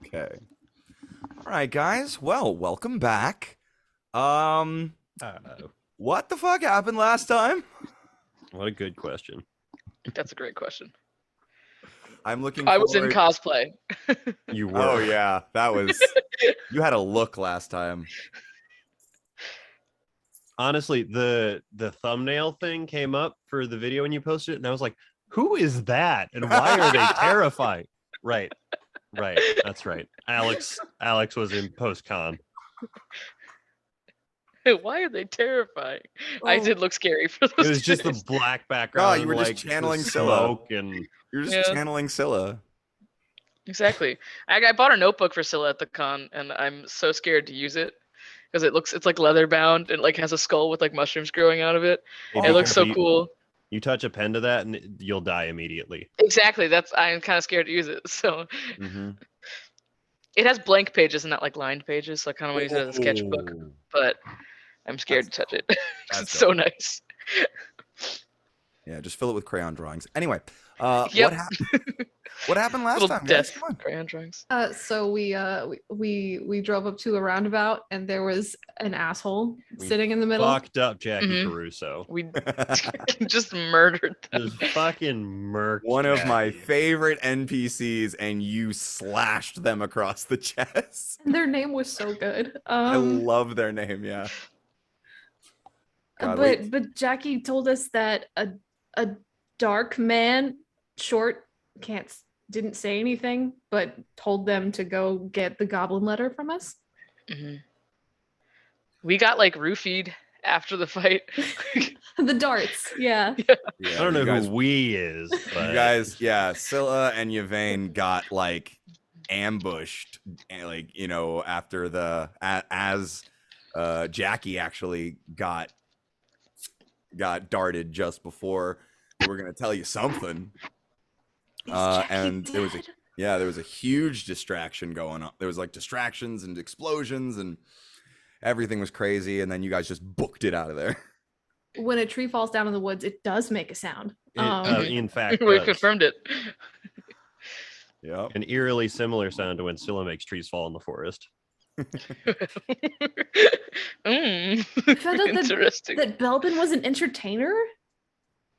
Okay. All right, guys. Well, welcome back. Um, what the fuck happened last time? What a good question. That's a great question. I'm looking I was in forward. cosplay. You were. Oh yeah, that was. You had a look last time. Honestly, the thumbnail thing came up for the video when you posted it, and I was like, "Who is that? And why are they terrifying?" Right. That's right. Alex was in post-con. Why are they terrifying? I did look scary for those. It was just the days. black background. Oh, you were and, just like, channeling the Scylla. smoke and You're just channeling Scylla. Exactly. I bought a notebook for Scylla at the con, and I'm so scared to use it because it's like leather bound and like has a skull with like mushrooms growing out of it. Hey, It looks so you, cool. You touch a pen to that, and you'll die immediately. Exactly. I'm kind of scared to use it. So it has blank pages and not like lined pages, so I kind of want to use it as a sketchbook. But I'm scared to touch it. It's so nice. Yeah, just fill it with crayon drawings. Anyway, Yep. what happened last Little time, guys? death Come on. crayon drawings. So we drove up to a roundabout, and there was an asshole sitting in the middle. Fucked up Jackie Caruso. We just murdered them. Just fucking murked One of Jackie. my favorite NPCs, and you slashed them across the chest. And their name was so good. I love their name. Yeah. God, but Jackie told us that a dark man, short, didn't say anything, but told them to go get the goblin letter from us. We got like roofied after the fight. The darts, yeah. I don't know who we is, but you guys, yeah, Scylla and Yvain got like ambushed, like, you know, after the as Jackie actually got darted just before they were gonna tell you something. And there was a huge distraction going on. There was like distractions and explosions and everything was crazy, and then you guys just booked it out of there. When a tree falls down in the woods, it does make a sound. In fact, we confirmed it. Yeah, an eerily similar sound to when Scylla makes trees fall in the forest. Interesting. That Belbin was an entertainer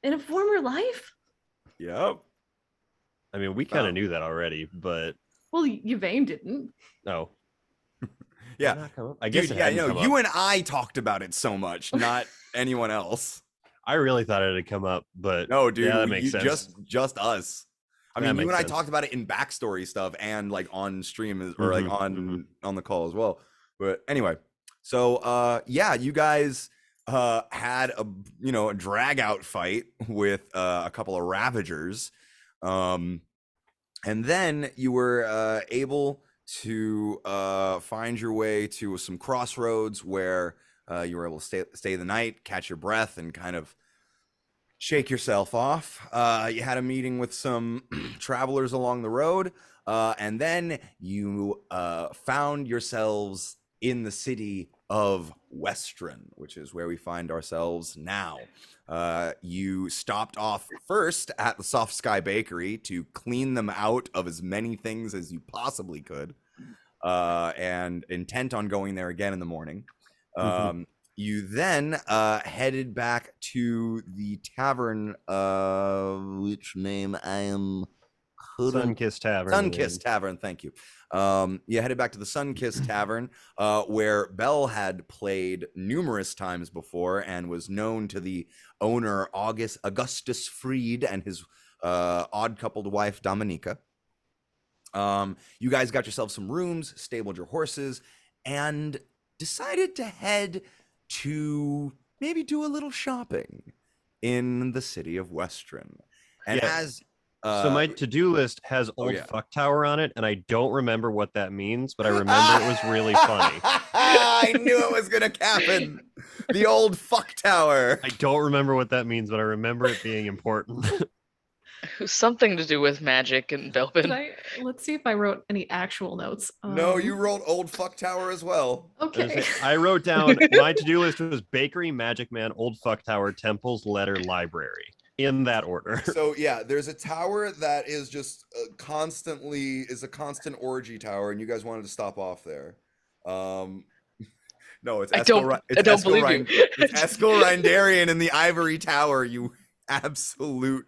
in a former life. Yep. I mean, we kind of knew that already, but well, Yvain didn't. No. Yeah, I guess. Dude, yeah, you and I talked about it so much, not anyone else. I really thought it had come up, but no, dude, yeah, that makes sense. Just us. I mean, you and I talked about it in backstory stuff and like on stream or like on the call as well. But anyway, so yeah, you guys had a drag out fight with a couple of Ravagers, and then you were able to find your way to some crossroads where you were able to stay the night, catch your breath, and kind of shake yourself off. You had a meeting with some travelers along the road, and then you found yourselves in the city of Westron, which is where we find ourselves now. You stopped off first at the Soft Sky Bakery to clean them out of as many things as you possibly could, and intent on going there again in the morning. You then headed back to the tavern, which name I am... Sunkissed Tavern. Sunkissed Tavern, thank you. You headed back to the Sunkissed Tavern, where Bell had played numerous times before and was known to the owner, Augustus Freed, and his odd-coupled wife, Dominica. You guys got yourself some rooms, stabled your horses, and decided to head to maybe do a little shopping in the city of Westron. And so my to-do list has Old Fuck Tower on it, and I don't remember what that means, but I remember it was really funny. I knew it was gonna happen. The Old Fuck Tower. I don't remember what that means, but I remember it being important. Something to do with magic and Belbin. Let's see if I wrote any actual notes. No, you wrote Old Fuck Tower as well. Okay. I wrote down my to-do list was bakery, magic man, Old Fuck Tower, temples, letter, library. in that order. So yeah, there's a tower that is just constantly is a constant orgy tower, and you guys wanted to stop off there. No, it's I don't believe you. It's Eskel Rindarian in the Ivory Tower. You absolute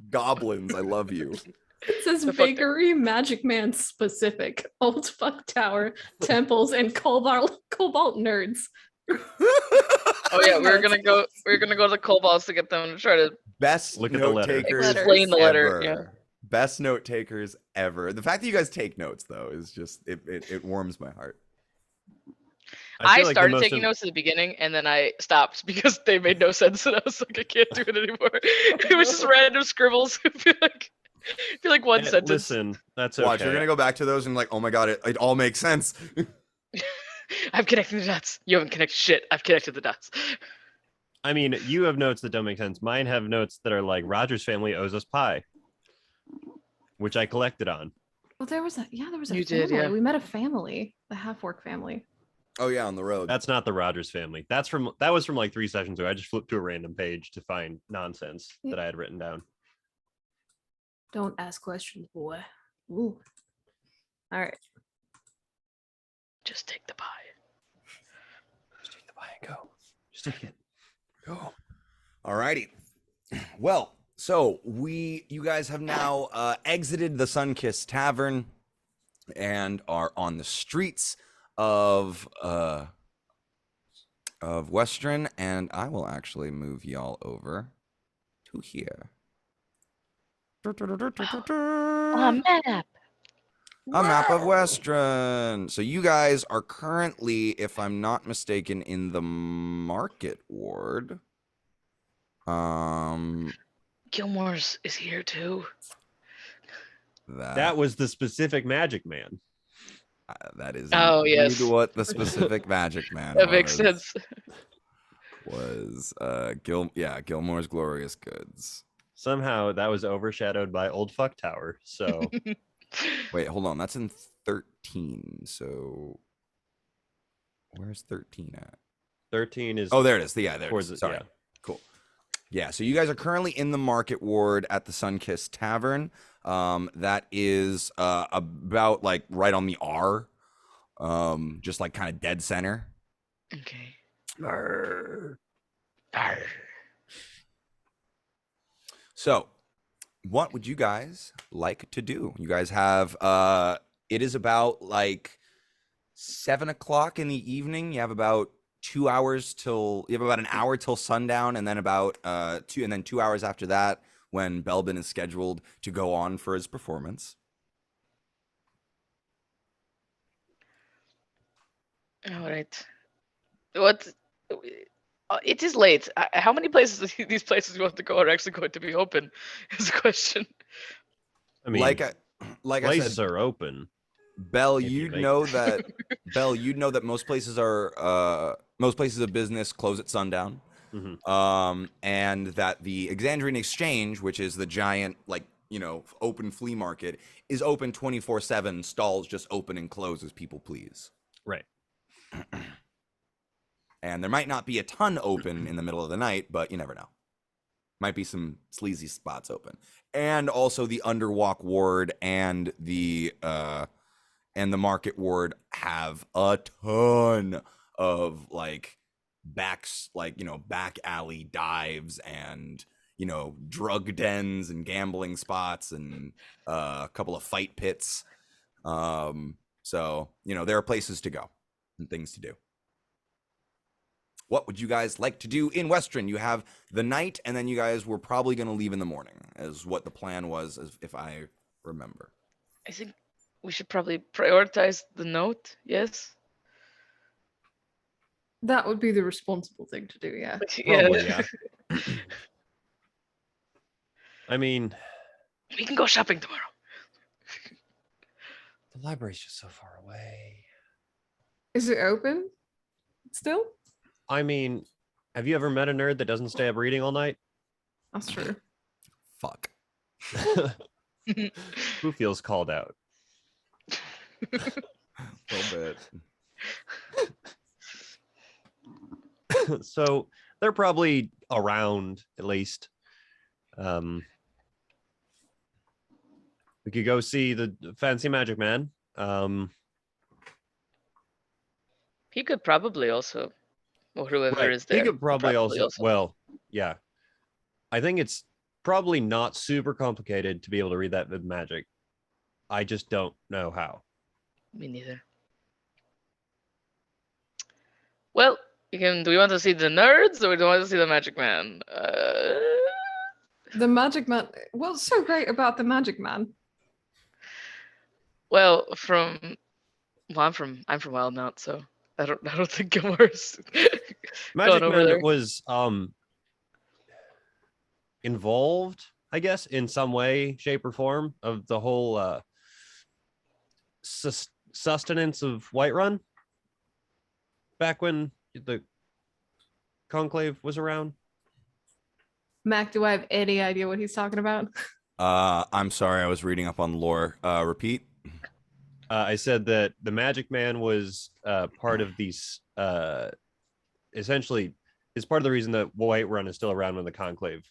goblins! I love you. It says The fuck- bakery, Magic Man specific, old fuck tower, temples, and cobalt nerds. Oh yeah, we're gonna go to the Cobalts to get them to try to Best Look at the note letter. takers explain the letter. ever. Yeah. Best note takers ever. The fact that you guys take notes though is just it warms my heart. I feel like the started most taking notes at the beginning and then I stopped because they made no sense and I was like, I can't do it anymore. It was just random scribbles. I feel like one sentence. Listen, that's okay. Watch, you're gonna go back to those and like, oh my god, it all makes sense. I've connected the dots. You haven't connected shit. I've connected the dots. I mean, you have notes that don't make sense. Mine have notes that are like Roger's family owes us pie, which I collected on. Well, there was a You family. did, yeah. We met a family, the half-orc family. Oh yeah, on the road. That's not the Rogers family. That was from like 3 sessions ago. I just flipped to a random page to find nonsense that I had written down. Don't ask questions, boy. Ooh. All right. Just take the pie. Just take the pie and go. Just take it. Go. Alrighty. Well, so you guys have now exited the Sunkissed Tavern and are on the streets of Western, and I will actually move y'all over to here. Map. A map of Western. So you guys are currently, if I'm not mistaken, in the market ward. Gilmore's is here too. That was the specific Magic Man. That is yes, what the specific Magic Man that makes sense. Was Gilmore's Glorious Goods. Somehow that was overshadowed by Old Fuck Tower. So wait, hold on. That's in 13. So where's 13 at? 13 is. Oh, there it is. Yeah, there it is. It, sorry. yeah. Cool. Yeah, so you guys are currently in the market ward at the Sunkissed Tavern. That is about like right on the R. Just like kind of dead center. Okay. Arr. Arr. So, what would you guys like to do? You guys have it is about like 7 o'clock in the evening. You have about 2 hours till you have about an hour till sundown, and then about 2 hours after that when Belbin is scheduled to go on for his performance. All right. What? It is late. How many places these places you want to go are actually going to be open? Is the question. I mean, like I places said, are open. Bell, if you you'd make- know that most places of business close at sundown. Mhm. And that the Exandrian Exchange, which is the giant, like, open flea market, is open 24/7. Stalls just open and close as people please. Right. And there might not be a ton open in the middle of the night, but you never know. Might be some sleazy spots open. And also the Underwalk Ward and the Market Ward have a ton of like back alley dives and drug dens and gambling spots and a couple of fight pits. So there are places to go and things to do. What would you guys like to do in Western? You have the night, and then you guys were probably going to leave in the morning, as what the plan was, if I remember. I think we should probably prioritize the note. Yes. That would be the responsible thing to do, yeah. Probably, yeah. I mean, We can go shopping tomorrow. the library's just so far away. Is it open still? I mean, have you ever met a nerd that doesn't stay up reading all night? That's true. Fuck. Who feels called out? A little bit. So they're probably around, at least. We could go see the fancy magic man. He could probably also, or whoever Right. is there. He could probably also. Well, yeah. I think it's probably not super complicated to be able to read that with magic. I just don't know how. Me neither. Well, do we want to see the nerds or do we want to see the Magic Man? The Magic Man. What's so great about the Magic Man? Well, I'm from Wildmount, so I don't think Gilmore's Magic over Man there. was involved, I guess, in some way, shape, or form of the whole sustenance of Whiterun back when the Conclave was around. Mac, do I have any idea what he's talking about? I'm sorry, I was reading up on lore. Repeat. I said that the Magic Man was part of these, essentially, is part of the reason that Whiterun is still around when the Conclave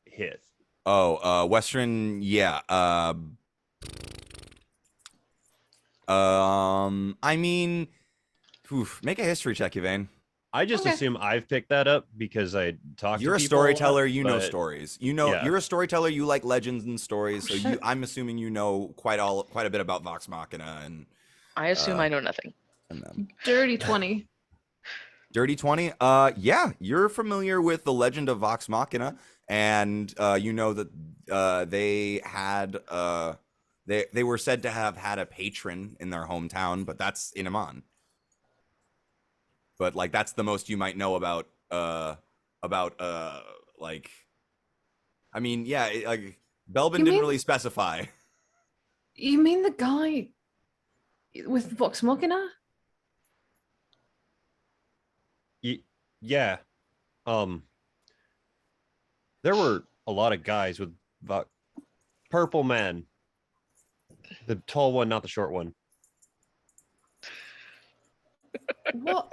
hit. Oh, Western, yeah. I mean, make a history check, Yvain. I just assume I've picked that up because I talked. You're to a storyteller. You know stories. You know, yeah. You're a storyteller. You like legends and stories. So I'm assuming you know quite a bit about Vox Machina and. I assume I know nothing. Dirty 20. Dirty 20. Yeah, you're familiar with the legend of Vox Machina, and you know that they had they were said to have had a patron in their hometown, but that's in Amman. But like that's the most you might know about like, I mean, yeah, like Belbin didn't really specify. You mean the guy with Vox Machina? Yeah. There were a lot of guys with Purple Man. The tall one, not the short one. What?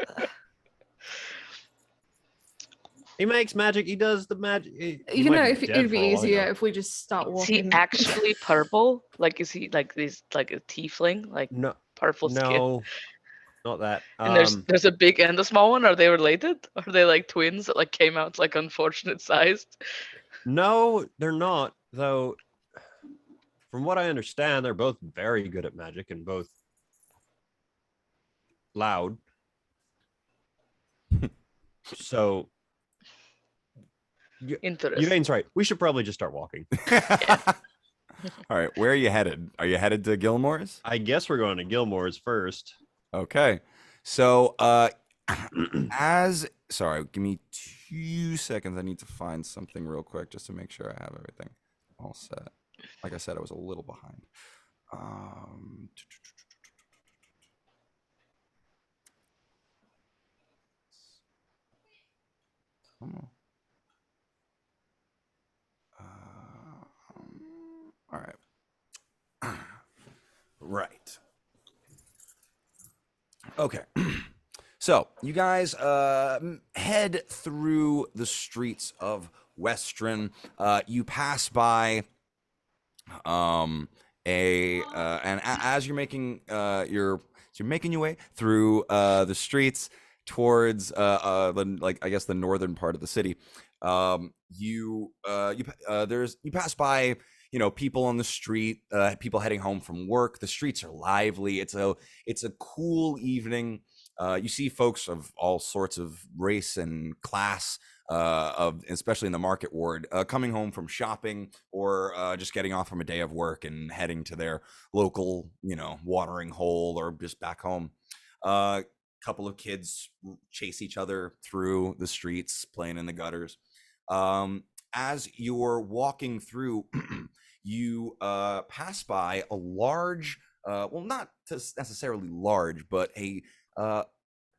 He makes magic. He does the magic. You know, it'd be easier if we just start walking. Is he actually purple? Like, is he like this, like a tiefling, like purple skin? No, not that. And there's a big and a small one. Are they related? Are they like twins that like came out like unfortunate sized? No, they're not. Though, from what I understand, they're both very good at magic and both loud. So. Yvain's right. We should probably just start walking. All right, where are you headed? Are you headed to Gilmore's? I guess we're going to Gilmore's first. Okay. So, sorry, give me 2 seconds. I need to find something real quick just to make sure I have everything all set. Like I said, I was a little behind. All right. Right. Okay. So you guys head through the streets of Western. You pass by and as you're making your way through the streets towards the northern part of the city. You pass by, you know, people on the street, people heading home from work. The streets are lively. It's a cool evening. You see folks of all sorts of race and class, especially in the market ward, coming home from shopping or just getting off from a day of work and heading to their local, you know, watering hole or just back home. Couple of kids chase each other through the streets, playing in the gutters. As you're walking through, you pass by a large, well, not necessarily large, but a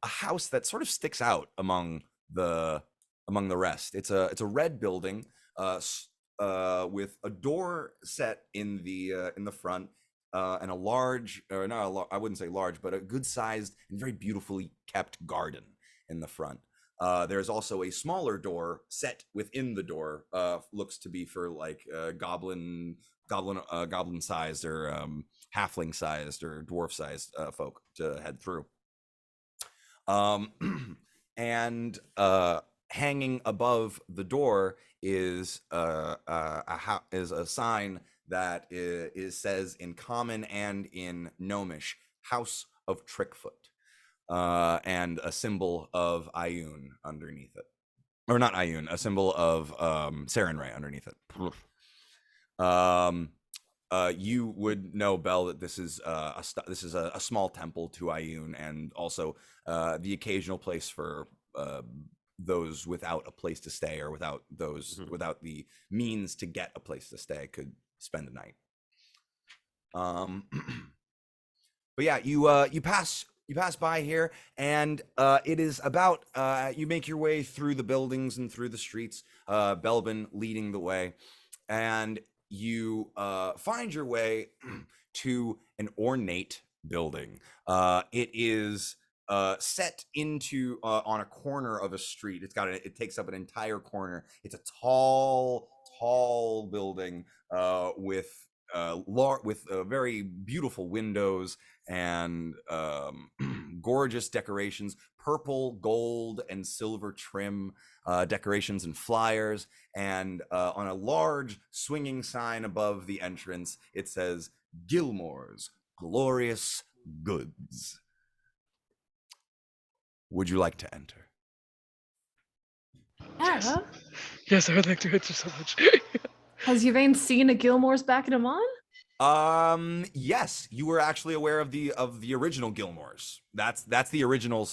house that sort of sticks out among the rest. It's a red building with a door set in the front. And a large, or not I wouldn't say large, but a good sized and very beautifully kept garden in the front. There's also a smaller door set within the door. Looks to be for like goblin sized or halfling sized or dwarf sized folk to head through. And hanging above the door is a sign that says in common and in Gnomish, House of Trickfoot, and a symbol of Ioun underneath it, or not Ioun, a symbol of Sarenrae underneath it. You would know, Bell, that this is a small temple to Ioun, and also the occasional place for those without a place to stay, or without the means to get a place to stay, could spend the night. But yeah, you pass by here, and it is about you make your way through the buildings and through the streets, Belbin leading the way, and you find your way to an ornate building. It is set into on a corner of a street. It takes up an entire corner. It's a tall building with very beautiful windows and gorgeous decorations, purple, gold, and silver trim decorations and flyers. And on a large swinging sign above the entrance, it says Gilmore's Glorious Goods. Would you like to enter? Yeah. Yes, I would like to enter so much. Has Yvain seen a Gilmore's back in Amon? Yes, you were actually aware of the original Gilmore's. That's the original.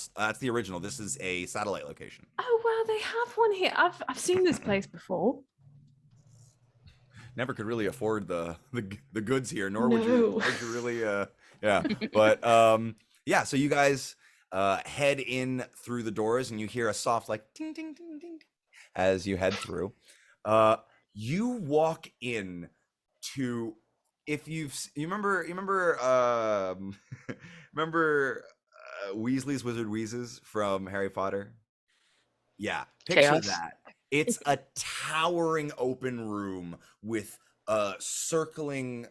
This is a satellite location. Oh wow, they have one here. I've seen this place before. Never could really afford the goods here, nor No. would you really yeah. But yeah, so you guys head in through the doors, and you hear a soft like ding ding ding ding as you head through. You walk in to, if you remember remember Weasley's Wizard Wheezes from Harry Potter? Yeah, picture Chaos. that. It's a towering open room with circling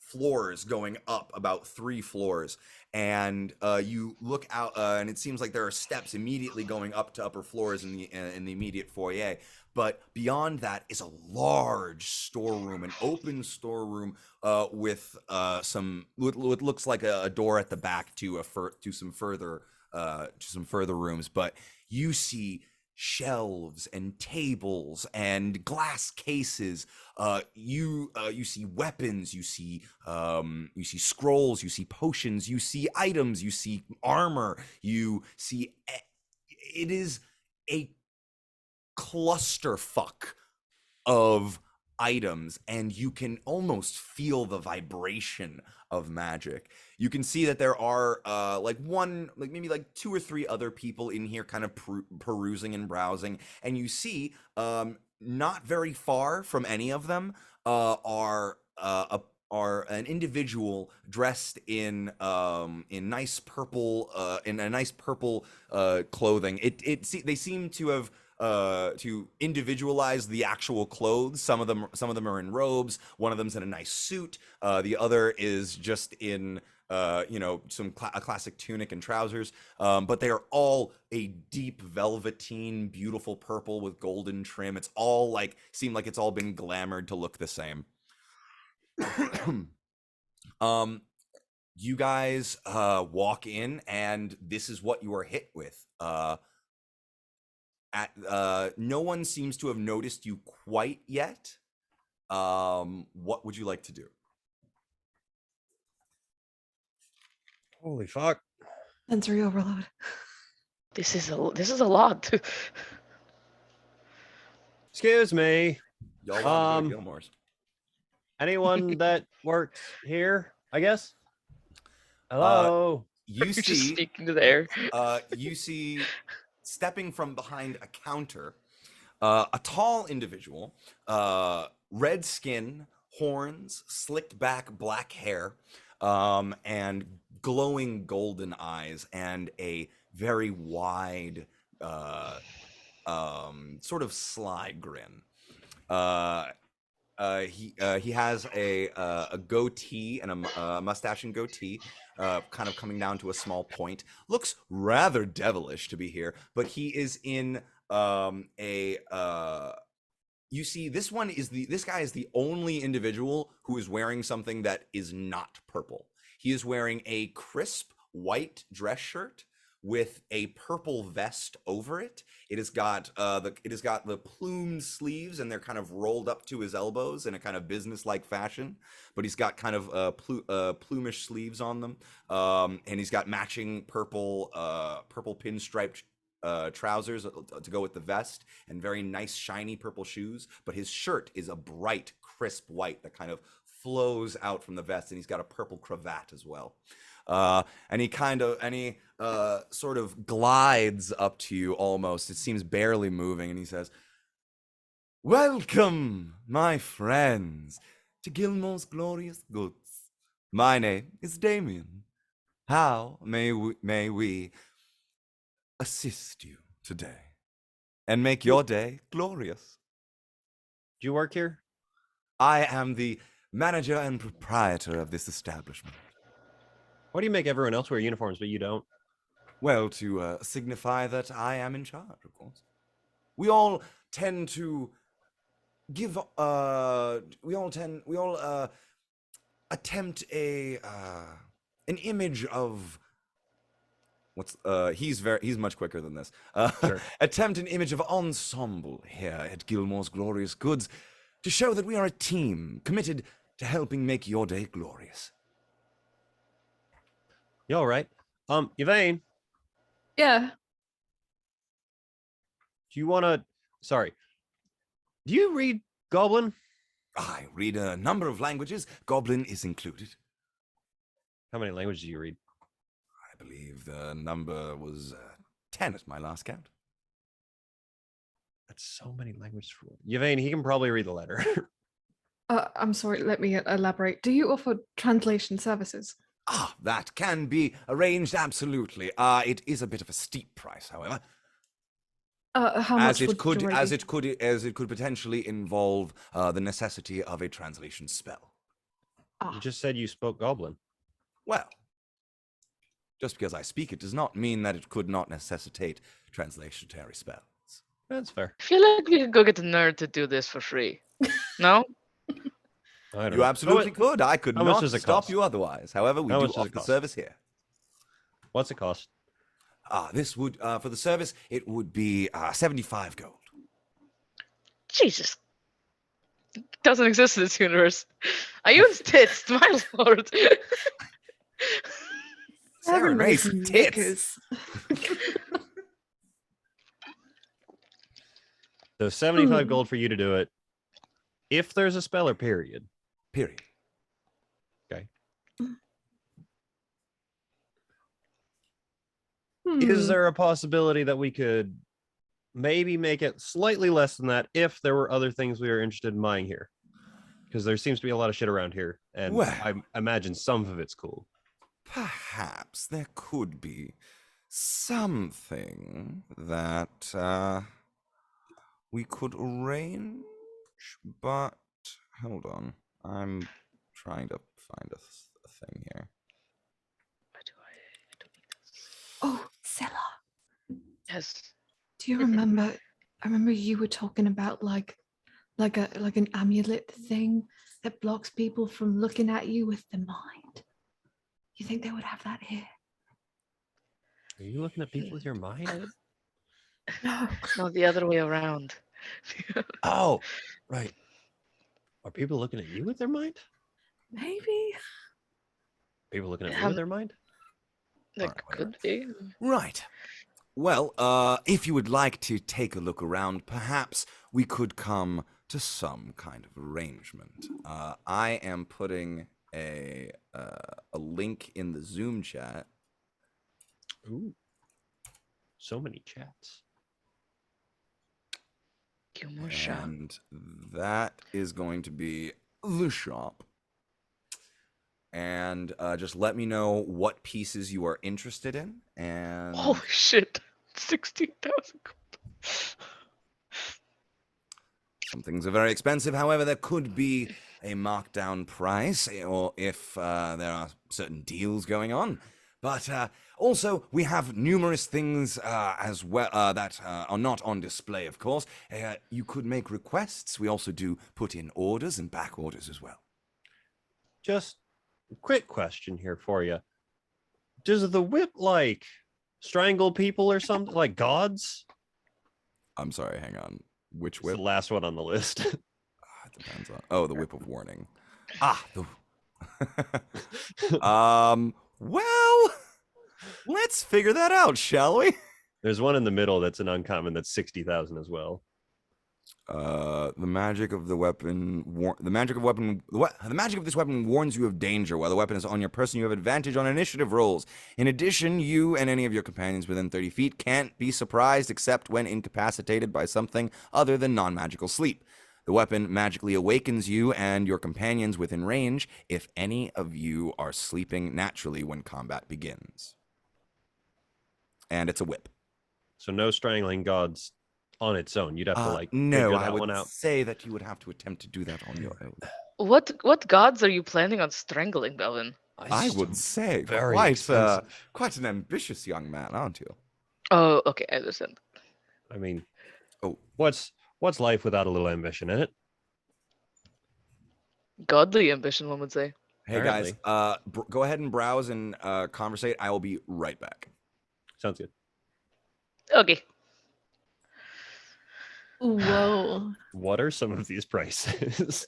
floors going up about 3 floors, and you look out and it seems like there are steps immediately going up to upper floors in the immediate foyer. But beyond that is a large storeroom, an open storeroom with what looks like a door at the back to some further rooms. But you see shelves and tables and glass cases. You see weapons. You see scrolls. You see potions. You see items. You see armor. You see it is a clusterfuck of items, and you can almost feel the vibration of magic. You can see that there are maybe 2 or 3 other people in here kind of perusing and browsing, and you see not very far from any of them are an individual dressed in nice purple clothing. They seem to have to individualize the actual clothes. Some of them are in robes. One of them's in a nice suit. The other is just in a classic tunic and trousers. But they are all a deep velveteen, beautiful purple with golden trim. It's all seem like it's all been glamored to look the same. You guys walk in, and this is what you are hit with. No one seems to have noticed you quite yet. What would you like to do? Holy fuck. Sensory overload. This is a lot. Excuse me. Y'all want to go to Gilmore's? Anyone that works here, I guess? Hello. You see, just speaking to the air. You see, stepping from behind a counter, a tall individual, red skin, horns, slicked back black hair, and glowing golden eyes, and a very wide, sort of sly grin. He has a goatee and a mustache and goatee, kind of coming down to a small point. Looks rather devilish to be here, but he is in you see, this guy is the only individual who is wearing something that is not purple. He is wearing a crisp white dress shirt with a purple vest over it. It has got the plumed sleeves, and they're kind of rolled up to his elbows in a kind of business-like fashion. But he's got kind of plumish sleeves on them, and he's got matching purple pinstriped trousers to go with the vest, and very nice shiny purple shoes. But his shirt is a bright, crisp white that kind of flows out from the vest, and he's got a purple cravat as well. And he sort of glides up to you almost. It seems barely moving, and he says, "Welcome, my friends, to Gilmore's Glorious Goods. My name is Damien. How may we assist you today and make your day glorious?" Do you work here? I am the manager and proprietor of this establishment. Why do you make everyone else wear uniforms, but you don't? Well, to signify that I am in charge, of course. We all tend to give. We all attempt an image of. He's much quicker than this. Sure. Attempt an image of ensemble here at Gilmore's Glorious Goods to show that we are a team committed to helping make your day glorious. You all right? Yvain, Yeah. do you want to? Sorry. Do you read Goblin? I read a number of languages. Goblin is included. How many languages do you read? I believe the number was 10 at my last count. That's so many languages for Yvain. He can probably read the letter. I'm sorry, let me elaborate. Do you offer translation services? That can be arranged, absolutely. It is a bit of a steep price, however. How much as it could potentially involve the necessity of a translation spell. You just said you spoke Goblin. Well, just because I speak it does not mean that it could not necessitate translationary spells. That's fair. I feel like we could go get the nerd to do this for free. No? I don't You know. absolutely could. I could how much not does it stop cost? you otherwise. However, we How do much does it offer the cost? service here. What's it cost? This would, for the service, it would be 75 gold. Jesus. Doesn't exist in this universe. I use tits, my lord. Sarah Race tits. So 75 gold for you to do it. If there's a speller, period. Period. Okay. Is there a possibility that we could maybe make it slightly less than that if there were other things we were interested in buying here? Because there seems to be a lot of shit around here, and I imagine some of it's cool. Perhaps there could be something that we could arrange, but hold on. I'm trying to find a thing here. Oh, Scylla. Yes. Do you remember? I remember you were talking about like an amulet thing that blocks people from looking at you with the mind. You think they would have that here? Are you looking at people with your mind? No, the other way around. Oh, right. Are people looking at you with their mind? Maybe. People looking at me with their mind? That could be. Right. Well, if you would like to take a look around, perhaps we could come to some kind of arrangement. I am putting a link in the Zoom chat. Ooh. So many chats. Gilmore shop. And that is going to be the shop. and just let me know what pieces you are interested in. And Holy shit, 16,000 gold. some things are very expensive. However, there could be a markdown price, or if there are certain deals going on. But also, we have numerous things as well that are not on display, of course. You could make requests. We also do put in orders and back orders as well. Just a quick question here for you. Does the whip, like, strangle people or something? Like gods? I'm sorry, hang on. Which It's whip? the last one on the list. It depends on... Oh, the whip of warning. Ah, well, let's figure that out, shall we? There's one in the middle that's an uncommon that's 60,000 as well. The magic of the weapon, the magic of this weapon warns you of danger. While the weapon is on your person, you have advantage on initiative rolls. In addition, you and any of your companions within 30 feet can't be surprised except when incapacitated by something other than non-magical sleep. The weapon magically awakens you and your companions within range if any of you are sleeping naturally when combat begins. And it's a whip. So no strangling gods on its own. You'd have to no, figure I that would one out. say that you would have to attempt to do that on your own. What gods are you planning on strangling, Belvin? I would say very quite an ambitious young man, aren't you? Oh, okay, I understand. I mean, Oh, what's life without a little ambition in it? Godly ambition, one would say. hey guys, go ahead and browse and conversate. I will be right back. Sounds good. Okay. Whoa. What are some of these prices?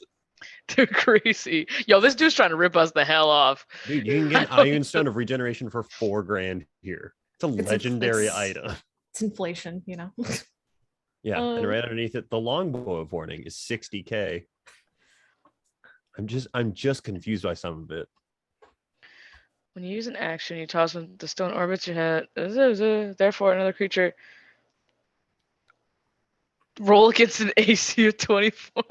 They're crazy. Yo, this dude's trying to rip us the hell off. Dude, you can get an Iron Stone of Regeneration for $4,000 here. It's a legendary item. It's inflation, you know. Yeah, and right underneath it, the Longbow of Warning is 60K. I'm just confused by some of it. When you use an action, you toss when the stone orbits your head. Therefore, another creature roll against an AC of 24.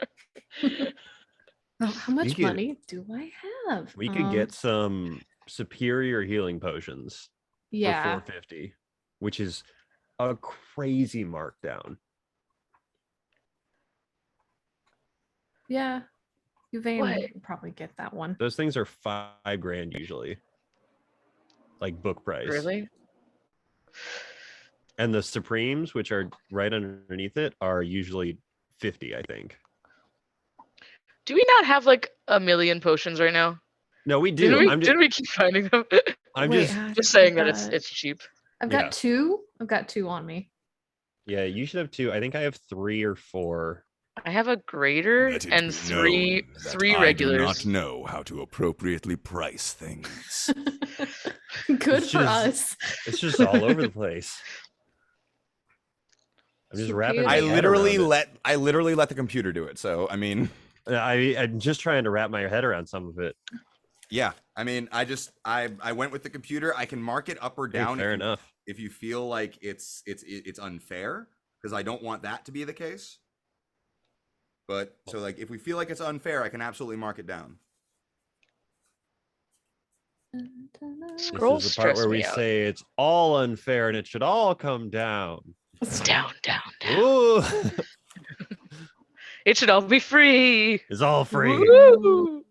Oh, how much money do I have? We could get some superior healing potions for 450, which is a crazy markdown. Yeah, Yvain can probably get that one. Those things are $5,000 usually, like book price. Really? And the Supremes, which are right underneath it, are usually 50, I think. Do we not have like a million potions right now? No, we do. Didn't we keep finding them? I'm just saying that it's cheap. I've got two. I've got two on me. Yeah, you should have two. I think I have 3 or 4. I have a greater and three regulars. I do not know how to appropriately price things. Good for us. It's just all over the place. I'm just wrapping. I literally let the computer do it. So I mean, I'm just trying to wrap my head around some of it. Yeah, I mean, I went with the computer. I can mark it up or down. Fair enough. If you feel like it's unfair, because I don't want that to be the case. But so like if we feel like it's unfair, I can absolutely mark it down. Scroll this is the part where we say it's all unfair and it should all come down. It's down. Ooh. It should all be free. It's all free. Woo!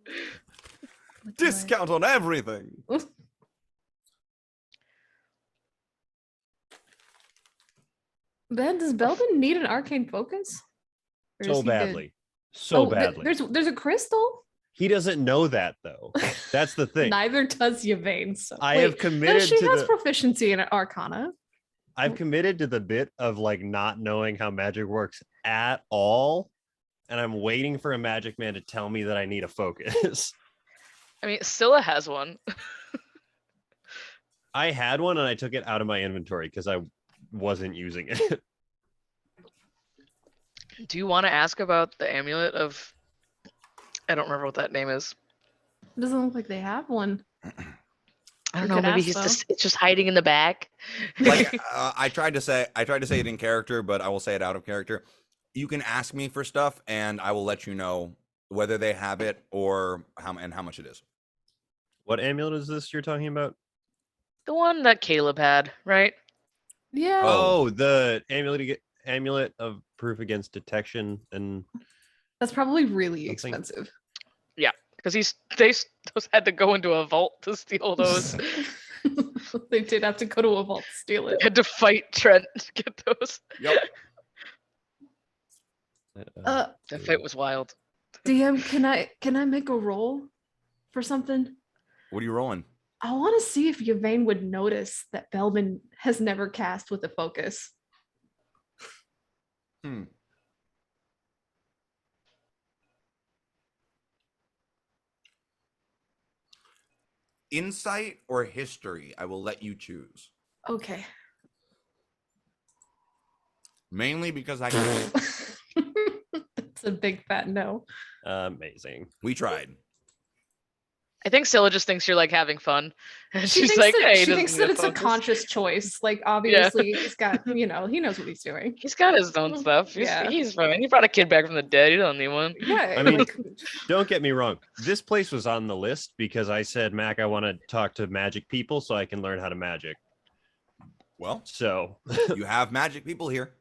Discount on everything. Ben, does Belvin need an arcane focus? So badly. So badly. There's a crystal. He doesn't know that though. That's the thing. Neither does Yvain. So. I have committed she has proficiency in Arcana. I've committed to the bit of like not knowing how magic works at all. And I'm waiting for a magic man to tell me that I need a focus. I mean, Scylla has one. I had one and I took it out of my inventory because I wasn't using it. Do you want to ask about the amulet of... I don't remember what that name is. It doesn't look like they have one. I don't know. Maybe it's just hiding in the back. Like I tried to say it in character, but I will say it out of character. You can ask me for stuff, and I will let you know whether they have it or how much it is. What amulet is this you're talking about? The one that Caleb had, right? Yeah. Oh, the amulet of proof against detection and That's probably really something. expensive. Yeah, because those had to go into a vault to steal those. They did have to go to a vault to steal it. Had to fight Trent to get those. Yep. That fight was wild. DM, can I make a roll for something? What are you rolling? I want to see if Yvain would notice that Belvin has never cast with a focus. Insight or history? I will let you choose. Okay. Mainly because I can. That's a big fat no. Amazing. We tried. I think Scylla just thinks you're like having fun. And She she's thinks like, that, hey, she thinks that it's focus. a conscious choice. Like, obviously, he's got, he knows what he's doing. He's got his own stuff. He's fine. He brought a kid back from the dead. He don't need one. Yeah. I mean, like, don't get me wrong. This place was on the list because I said, Mac, I want to talk to magic people so I can learn how to magic. Well, So you have magic people here.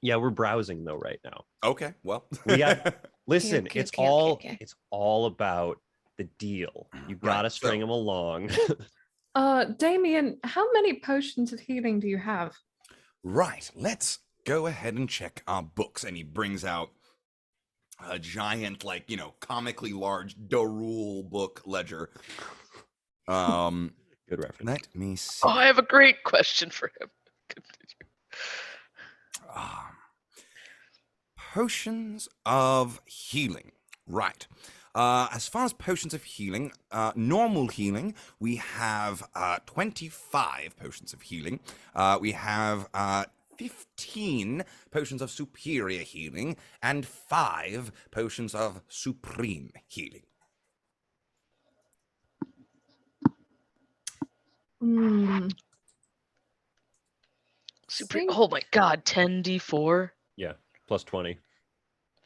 yeah, we're browsing though right now. Okay. Well, We got listen, Okay, it's okay, all okay. it's all about the deal. You gotta Right, string so- them along. Damien, how many potions of healing do you have? right. Let's go ahead and check our books. And he brings out a giant, like, comically large Darul book ledger. Good reference. Let me see. Oh, I have a great question for him. Potions of healing. Right. As far as potions of healing, normal healing, we have 25 potions of healing. We have 15 potions of superior healing and 5 potions of supreme healing. Oh my god, 10d4 Yeah, plus 20.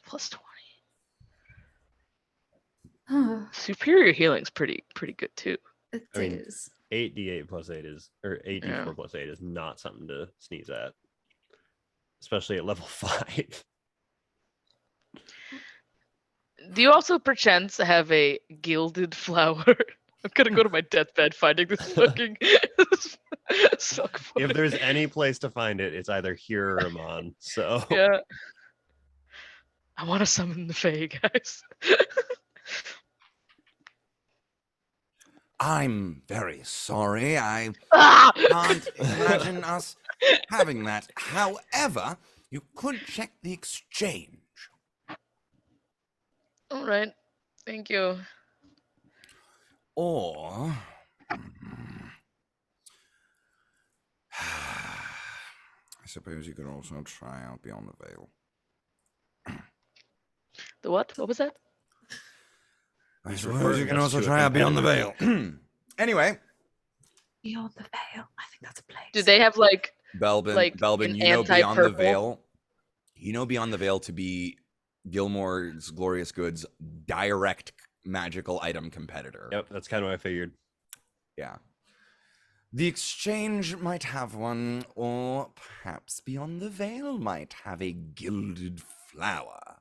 plus 20. Huh, Superior healing's pretty good too. it I mean, is. 8d8 plus 8 is, or 8d4 Yeah. plus 8 is not something to sneeze at, especially at level 5. Do you also perchance have a gilded flower? I'm gonna go to my deathbed finding this fucking silk If flower. there's any place to find it, it's either here or Amon. So Yeah. I want to summon the Fae, guys. I'm very sorry. I Ah! can't imagine us having that. However, you could check the exchange. All right. Thank you. Or I suppose you could also try out Beyond the Veil. The what? What was that? I He's suppose referring you can us also to a try out Beyond the Veil. competitor. Anyway, Beyond the Veil. I think that's a place. Do they have like Belbin, an you know Beyond the anti-purple? Veil. You know Beyond the Veil to be Gilmore's Glorious Goods' direct magical item competitor. yep, that's kind of what I figured. Yeah. The exchange might have one, or perhaps Beyond the Veil might have a gilded flower.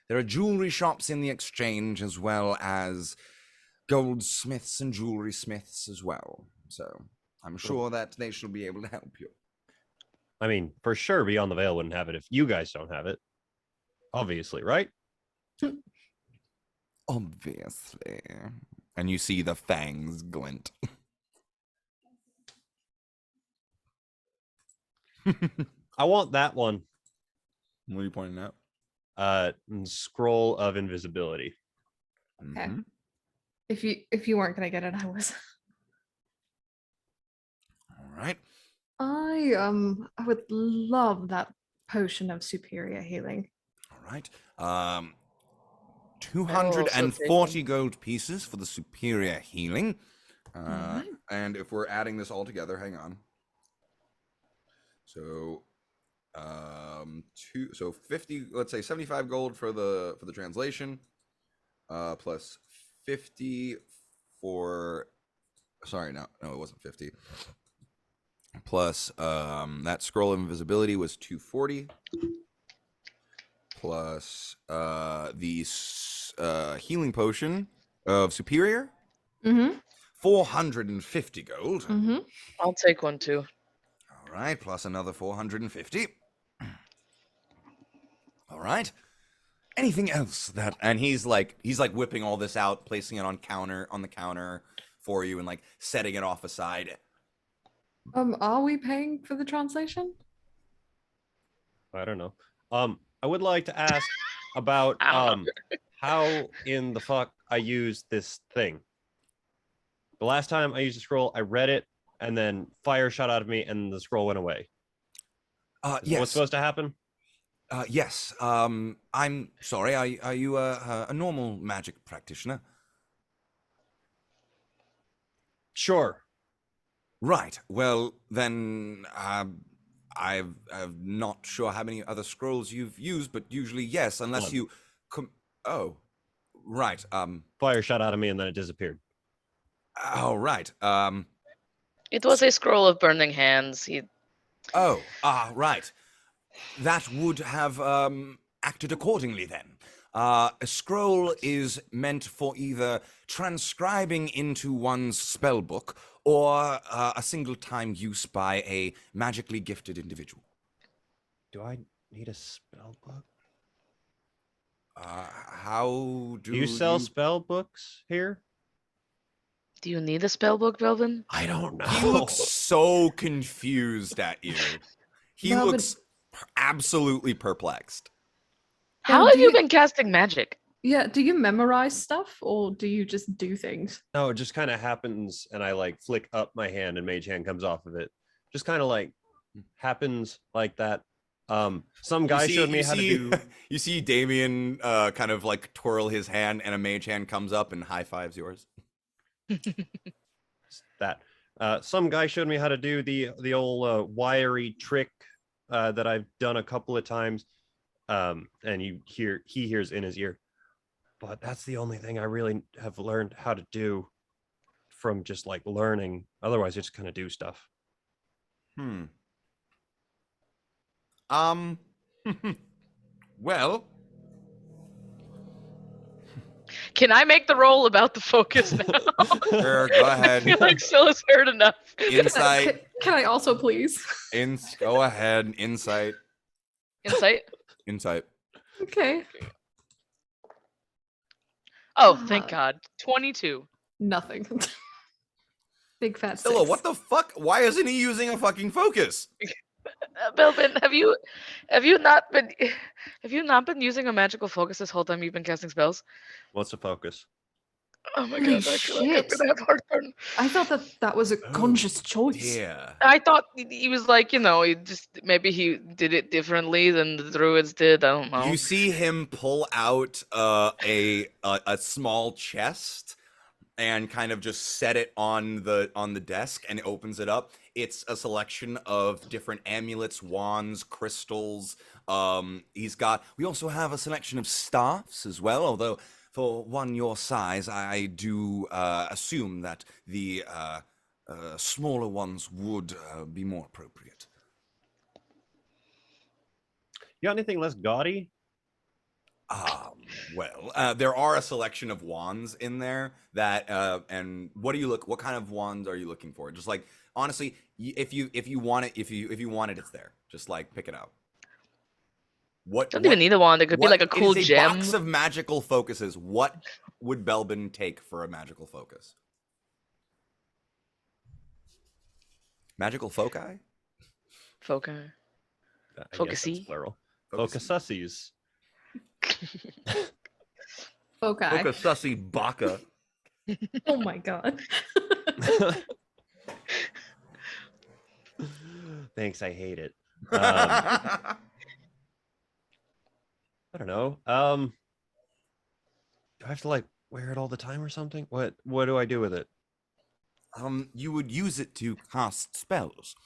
There are jewelry shops in the exchange as well as goldsmiths and jewelry smiths as well. So I'm sure that they shall be able to help you. I mean, for sure, Beyond the Veil wouldn't have it if you guys don't have it. Obviously, right? Obviously. And you see the fangs glint. I want that one. What are you pointing out? Scroll of invisibility. Okay. Mhm. If you weren't gonna get it, I was. All right. I would love that potion of superior healing. All right. 240 gold pieces for the superior healing. Alright. And if we're adding this all together, hang on. So 50, let's say 75 gold for the translation, plus 50 for. Sorry, no, it wasn't 50. Plus, that scroll of invisibility was 240. Plus, the healing potion of superior. 450 gold. I'll take one too. All right, plus another 450. All right. Anything else that? And he's like whipping all this out, placing it on the counter for you, and like setting it off aside. Are we paying for the translation? I don't know. I would like to ask about how in the fuck I use this thing. The last time I used a scroll, I read it, and then fire shot out of me, and the scroll went away. Yes. What's supposed to happen? Yes. I'm sorry. Are you a normal magic practitioner? Sure. Right. Well, then I'm not sure how many other scrolls you've used, but usually yes, unless One. you oh, right. Fire shot out of me, and then it disappeared. Oh, right. It was a scroll of burning hands. Right. That would have acted accordingly then. A scroll is meant for either transcribing into one's spell book or a single time use by a magically gifted individual. Do I need a spell book? How do you sell spell books here? Do you need a spell book, Belvin? I don't know. He looks so confused at you. He looks absolutely perplexed. How have you been casting magic? Yeah, do you memorize stuff or do you just do things? No, it just kind of happens, and I like flick up my hand, and mage hand comes off of it. Just kind of like happens like that. Some guy showed me how to do. You see Damien kind of like twirl his hand, and a mage hand comes up and high fives yours. That some guy showed me how to do the old wiry trick that I've done a couple of times, and he hears in his ear. But that's the only thing I really have learned how to do from just like learning. Otherwise, I just kind of do stuff. Well, can I make the roll about the focus now? Sure, go ahead. I feel like Silas heard enough. Insight. Can I also please? Go ahead. Insight. Insight. Okay. Oh, thank God. 22. Nothing. Big fat Scylla, 6. what the fuck? Why isn't he using a fucking focus? Belvin, have you not been using a magical focus this whole time you've been casting spells? What's the focus? Oh my Holy God, I feel like I'm shit. gonna have heartburn. I thought that was a conscious choice. Yeah. I thought he was like, maybe he did it differently than the druids did. I don't know. You see him pull out a small chest and kind of just set it on the desk, and it opens it up. It's a selection of different amulets, wands, crystals. We also have a selection of staffs as well, although for one your size, I do assume that the smaller ones would be more appropriate. You got anything less gaudy? There are a selection of wands in there that and what kind of wands are you looking for? Just like honestly, if you want it, if you want it, it's there. Just like pick it out. Don't even need a wand. It could be like a cool it is gem. Box of magical focuses. What would Belbin take for a magical focus? Magical foci? Foci. Focusy. Plural. Focusussies. Okay. Focusussi baka. Oh my God. Thanks, I hate it. I don't know. Do I have to like wear it all the time or something? What do I do with it? You would use it to cast spells.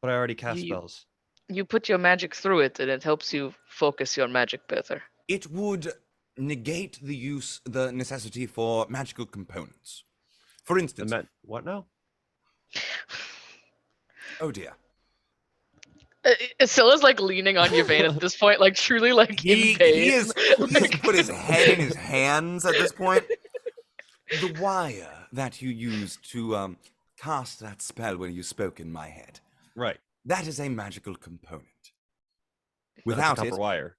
But I already cast spells. You put your magic through it, and it helps you focus your magic better. It would negate the necessity for magical components. For instance, what now? Oh dear. Scylla's like leaning on Yvain at this point, like truly like in pain. He has put his head in his hands at this point. The wire that you used to cast that spell when you spoke in my head. Right. That is a magical component. Without it, copper wire.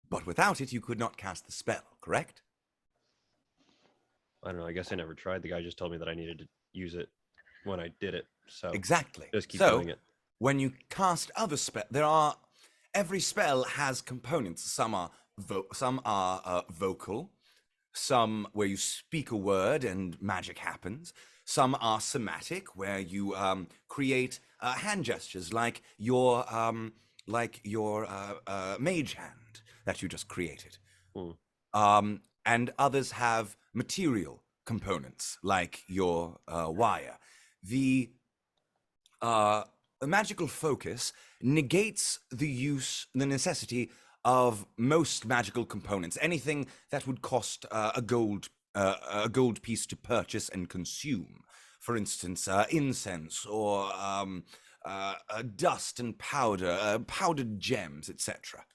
But without it, you could not cast the spell, correct? I don't know. I guess I never tried. The guy just told me that I needed to use it when I did it. So exactly. Just keep doing it. When you cast other spells, every spell has components. Some are vocal, some where you speak a word and magic happens. Some are somatic, where you create hand gestures, like your mage hand that you just created. And others have material components, like your wire. The magical focus negates the necessity of most magical components. Anything that would cost a gold piece to purchase and consume. For instance, incense or dust and powder, powdered gems, etc.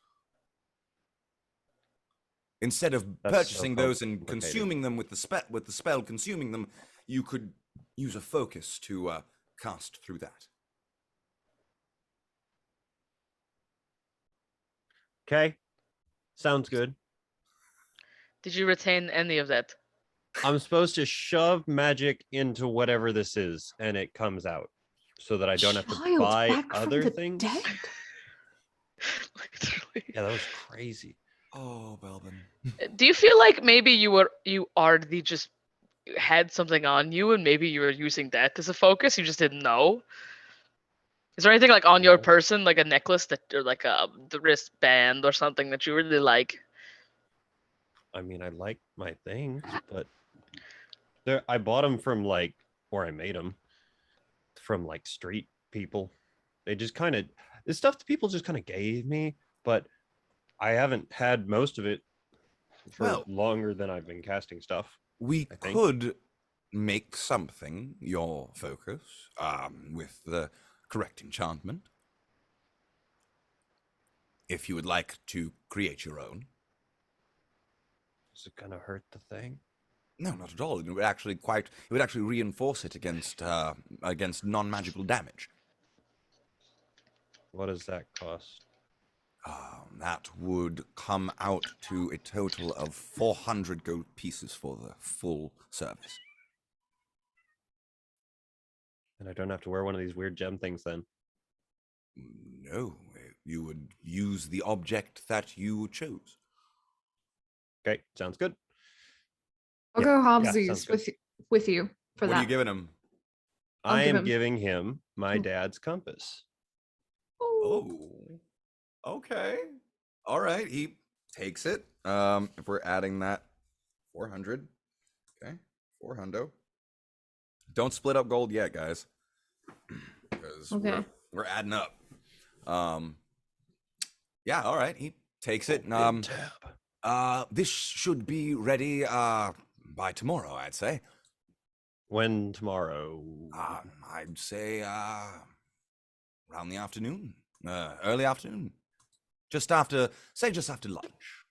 Instead of purchasing those and consuming them with the spell consuming them, you could use a focus to cast through that. Okay, sounds good. Did you retain any of that? I'm supposed to shove magic into whatever this is, and it comes out, so that I don't have to buy other things. Literally. Yeah, that was crazy. Oh, Belbin. Do you feel like maybe you already just had something on you, and maybe you were using that as a focus? You just didn't know. Is there anything like on your person, like a necklace that, or like the wristband or something that you really like? I mean, I like my things, but I bought them from or I made them from street people. They just kind of, this stuff that people just kind of gave me, but I haven't had most of it for longer than I've been casting stuff. We could make something your focus with the correct enchantment. If you would like to create your own. Is it gonna hurt the thing? No, not at all. It would actually reinforce it against non-magical damage. What does that cost? That would come out to a total of 400 gold pieces for the full service. And I don't have to wear one of these weird gem things then? No, you would use the object that you chose. Okay, sounds good. I'll go halvesies with you for that. What are you giving him? I am giving him my dad's compass. Oh, okay. All right, he takes it. If we're adding that 400, okay, 400. Don't split up gold yet, guys, because we're adding up. Yeah, all right, he takes it. This should be ready by tomorrow, I'd say. When tomorrow? I'd say around the afternoon, early afternoon, just after lunch.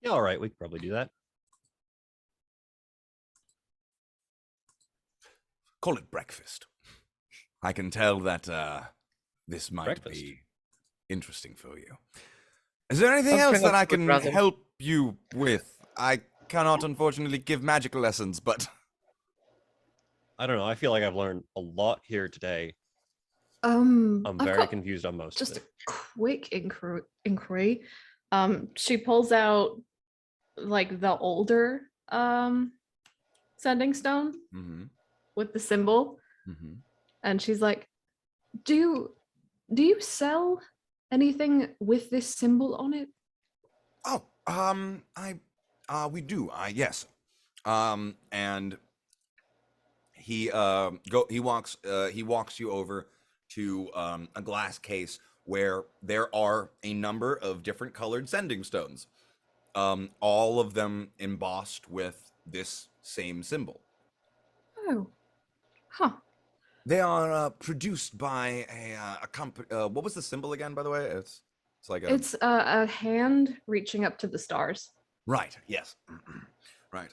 Yeah, all right, we could probably do that. Call it breakfast. I can tell that this might be interesting for you. Is there anything else that I can help you with? I cannot, unfortunately, give magical lessons, but... I don't know. I feel like I've learned a lot here today. I'm very confused on most of it. Just a quick inquiry. She pulls out the older sending stone with the symbol, and she's like, "Do you sell anything with this symbol on it?" Oh, we do. Yes. And he walks you over to a glass case where there are a number of different colored sending stones. all of them embossed with this same symbol. Oh. Huh. They are produced by a company. What was the symbol again, by the way? It's like It's a hand reaching up to the stars. right. Yes. Right.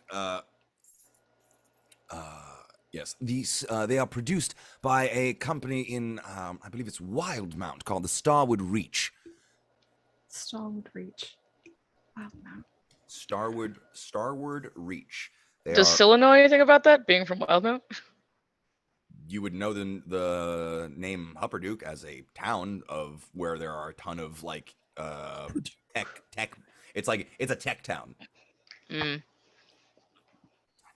Yes. These they are produced by a company in I believe it's Wildmount called the Starwood Reach. Starwood Reach. Wow. No. Starwood Reach. They Does are. Scylla know anything about that, being from Wildmount? You would know the name Hupperduke as a town of where there are a ton of like tech. It's a tech town. Mm.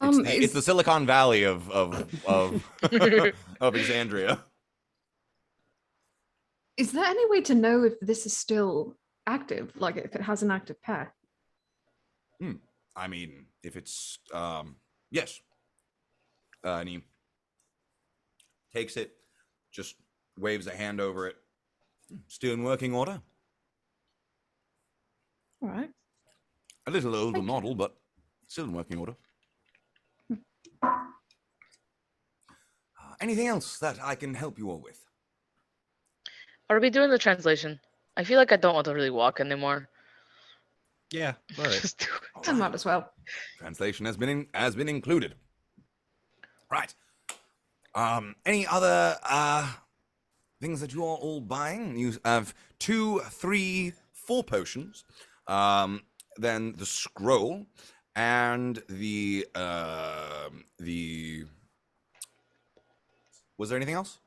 It's the Silicon Valley of of Exandria. Is there any way to know if this is still active, like if it has an active pair? I mean, if it's yes, and he takes it, just waves a hand over it. Still in working order. All right. A little older Thank you. model, but still in working order. Anything else that I can help you all with? Are we doing the translation? I feel like I don't want to really walk anymore. Yeah. All right. Just do it. All I right. might as well. Translation has been included. Right. Any other things that you are all buying? You have 2, 3, 4 potions. Then the scroll and the was there anything else?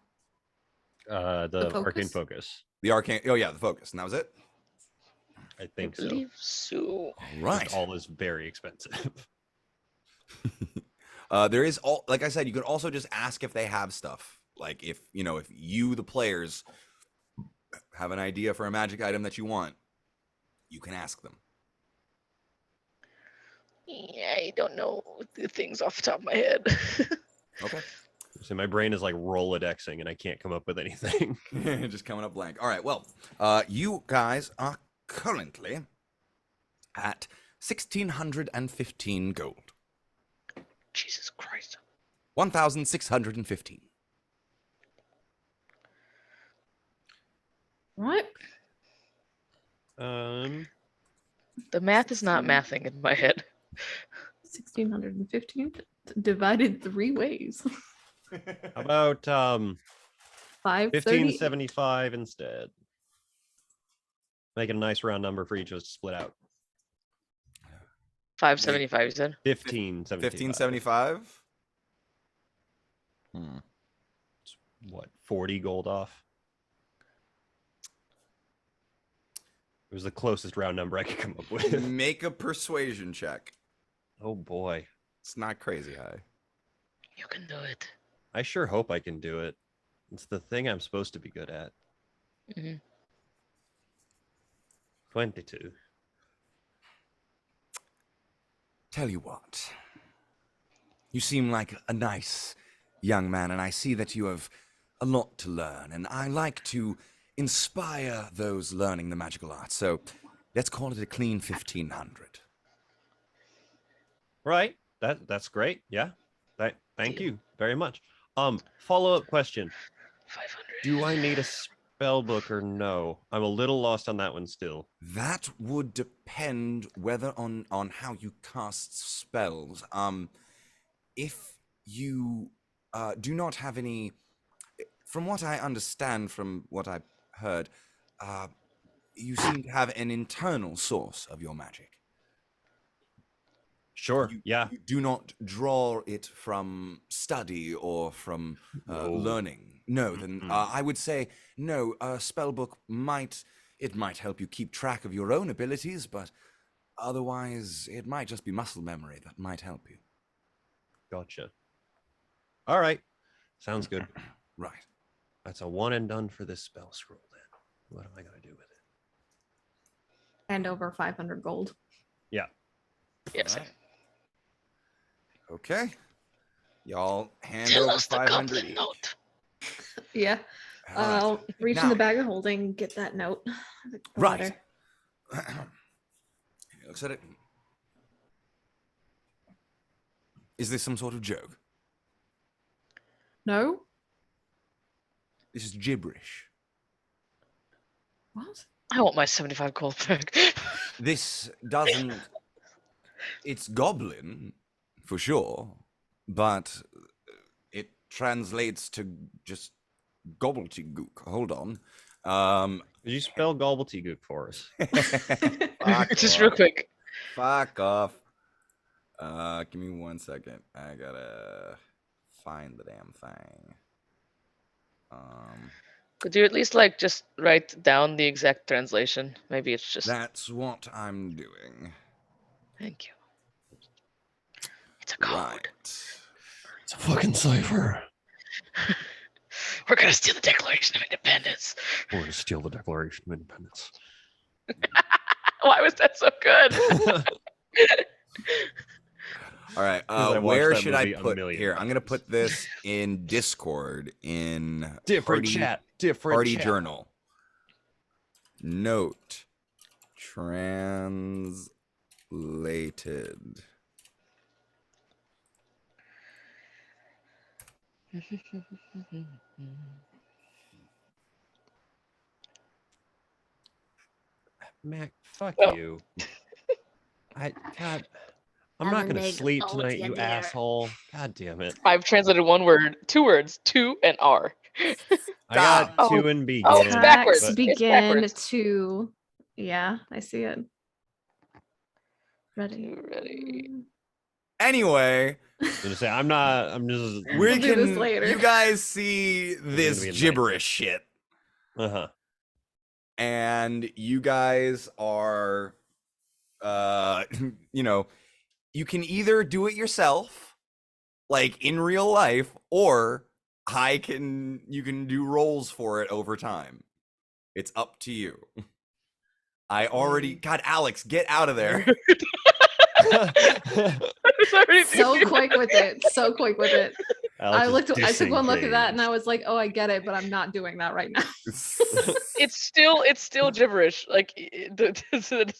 The focus? arcane focus. The arcane. Oh yeah, the focus. And that was it. I I think so. believe so. All Just right. all is very expensive. There is like I said, you can also just ask if they have stuff. Like if you the players have an idea for a magic item that you want, you can ask them. Yeah, I don't know the things off the top of my head. Okay. So my brain is like Rolodexing, and I can't come up with anything. Just coming up blank. All right. Well, you guys are currently at 1,615 gold. Jesus Christ. 1,615. Right. The math is not mathing in my head. 1,615 divided 3 ways. How about 530. 1575 instead? Make it a nice round number for each of us to split out. 575, you said? 1575. 1575. What, 40 gold off? It was the closest round number I could come up with. Make a persuasion check. Oh boy. It's not crazy high. You can do it. I sure hope I can do it. It's the thing I'm supposed to be good at. Mhm. 22. Tell you what. You seem like a nice young man, and I see that you have a lot to learn, and I like to inspire those learning the magical arts. So let's call it a clean 1,500. Right. That's great. Yeah. Thank you very much. Follow-up question. 500. Do I need a spell book or no? I'm a little lost on that one still. That would depend whether on how you cast spells. If you do not have any, from what I understand, from what I've heard, you seem to have an internal source of your magic. Sure. Yeah. You do not draw it from study or from learning. No, then I would say no. A spell book might help you keep track of your own abilities, but otherwise it might just be muscle memory that might help you. Gotcha. All right. Sounds good. Right. That's a one and done for this spell scroll then. What am I going to do with it? And over 500 gold. Yeah. Yes. Right. Okay. Y'all hand Tell over us the 500 goblin each. note. Yeah. All right. I'll reach in Now- the bag of holding, get that note. Right. He looks at it. Is this some sort of joke? No. This is gibberish. What? I want my 75 gold back. This doesn't. It's goblin, for sure, but it translates to just gobbledygook. Hold on. Could you spell gobbledygook for us? Fuck Just off. real quick. Fuck off. Give me 1 second. I gotta find the damn thing. Could you at least like just write down the exact translation? Maybe it's just. That's what I'm doing. Thank you. It's a code. Right. It's a fucking cipher. We're gonna steal the Declaration of Independence. We're gonna steal the Declaration of Independence. Why was that so good? All right. I watched Where that should I movie a put million here? I'm gonna times. put this in Discord in Different chat. Different party chat. journal. Note translated. Mac, fuck Oh. you. God, I'm not gonna sleep tonight, you asshole. God damn it. I've translated one word, 2 words, to and R. I got Oh. 2 and begin. Oh, it's backwards. Attacks It's begin backwards. to. Yeah, I see it. Ready. Ready. Anyway, I'm gonna say I'm not. I'm just. we We'll do this can. later. You guys see this be a gibberish shit, Uh-huh. and you guys are, you know, you can either do it yourself, like in real life, or you can do rolls for it over time. It's up to you. I already, God, Alex, get out of there. So quick with it. So quick with it. Alex I is took one look at that and I disengaged. was like, oh, I get it, but I'm not doing that right now. It's still gibberish. Like that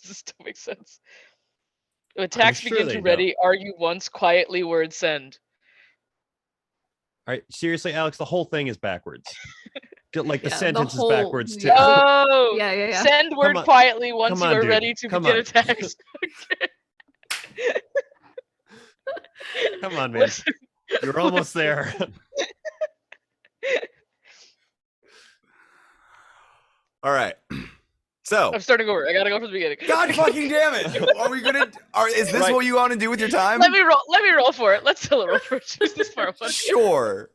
just don't make sense. Attacks sure begin they to don't. ready. Argue once quietly. Word send. All right, seriously, Alex, the whole thing is backwards. Like the Yeah, the sentence whole- is backwards too. yeah. Oh, Yeah. Send word on. quietly once Come you on, are dude. ready to Come begin on. attacks. Come on, man. Listen, You're almost there. All right. So, I'm starting over. I gotta go from the beginning. God fucking damn it! Are we gonna? Is this Right. what you want to do with your time? Let me roll. Let me roll for it. Let's still roll for it. Jesus, for one. Sure.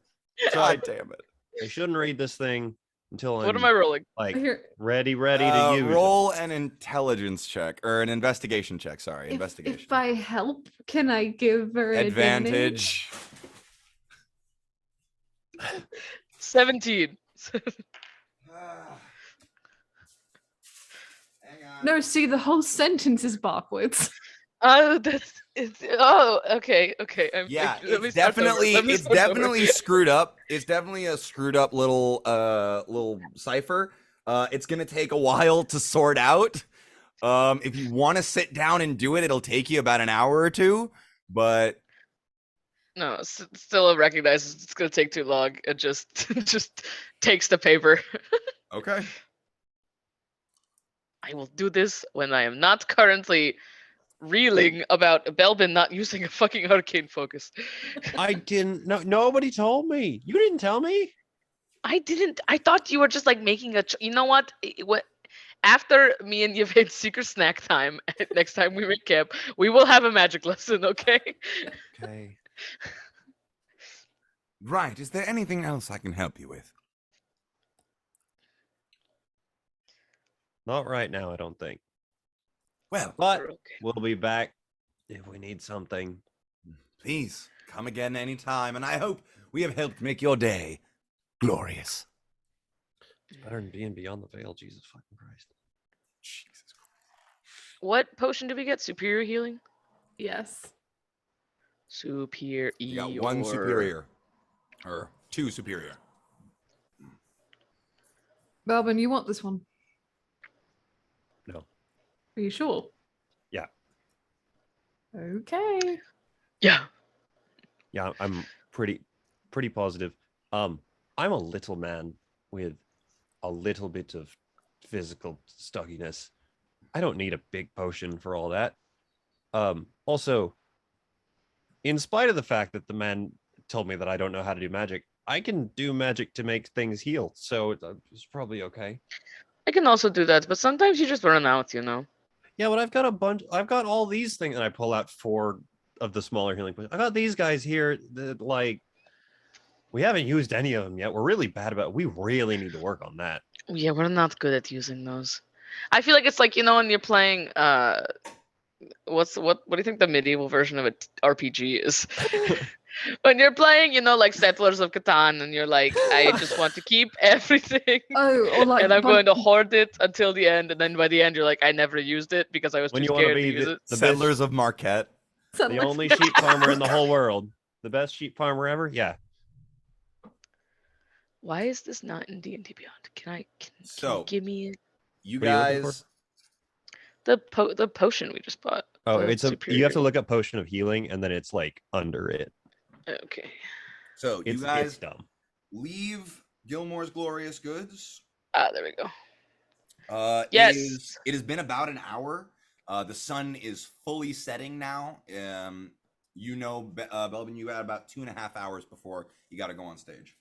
God damn it. I shouldn't read this thing until I'm What am I rolling? like Here, ready to use Roll an intelligence check or an investigation check. Sorry, investigation. if I help, can I give her an advantage? Advantage. 17. Hang on. No, see, the whole sentence is backwards. Oh, that's it's. Oh, okay. Yeah, let me it's start over. definitely Let me it's start over. definitely screwed up. It's definitely a screwed up little cipher. It's gonna take a while to sort out. If you want to sit down and do it, it'll take you about an hour or two. But No, still recognizes it's gonna take too long. It just just takes the paper. okay. I will do this when I am not currently reeling about Belbin not using a fucking arcane focus. I didn't. No, nobody told me. You didn't tell me. I didn't. I thought you were just like making a. You know what? What? After me and you've had secret snack time, next time we recap, we will have a magic lesson. Okay. Okay. Right. Is there anything else I can help you with? Not right now, I don't think. Well, But Okay. we'll be back if we need something. please come again anytime, and I hope we have helped make your day glorious. It's better than being beyond the veil, Jesus fucking Christ. Jesus Christ. What potion did we get? Superior healing. Yes. Superior. You got one superior, or two superior. Belbin, you want this one? No. Are you sure? Yeah. Okay. Yeah. Yeah, I'm pretty positive. I'm a little man with a little bit of physical stugginess. I don't need a big potion for all that. Also, in spite of the fact that the man told me that I don't know how to do magic, I can do magic to make things heal, so it's probably okay. I can also do that, but sometimes you just run out, you know. Yeah, but I've got all these things, and I pull out 4 of the smaller healing potions. I got these guys here that, like, we haven't used any of them yet. We're really bad about it. We really need to work on that. Yeah, we're not good at using those. I feel like it's like, you know, when you're playing what do you think the medieval version of an RPG is? When you're playing, you know, like Settlers of Catan, and you're like, I just want to keep everything. Oh, or like, and I'm going to hoard it until the end, and then by the end you're like, I never used it because I was When too you want to scared to be use it. the Settlers best, of Marquette. the only sheep farmer in the whole world, the best sheep farmer ever. Yeah. Why is this not in D&D Beyond? Can So, you give me you What are you looking guys, the potion we just bought? Oh, the you have to superior- look up potion of healing, and then it's like under it. Okay. so you It's guys dumb. leave Gilmore's Glorious Goods. There we go. It has been about an hour. The sun is fully setting now. You know, Belvin, you had about 2.5 hours before you got to go on stage.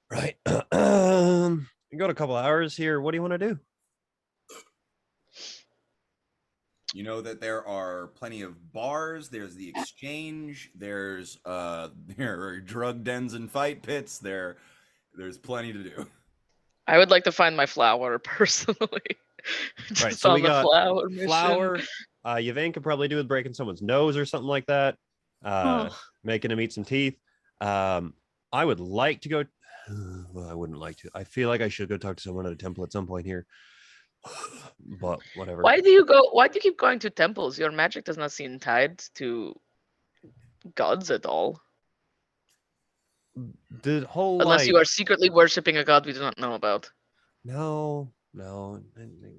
Right. You got a couple hours here. What do you want to do? You know that there are plenty of bars. There's the exchange. There's there are drug dens and fight pits. There's plenty to do. I would like to find my flower personally. Just Right, so on we the got flower mission. Flower. Yvain could probably do with breaking someone's nose or something like that. Making him eat some teeth. I would like to go. Well, I wouldn't like to. I feel like I should go talk to someone at a temple at some point here. But whatever. Why do you keep going to temples? Your magic does not seem tied to gods at all. The whole Unless you are secretly worshipping a god we do not know about. No.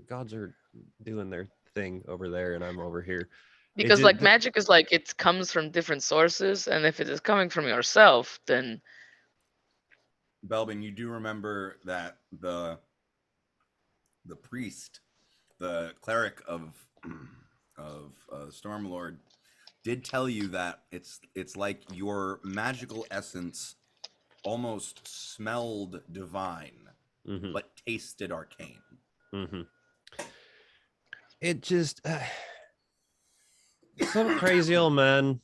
Gods are doing their thing over there, and I'm over here. Because magic is like it comes from different sources, and if it is coming from yourself, then Belvin, you do remember that the priest, the cleric of Stormlord, did tell you that it's like your magical essence almost smelled divine, but tasted arcane. It just some crazy old man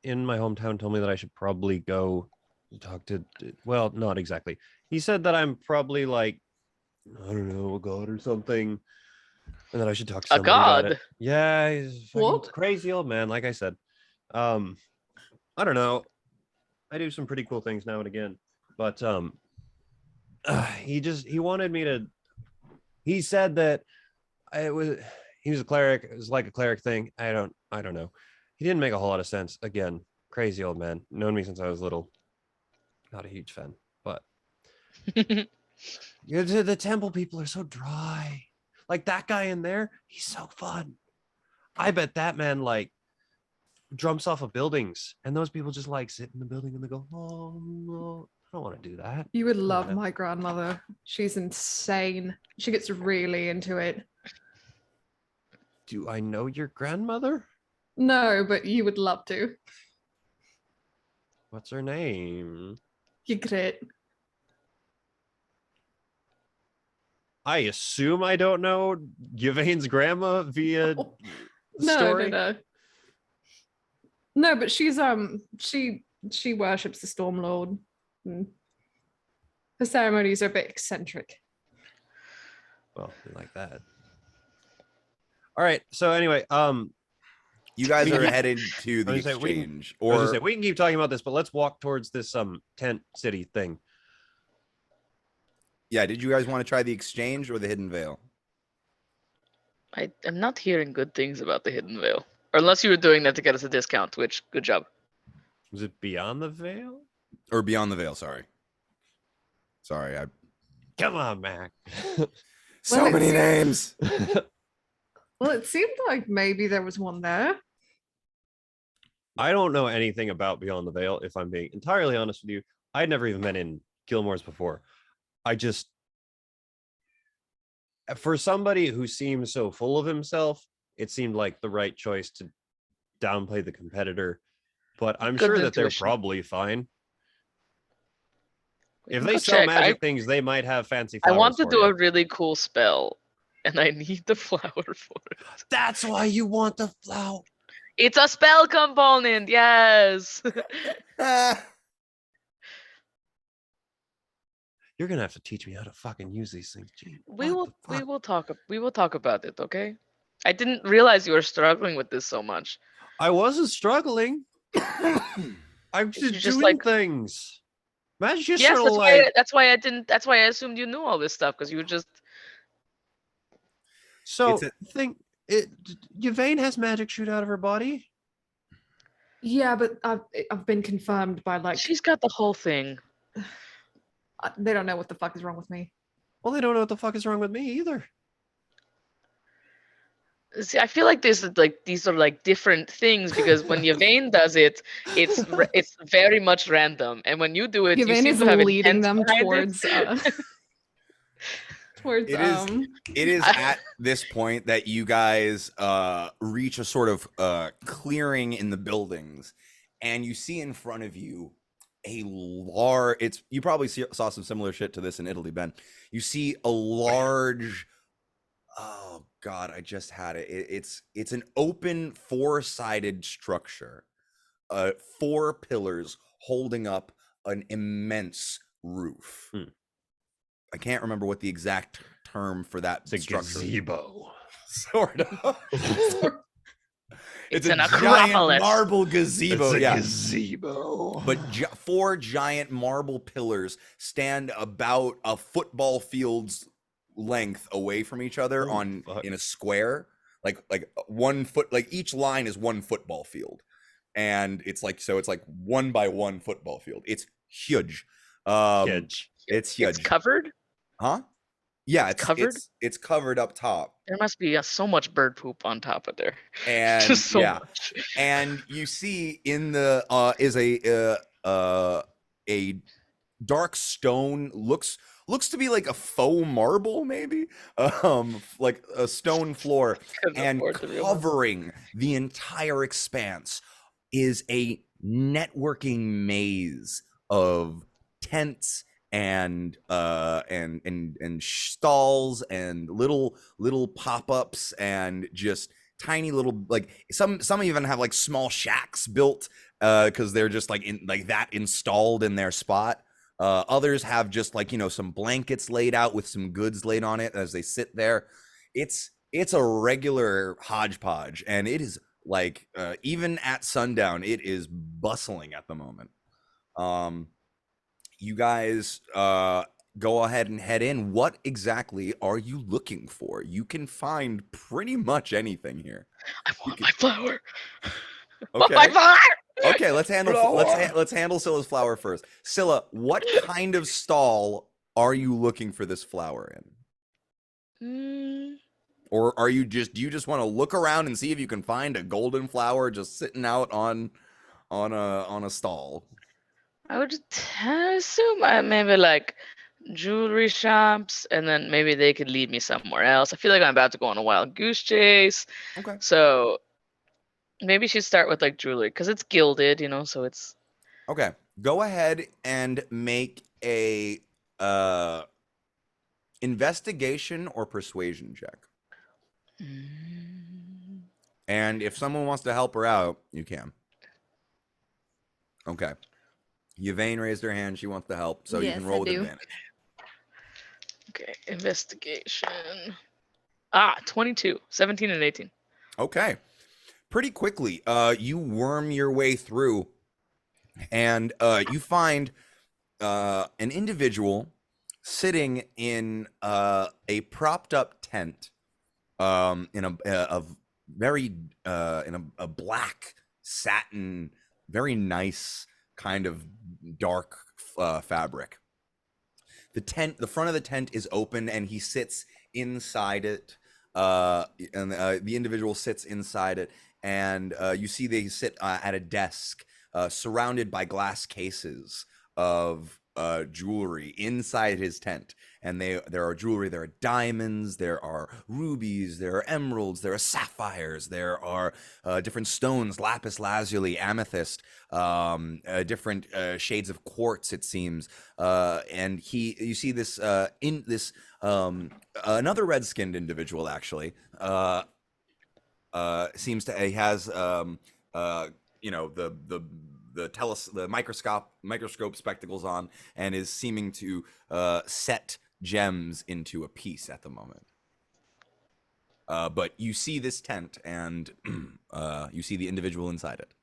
in my hometown told me that I should probably go talk to, well, not exactly. He said that I'm probably like, I don't know, a god or something, and that I should talk to somebody about it. Yeah, he's a crazy old man, like I said. I don't know. I do some pretty cool things now and again, but he wanted me to. He said that he was a cleric. It was like a cleric thing. I don't know. He didn't make a whole lot of sense. Again, crazy old man. Known me since I was little. Not a huge fan, but the temple people are so dry. Like that guy in there, he's so fun. I bet that man like jumps off of buildings, and those people just like sit in the building and they go, "Oh no, I don't want to do that." You would love my grandmother. She's insane. She gets really into it. Do I know your grandmother? No, but you would love to. What's her name? You're great. I assume I don't know Yvain's grandma via story. No, but she's she worships the Stormlord. Her ceremonies are a bit eccentric. Well, we like that. All right. So anyway, you guys are headed to the exchange, we can keep talking about this, but let's walk towards this tent city thing. Yeah, did you guys want to try the exchange or the Hidden Veil? I am not hearing good things about the Hidden Veil. Or unless you were doing that to get us a discount, which, good job. Was it Beyond the Veil? Or Beyond the Veil, sorry. Come on, Mac. So many names. Well, it seemed like maybe there was one there. I don't know anything about Beyond the Veil, if I'm being entirely honest with you. I'd never even been in Gilmore's before. I just, for somebody who seems so full of himself, it seemed like the right choice to downplay the competitor. But I'm Good sure that they're intuition. probably fine. We If can they go sell check. magic things, they might have fancy I flowers want to for do you. a really cool spell, and I need the flower for it. That's why you want the flower. It's a spell component, yes. You're gonna have to teach me how to fucking use these things, Gene. we What the will fuck? we will talk about it, okay? I didn't realize you were struggling with this so much. I wasn't struggling. I'm You just just doing like things. Imagine just yes, sort of like. that's why I didn't. That's why I assumed you knew all this stuff because you were just. So It's a- think it. Yvain has magic shoot out of her body. Yeah, but I've been confirmed by like She's got the whole thing. they don't know what the fuck is wrong with me. Well, they don't know what the fuck is wrong with me either. See, I feel like these are like different things because when Yvain does it, it's very much random, and when you do it, you Yvain seem is to have leading intent them behind towards towards It is at this point that you guys reach a sort of clearing in the buildings, and you see in front of you a large. You probably saw some similar shit to this in Italy, Ben. You see a large. Oh God, I just had it. It's an open four-sided structure, 4 pillars holding up an immense roof. I can't remember what the exact term for that It's a structure is. gazebo. Sort of. It's a an giant acropolis. marble gazebo. It's a Yeah. gazebo. But 4 giant marble pillars stand about a football field's length away from each other in a square, like 1 foot, like each line is 1 football field, and it's like 1 by 1 football field. It's huge. Huge. It's huge. It's covered. Huh? Yeah, it's covered. It's covered up top. There must be so much bird poop on top of there. And Just so yeah, much. and you see in the is a dark stone, looks to be like a faux marble, maybe, like a stone floor, and covering the entire expanse is a networking maze of tents and stalls and little pop-ups and just tiny little, like some even have like small shacks built because they're just like installed in their spot. Others have just like, some blankets laid out with some goods laid on it as they sit there. It's a regular hodgepodge, and it is like even at sundown, it is bustling at the moment. You guys go ahead and head in. What exactly are you looking for? You can find pretty much anything here. I want my flower. Okay. My flower. Okay, let's handle Scylla's flower first. Scylla, what kind of stall are you looking for this flower in? Or do you just want to look around and see if you can find a golden flower just sitting out on a stall? I would assume maybe like jewelry shops, and then maybe they could lead me somewhere else. I feel like I'm about to go on a wild goose chase. Okay. So maybe she'd start with like jewelry because it's gilded, so it's. Okay. Go ahead and make a investigation or persuasion check. And if someone wants to help her out, you can. Okay. Yvain raised her hand. She wants to help, so you can roll with advantage. Okay, investigation. 22, 17 and 18. Okay. Pretty quickly, you worm your way through, and you find an individual sitting in a propped up tent, in a black satin, very nice kind of dark fabric. The front of the tent is open, and he sits inside it. And the individual sits inside it, and you see they sit at a desk surrounded by glass cases of jewelry inside his tent. And there are jewelry, there are diamonds, there are rubies, there are emeralds, there are sapphires, there are different stones, lapis lazuli, amethyst, different shades of quartz, it seems. And you see this another red-skinned individual, actually, seems to he has you know, the microscope spectacles on, and is seeming to set gems into a piece at the moment. But you see this tent, and you see the individual inside it.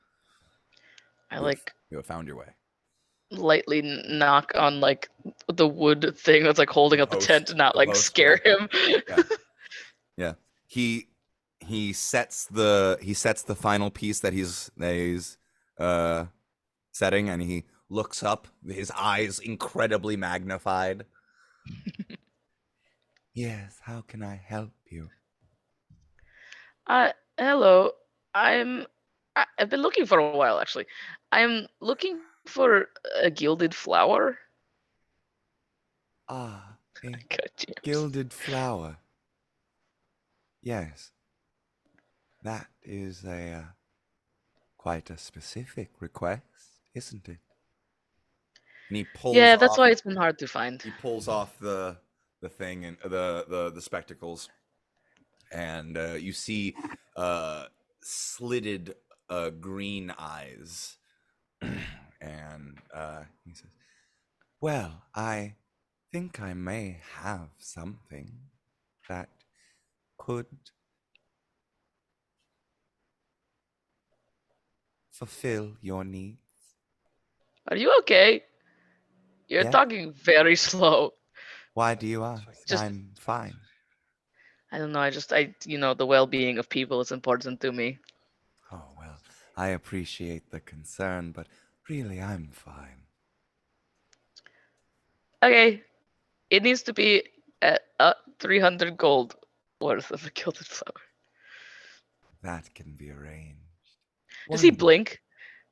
You have found your way. Lightly knock on like the wood thing that's like holding up the tent to not like scare him. Yeah. He sets the final piece that he's setting, and he looks up, his eyes incredibly magnified. Yes, how can I help you? Hello. I've been looking for a while, actually. I'm looking for a gilded flower. Ah, a God, James. gilded flower. Yes. That is quite a specific request, isn't it? And he pulls Yeah, that's off, why it's been hard to find. he pulls off the thing and the spectacles, and you see slitted green eyes. And he says, well, I think I may have something that could fulfill your needs. Are you okay? You're Yeah? talking very slow. Why do you ask? Just- I'm fine. I don't know. The well-being of people is important to me. Oh, well, I appreciate the concern, but really I'm fine. Okay, it needs to be at 300 gold worth of a gilded flower. That can be arranged. Does he blink?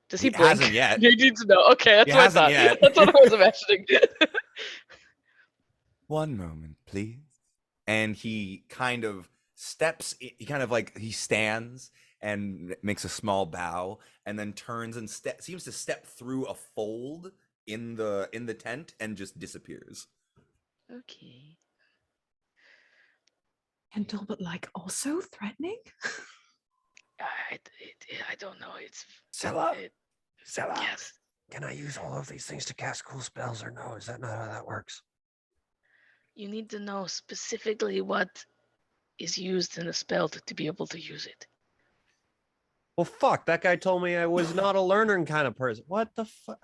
Does he blink? Hasn't yet. You need to know. Okay, that's He what I hasn't thought. yet. That's what I was imagining. One moment, please. And he kind of he stands and makes a small bow, and then turns and seems to step through a fold in the tent and just disappears. Okay. Gentle, but like also threatening. I don't know. It's Zilla, yes. can I use all of these things to cast cool spells, or no? Is that not how that works? You need to know specifically what is used in a spell to be able to use it. Well, fuck, that guy told me I was not a learner kind of person. What the fuck?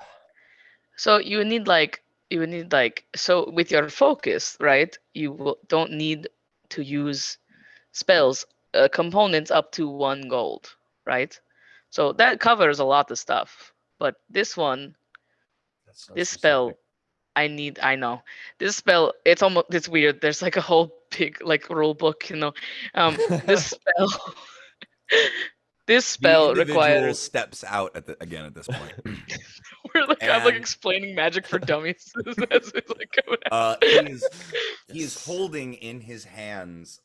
So you need so with your focus, right? Don't need to use spells components up to 1 gold, right? So that covers a lot of stuff. But this one, this spell, I know this spell. It's weird. There's like a whole big like rule book, This spell, this spell the individual requires. steps out at this point. I'm like explaining magic for dummies. As it's like going out. He is holding in his hands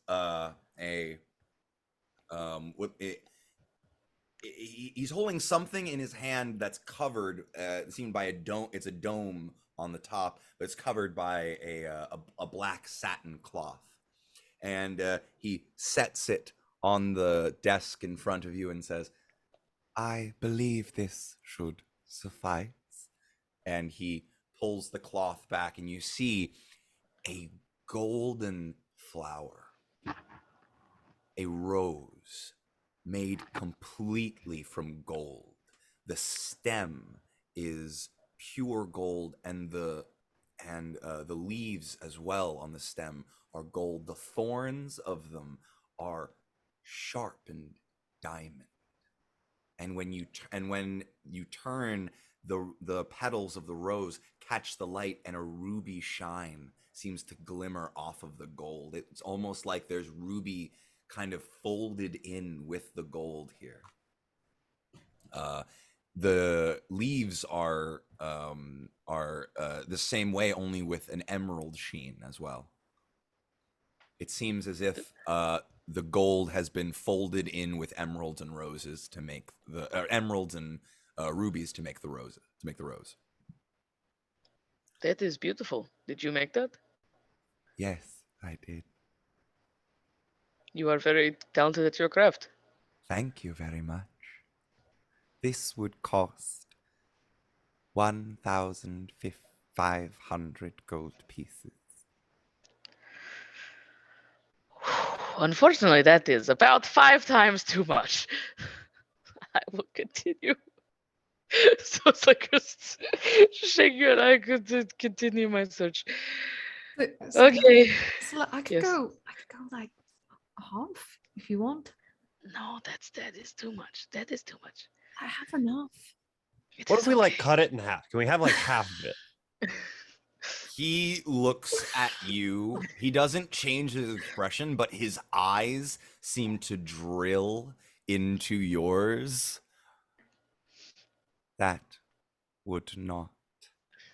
he's holding something in his hand that's covered, seen by a dome. It's a dome on the top, but it's covered by a black satin cloth, and he sets it on the desk in front of you and says, I believe this should suffice. And he pulls the cloth back, and you see a golden flower, a rose made completely from gold. The stem is pure gold, and the leaves as well on the stem are gold. The thorns of them are sharpened diamond. And when you turn, the petals of the rose catch the light, and a ruby shine seems to glimmer off of the gold. It's almost like there's ruby kind of folded in with the gold here. The leaves are the same way, only with an emerald sheen as well. It seems as if the gold has been folded in with emeralds and roses to make the emeralds and rubies to make the rose. That is beautiful. Did you make that? Yes, I did. You are very talented at your craft. Thank you very much. This would cost 1,500 gold pieces. Unfortunately, that is about 5 times too much. I will continue. So it's like just shaking your I could continue my search. Okay. So I could Yes. go like half if you want. No, that is too much. That is too much. I have enough. What if we like cut it in half? Can we have like half of it? He looks at you. He doesn't change his expression, but his eyes seem to drill into yours. That would not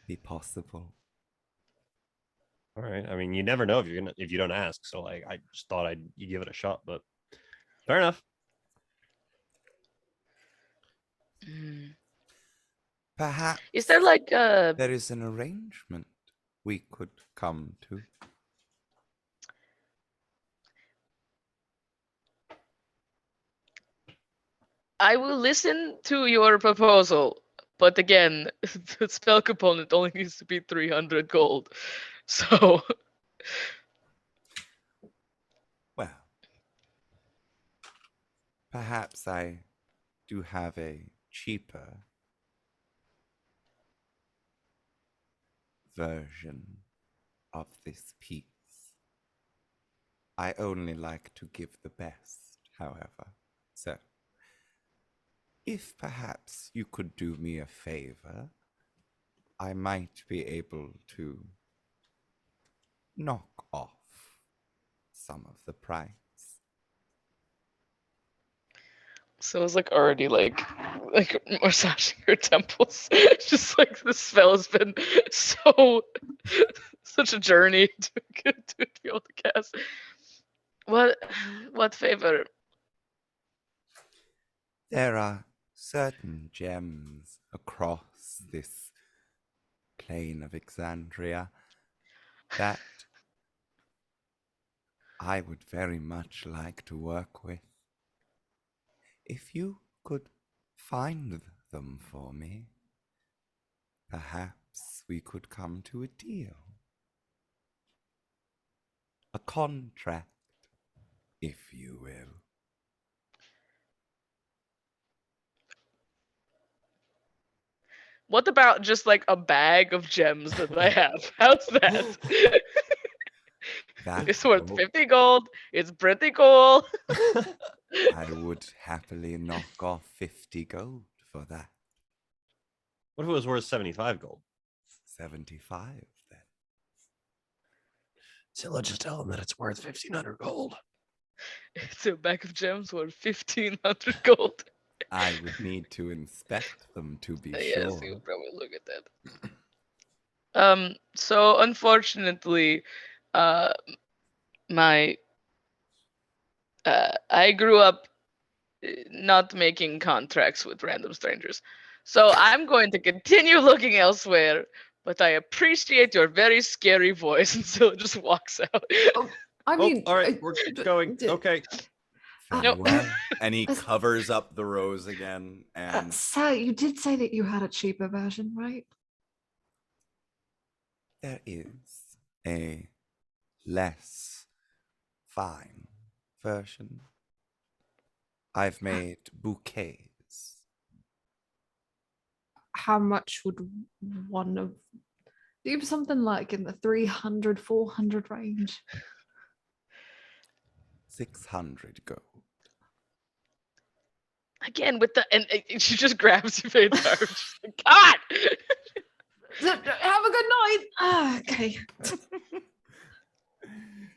be possible. All right. I mean, you never know if you don't ask. So like, I just thought you give it a shot, but fair enough. Perhaps is there like there is an arrangement we could come to. I will listen to your proposal, but again, the spell component only needs to be 300 gold. So Well, perhaps I do have a cheaper version of this piece. I only like to give the best, however. So, if perhaps you could do me a favor, I might be able to knock off some of the price. So it's like already like massaging her temples. Just like the spell has been such a journey to be able to cast. What favor? There are certain gems across this plane of Exandria that I would very much like to work with. If you could find them for me, perhaps we could come to a deal. A contract, if you will. What about just like a bag of gems that I have? How's that? It's worth 50 gold. It's pretty cool. I would happily knock off 50 gold for that. What if it was worth 75 gold? 75 then. So let's just tell him that it's worth 1,500 gold. It's a bag of gems worth 1,500 gold. I would need to inspect them to be Yes, sure. you'll probably look at that. So unfortunately, I grew up not making contracts with random strangers. So I'm going to continue looking elsewhere, but I appreciate your very scary voice. And so it just walks out. I mean, all right, we're going. Okay. Very well. And he covers up the rose again. And Sir, you did say that you had a cheaper version, right? there is a less fine version. I've made bouquets. How much would one of do something like in the 300, 400 range? 600 gold. Again with the and she just grabs you by the arm. She's like, God. Have a good night. Okay.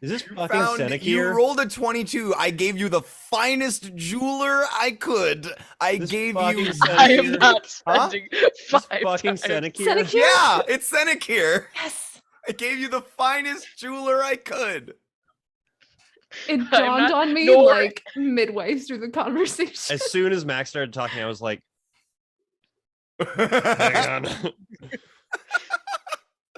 Is this You fucking Senec you here? rolled a 22. I gave you the finest jeweler I could. I This gave fucking you. Senec I am here? not Huh? spending This 5 fucking times. Senec here? Senec here? Yeah, it's Senec here. Yes. I gave you the finest jeweler I could. It I'm dawned not- on me nor- like midway through the conversation. As soon as Max started talking, I was like, hang on.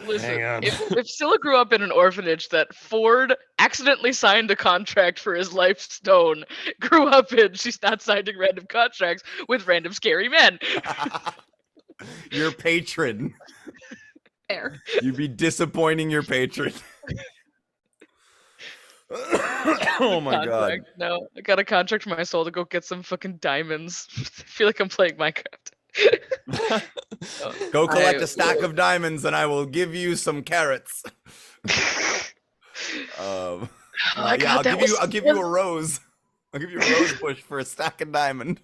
Listen, Hang on. if Scylla grew up in an orphanage that Ford accidentally signed a contract for his life stone, grew up in, she's not signing random contracts with random scary men. Your patron. Fair. You'd be disappointing your patron. Oh my god. Contract. No, I got a contract for my soul to go get some fucking diamonds. I feel like I'm playing Minecraft. Go collect a stack of diamonds and I will give you some carrots. Oh Yeah, my God, I'll give you a rose. I'll give you a rose bush for a stack of diamond.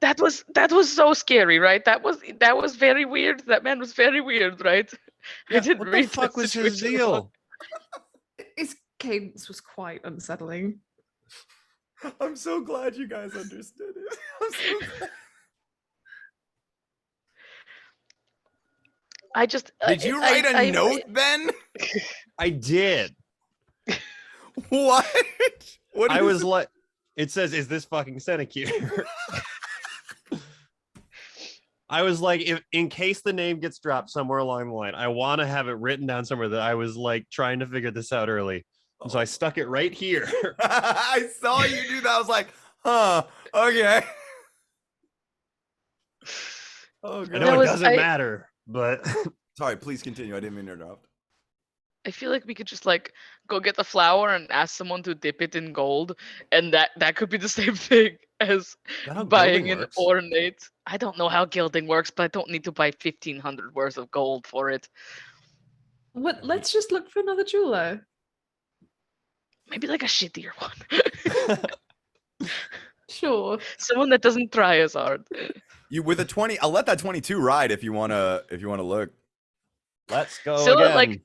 that was so scary, right? That was very weird. That man was very weird, right? I didn't what the read fuck that was his situation deal? wrong. His cadence was quite unsettling. I'm so glad you guys understood it. I'm so glad. I just Did you write a note, Ben? I did. What? What I is was it? like, it says, is this fucking Senec here? I was like, if in case the name gets dropped somewhere along the line, I want to have it written down somewhere that I was like trying to figure this out early. And so I stuck it right here. I saw you do that. I was like, huh, okay. Oh, I God. know it was- doesn't matter, but Sorry, please continue. I didn't mean to interrupt. I feel like we could just like go get the flour and ask someone to dip it in gold, and that could be the same thing as that how buying gilding an works? ornate. I don't know how gilding works, but I don't need to buy 1,500 worth of gold for it. What? Let's just look for another jeweler. Maybe like a shittier one. Sure. Someone that doesn't try as hard. You with a 20, I'll let that 22 ride if you wanna look. Let's go Scylla again. like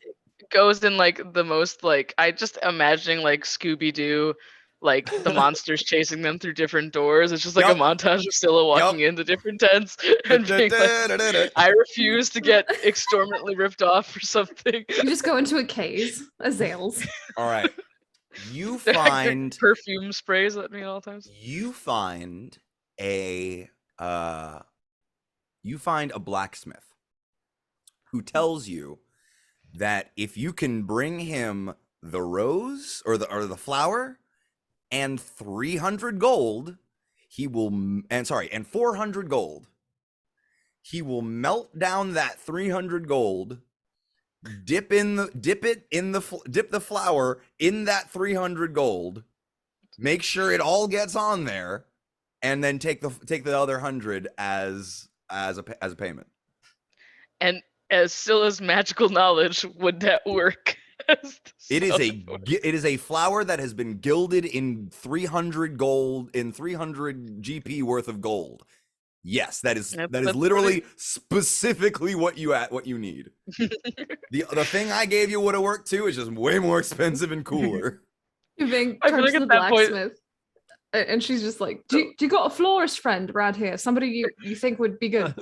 goes in like the most like I just imagining like Scooby Doo, like the monsters chasing them through different doors. It's just like Yup. a montage of Scylla walking into different tents and being like, I refuse to get extorbitantly ripped off or something. You just go into a cave, a Zales. All right. You They're like find perfume sprays at me all the times. you find a blacksmith who tells you that if you can bring him the rose or the flower and 300 gold, he will and 400 gold. He will melt down that 300 gold, dip the flour in that 300 gold, make sure it all gets on there, and then take the other 100 as a payment. And as Scylla's magical knowledge, would that work? It is a flower that has been gilded in 300 gold, in 300 GP worth of gold. Yes, that is That's literally specifically what you need. The thing I gave you would have worked too. It's just way more expensive and cooler. You think I feel turns like to the at that point- blacksmith, and she's just like, do you got a florist friend around here? Somebody you think would be good?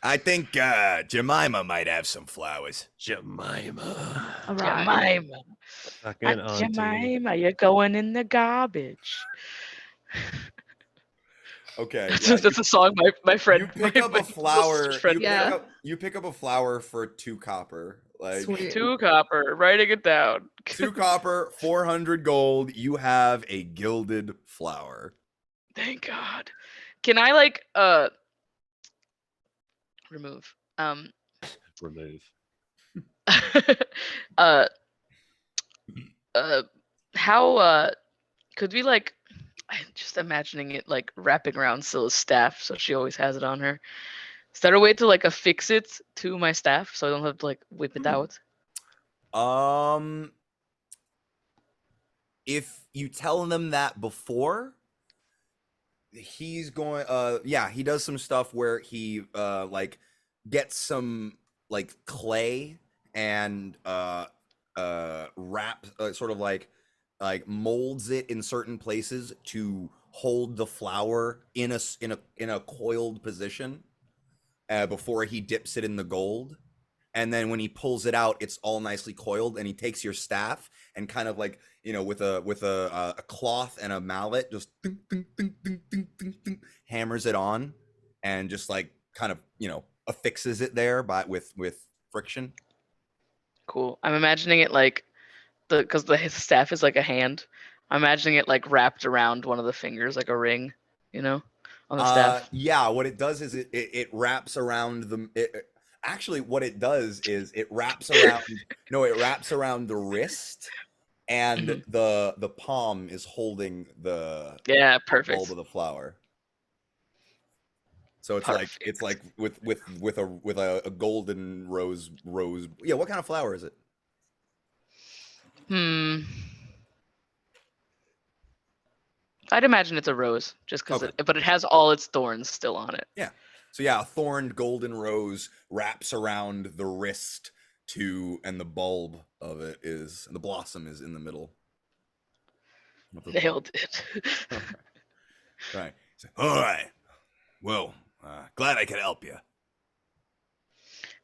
I think Jemima might have some flowers. Jemima. All right. Jemima. Fucking auntie. Jemima, you're going in the garbage. Okay, That's a song my friend. You pick up a flower. Friend, You pick up a flower for 2 copper. Like Sweet. 2 copper. Writing it down. 2 copper, 400 gold. You have a gilded flower. Thank God. Can I like remove? Remove. How could we like? I'm just imagining it like wrapping around Scylla's staff, so she always has it on her. Is there a way to like affix it to my staff so I don't have to like whip it out? If you tell them that before, he's going he does some stuff where he like gets some like clay and wrap sort of like molds it in certain places to hold the flower in a coiled position before he dips it in the gold. And then when he pulls it out, it's all nicely coiled, and he takes your staff and kind of like, with a cloth and a mallet, just ding, ding, ding, ding, ding, ding, ding, hammers it on, and just like kind of affixes it there with friction. Cool. I'm imagining it like because the staff is like a hand. I'm imagining it like wrapped around one of the fingers like a ring, on the staff. Yeah, what it does is it wraps around actually what it does is it wraps around it wraps around the wrist, and the palm is holding the Perfect. bulb of the flower. So it's Perfect. it's like with a golden rose. Yeah, what kind of flower is it? I'd imagine it's a rose, just because but it has all its thorns still on it. Yeah. So yeah, a thorned golden rose wraps around the wrist and the bulb of it the blossom is in the middle. Nailed it. Right. All right. Well, glad I could help you.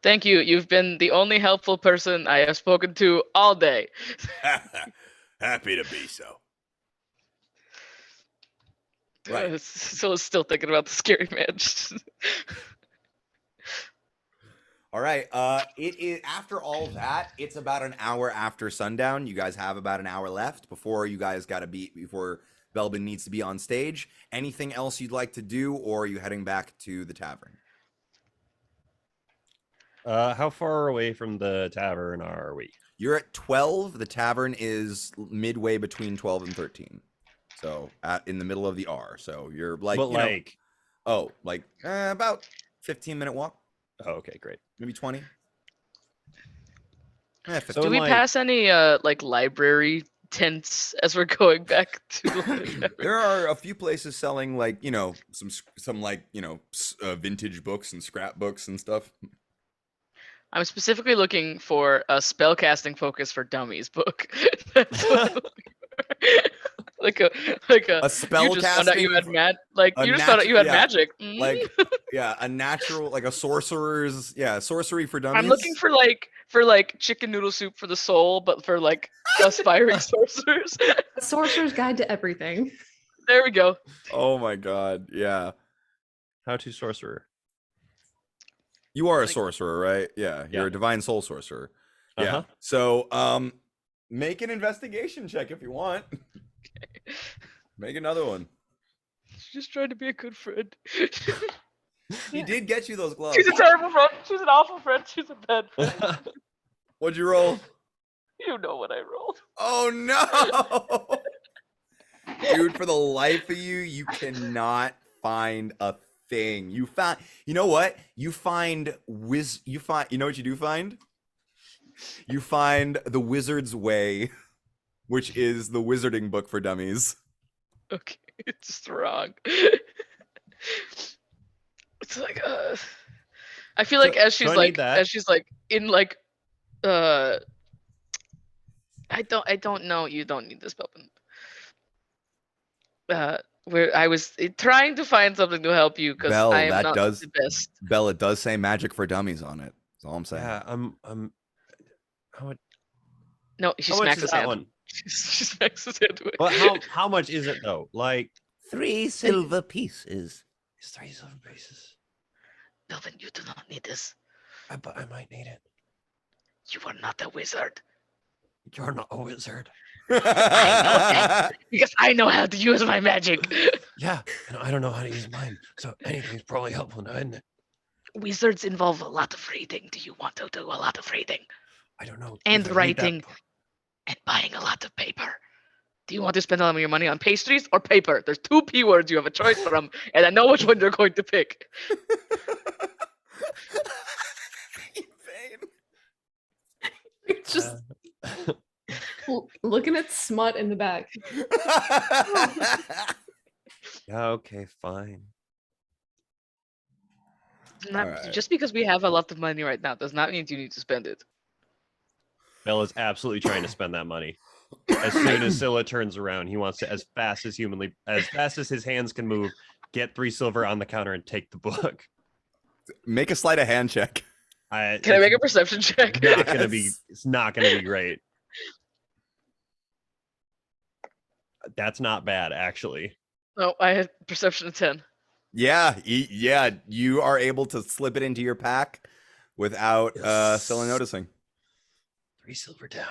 Thank you. You've been the only helpful person I have spoken to all day. Happy to be so. Right. So still thinking about the scary man. All right. It is after all that. It's about an hour after sundown. You guys have about an hour left before before Belbin needs to be on stage. Anything else you'd like to do, or are you heading back to the tavern? How far away from the tavern are we? You're at 12. The tavern is midway between 12 and 13. So in the middle of the R. So you're like, about 15-minute walk. Oh, okay, great. Maybe 20. So do we pass any library tents as we're going back to the There are a few places selling some vintage books and scrapbooks and stuff. I'm specifically looking for a spellcasting focus for dummies book. like a spell you just found out you had magic. A natural, like a sorcerer's, sorcery for dummies. I'm looking for chicken noodle soup for the soul, but for aspiring sorcerers. A sorcerer's guide to everything. There we go. Oh my god, yeah. How to sorcerer. You are a sorcerer, right? Yeah, you're a divine soul sorcerer. Yeah. So, make an investigation check if you want. Okay. Make another one. She's just trying to be a good friend. He did get you those gloves. She's a terrible friend. She's an awful friend. She's a bad friend. What'd you roll? You know what I rolled. Oh no! Dude, for the life of you, you cannot find a thing. You know what? You know what you do find? You find The Wizard's Way, which is the wizarding book for dummies. Okay, it's just wrong. It's like I feel like as she's in I don't know. You don't need this, Belbin. Where I was trying to find something to help you because I am not the best. Belle, it does say magic for dummies on it. That's all I'm saying. Yeah, No, she smacks his hand. One? She smacks his hand away. Well, how much is it though? Like 3 silver pieces. It's 3 silver pieces. Belvin, you do not need this. But I might need it. You are not a wizard. You're not a wizard. I know that because I know how to use my magic. Yeah, and I don't know how to use mine. So anything's probably helpful now, isn't it? Wizards involve a lot of reading. Do you want to do a lot of reading? I don't know. And writing and buying a lot of paper. Do you want to spend all of your money on pastries or paper? There's 2 P words you have a choice from, and I know which one you're going to pick. It's just looking at smut in the back. Yeah, okay, fine. Just because we have a lot of money right now does not mean you need to spend it. Bell is absolutely trying to spend that money. As soon as Scylla turns around, he wants to, as fast as his hands can move, get 3 silver on the counter and take the book. Make a sleight of hand check. Can I make a perception check? Not gonna be. It's not gonna be great. That's not bad, actually. No, I had perception of 10. Yeah, you are able to slip it into your pack without Scylla noticing. 3 silver down.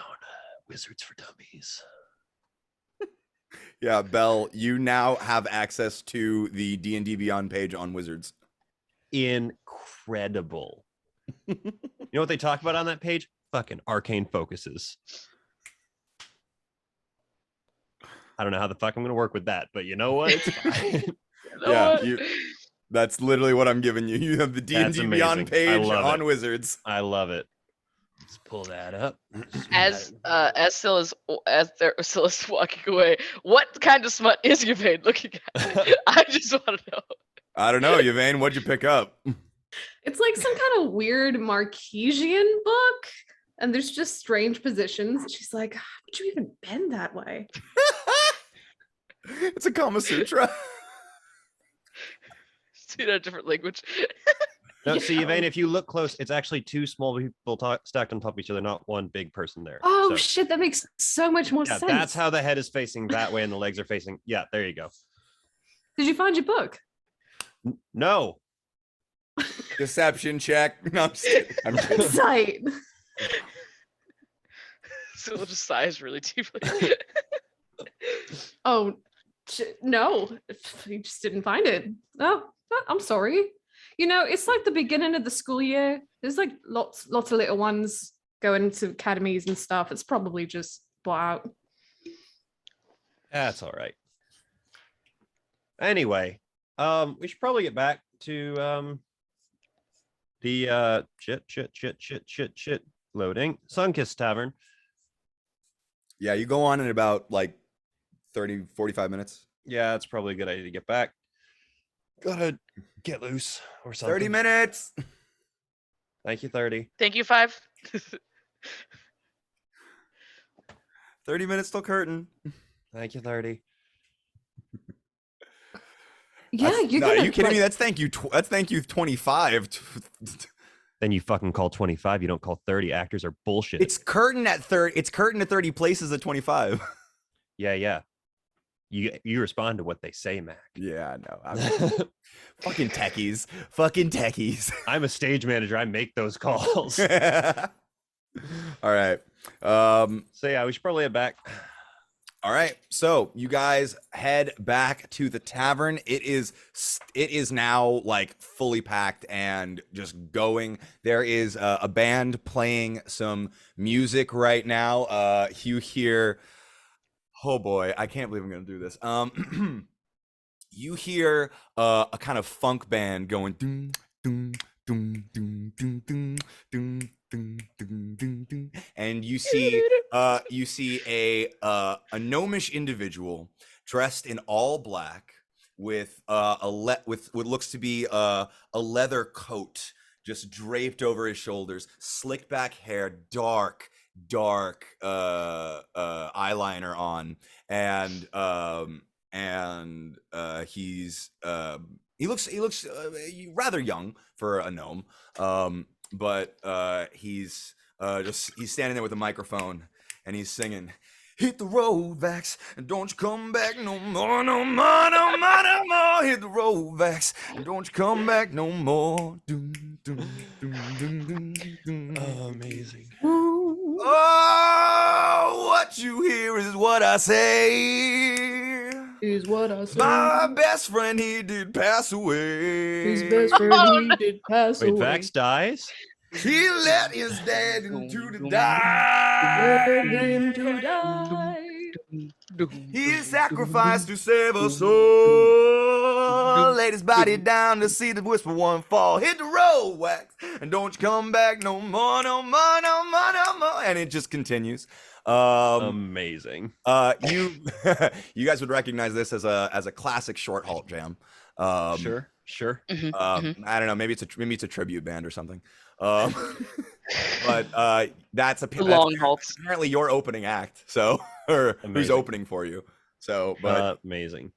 Wizards for dummies. Yeah, Bell, you now have access to the D&D Beyond page on Wizards. Incredible. You know what they talk about on that page? Fucking arcane focuses. I don't know how the fuck I'm gonna work with that, but you know what? It's fine. That's literally what I'm giving you. You have the D&D Beyond page on Wizards. I love it. Let's pull that up. As Scylla's walking away, what kind of smut is Yvain looking at? I just want to know. I don't know, Yvain, what'd you pick up? It's like some kind of weird Marquesian book, and there's just strange positions. She's like, how would you even bend that way? It's a Kama Sutra. See that different language. No, see, Yvain, if you look close, it's actually 2 small people stacked on top of each other, not one big person there. Oh, So, shit, that makes so much more sense. that's how the head is facing that way and the legs are facing. Yeah, there you go. Did you find your book? No. Deception check. No, I'm kidding. Insight. Scylla just sighs really deeply. Oh, no, you just didn't find it. Oh, I'm sorry. You know, it's like the beginning of the school year. There's like lots of little ones going to academies and stuff. It's probably just bought out. That's all right. Anyway, we should probably get back to the shit loading Sunkist Tavern. Yeah, you go on in about like 30, 45 minutes. Yeah, it's probably a good idea to get back. Gotta get loose or something. 30 minutes. Thank you, 30. Thank you, 5. 30 minutes till curtain. Thank you, 30. Yeah, are you kidding me? That's thank you. That's thank you 25. Then you fucking call 25. You don't call 30. Actors are bullshit. It's curtain at 30. It's curtain at 30 places at 25. Yeah. You respond to what they say, Mac. Yeah, no. Fucking techies. Fucking techies. I'm a stage manager. I make those calls. All right. So yeah, we should probably head back. All right. So you guys head back to the tavern. It is now like fully packed and just going. There is a band playing some music right now. You hear, oh boy, I can't believe I'm gonna do this. You hear a kind of funk band going doom doom doom doom doom doom doom doom doom doom doom, and you see a gnomish individual dressed in all black with with what looks to be a leather coat just draped over his shoulders, slicked back hair, dark eyeliner on, and he looks rather young for a gnome, but he's standing there with a microphone and he's singing, "Hit the road, Vax, and don't you come back no more, no more, no more, no more. Hit the road, Vax, and don't you come back no more." Doom, doom, doom, doom, doom, doom. Oh, amazing. Oh, what you hear is what I say. Is what I say. My best friend, he did pass away. His best friend, he did pass Wait, away. Vax dies? He let his dad into the die. Let him to die. He sacrificed to save us all. Laid his body down to see the whisper one fall. Hit the road, Wax, and don't you come back no more, no more, no more, no more. And it just continues. Amazing. You you guys would recognize this as a classic short halt jam. Sure. I don't know, maybe it's a tribute band or something. but that's Long halts. apparently your opening act. So, or who's Amazing. opening for you? So, but Amazing.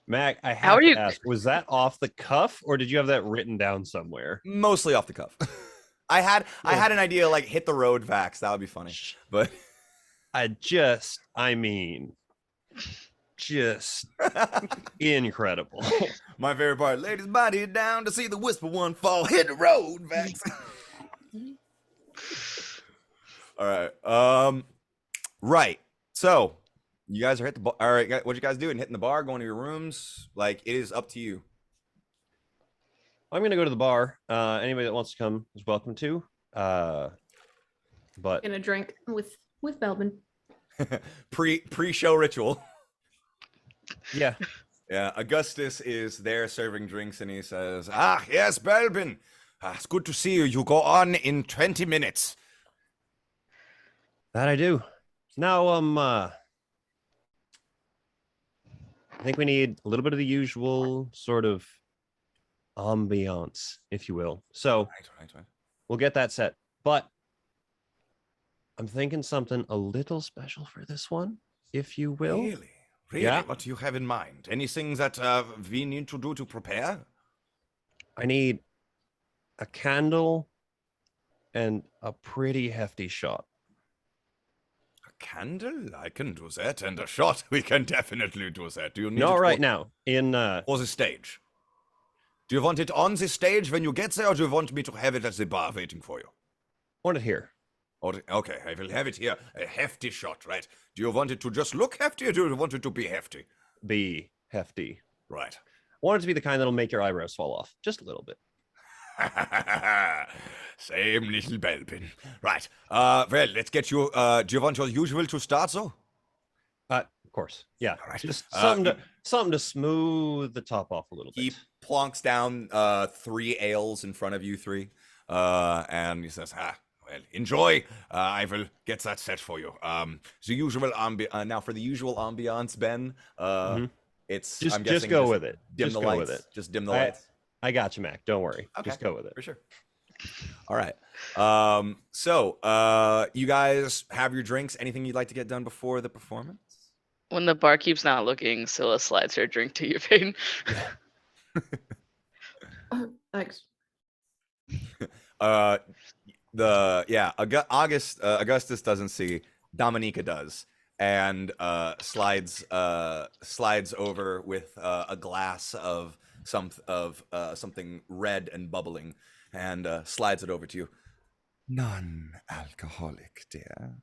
Mac, I How have are to you- ask, was that off the cuff or did you have that written down somewhere? mostly off the cuff. I had an idea like hit the road Vax. That would be funny, but I mean, just incredible. my favorite part: ladies' body down to see the whisper one fall. Hit the road Vax. All right. Right. So, you guys are hit the bar. All right. What you guys doing? Hitting the bar, going to your rooms? Like, it is up to you. I'm going to go to the bar. Anybody that wants to come is welcome to. But In a drink with Belbin. Pre-show ritual. yeah, Yeah. Augustus is there serving drinks, and he says, "Ah, yes, Belbin. It's good to see you. You go on in 20 minutes." that I do. Now, I think we need a little bit of the usual sort of ambiance, if you will. So Right. we'll get that set. But I'm thinking something a little special for this one, if you will. Really? Yeah. What do you have in mind? Anything that we need to do to prepare? I need a candle and a pretty hefty shot. A candle? I can do that, and a shot. We can definitely do that. Do you need No, it right now. In or the stage? Do you want it on the stage when you get there, or do you want me to have it at the bar waiting for you? want it here. Okay, I will have it here. A hefty shot, right? Do you want it to just look hefty, or do you want it to be hefty? Be hefty. Right. Want it to be the kind that'll make your eyebrows fall off. Just a little bit. Same little Belbin. Right. Well, let's get you. Do you want your usual to start, though? Of course. Yeah. All right. Just something to smooth the top off a little bit. He plonks down 3 ales in front of you three, and he says, well, enjoy. I will get that set for you. The usual now for the usual ambiance, Ben. It's just go with it. Dim Just the go lights. with it. Just dim the lights. I got you, Mac. Don't worry. Okay. Just go with it. For sure. All right. So you guys have your drinks. Anything you'd like to get done before the performance? When the barkeep's not looking, Scylla slides her drink to you, Vane. Oh, thanks. Augustus doesn't see. Dominica does, and slides over with a glass of something red and bubbling, and slides it over to you. Non-alcoholic, dear.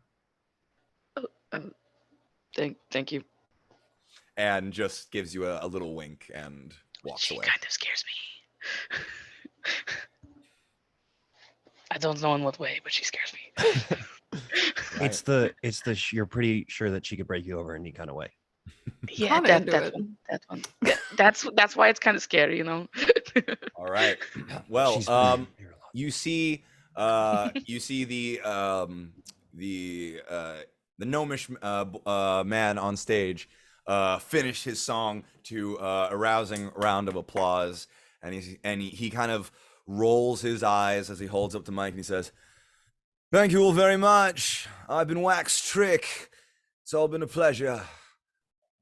Thank you. And just gives you a little wink and walks away. She kind of scares me. I don't know in what way, but she scares me. Right. It's the you're pretty sure that she could break you over in any kind of way. Yeah, Kinda into that it. one. That one. Yeah, that's why it's kind of scary, you know. All right. Well, She's been here a lot. you see the gnomish man on stage finish his song to a rousing round of applause, and he kind of rolls his eyes as he holds up the mic and he says, "Thank you all very much. I've been Wax Trick. It's all been a pleasure.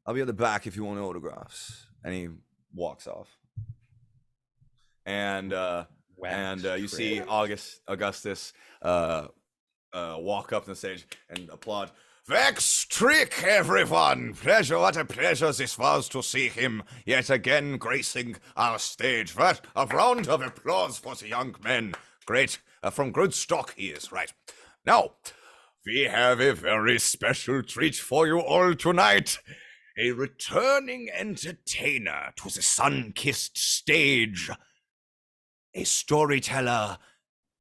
I'll be at the back if you want autographs." And he walks off. And you see Augustus walk up to the stage and applaud. "Vex Trick, everyone! Pleasure, what a pleasure this was to see him yet again gracing our stage. What a round of applause for the young man. Great, from good stock he is, right? Now, we have a very special treat for you all tonight. A returning entertainer to the sun-kissed stage. A storyteller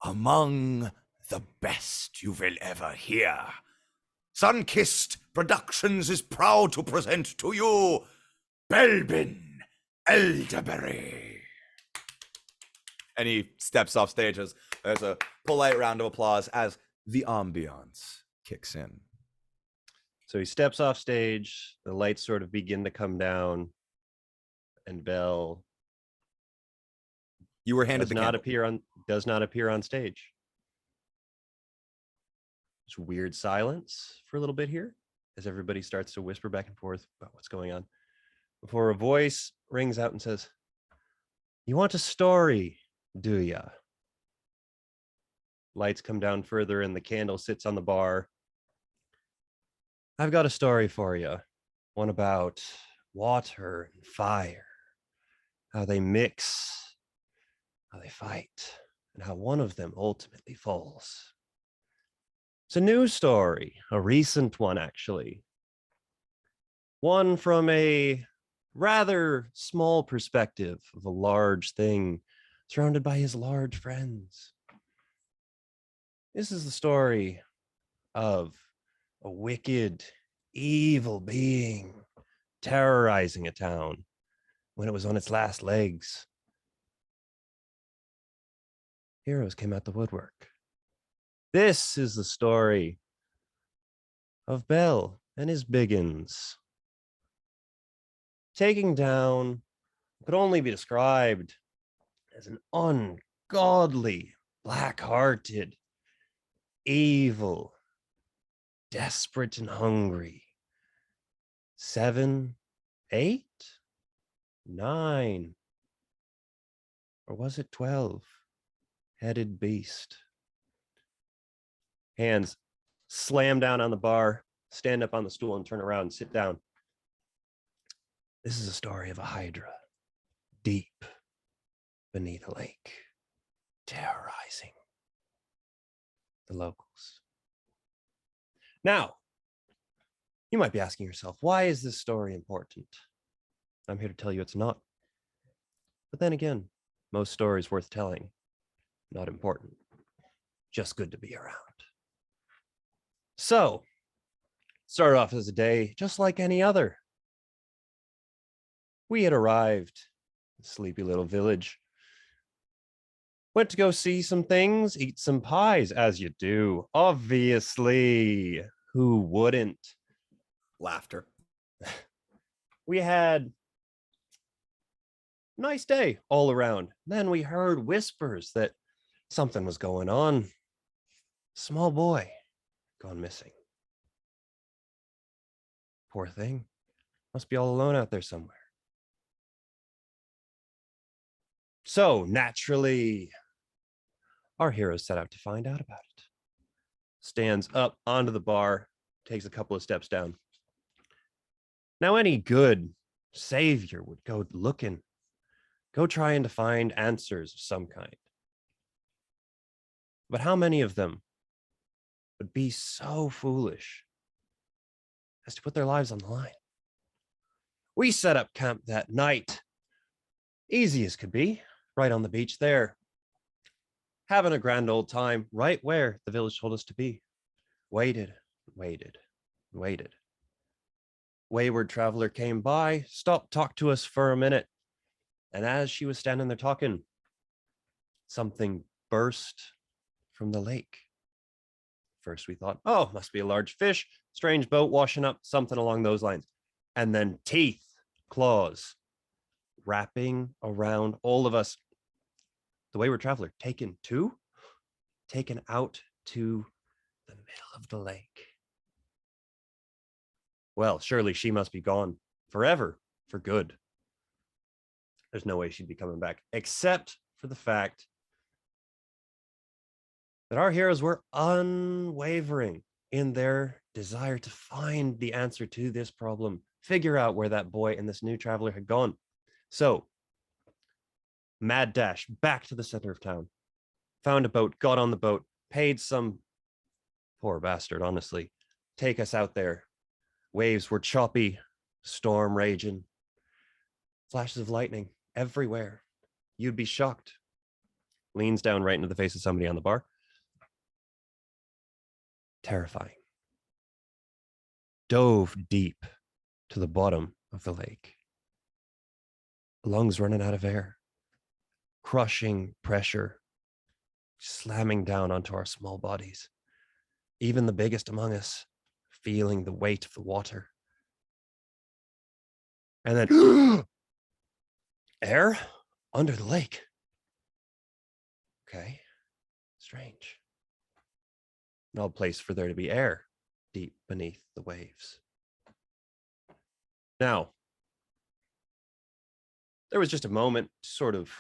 among the best you will ever hear. Sunkissed Productions is proud to present to you Belbin Elderberry." And he steps off stage as there's a polite round of applause as the ambiance kicks in. So he steps off stage, the lights sort of begin to come down, and Belle You were handed does the not candle. appear on stage. There's weird silence for a little bit here as everybody starts to whisper back and forth about what's going on before a voice rings out and says, "You want a story, do ya?" Lights come down further and the candle sits on the bar. "I've got a story for you. One about water and fire, how they mix, how they fight, and how one of them ultimately falls. It's a new story, a recent one, actually. One from a rather small perspective of a large thing surrounded by his large friends. This is the story of a wicked, evil being terrorizing a town when it was on its last legs. Heroes came out the woodwork. This is the story of Bell and his biggins. Taking down could only be described as an ungodly, black-hearted, evil, desperate and hungry 7, 8, 9, or was it 12-headed beast. Hands slam down on the bar, stand up on the stool and turn around and sit down. This is a story of a hydra deep beneath a lake, terrorizing the locals. Now, you might be asking yourself, why is this story important? I'm here to tell you it's not. But then again, most stories worth telling, not important, just good to be around. So, started off as a day just like any other. We had arrived in a sleepy little village. Went to go see some things, eat some pies, as you do. Obviously, who wouldn't? Laughter. We had a nice day all around. Then we heard whispers that something was going on. Small boy gone missing. Poor thing. Must be all alone out there somewhere. So naturally, our hero set out to find out about it. Stands up onto the bar, takes a couple of steps down. Now, any good savior would go looking, go trying to find answers of some kind. But how many of them would be so foolish as to put their lives on the line? We set up camp that night, easy as could be, right on the beach there, having a grand old time right where the village told us to be. Waited, waited, waited. Wayward traveler came by, stopped, talked to us for a minute. And as she was standing there talking, something burst from the lake. First we thought, oh, must be a large fish, strange boat washing up, something along those lines. And then teeth, claws, wrapping around all of us. The wayward traveler taken out to the middle of the lake. Well, surely she must be gone forever, for good. There's no way she'd be coming back, except for the fact that our heroes were unwavering in their desire to find the answer to this problem, figure out where that boy and this new traveler had gone. So, mad dash back to the center of town, found a boat, got on the boat, paid some poor bastard, honestly, take us out there. Waves were choppy, storm raging, flashes of lightning everywhere. You'd be shocked. Leans down right into the face of somebody on the bar. Terrifying. Dove deep to the bottom of the lake. Lungs running out of air. Crushing pressure, slamming down onto our small bodies. Even the biggest among us feeling the weight of the water. And then air under the lake. Okay, strange. no place for there to be air deep beneath the waves. Now, there was just a moment to sort of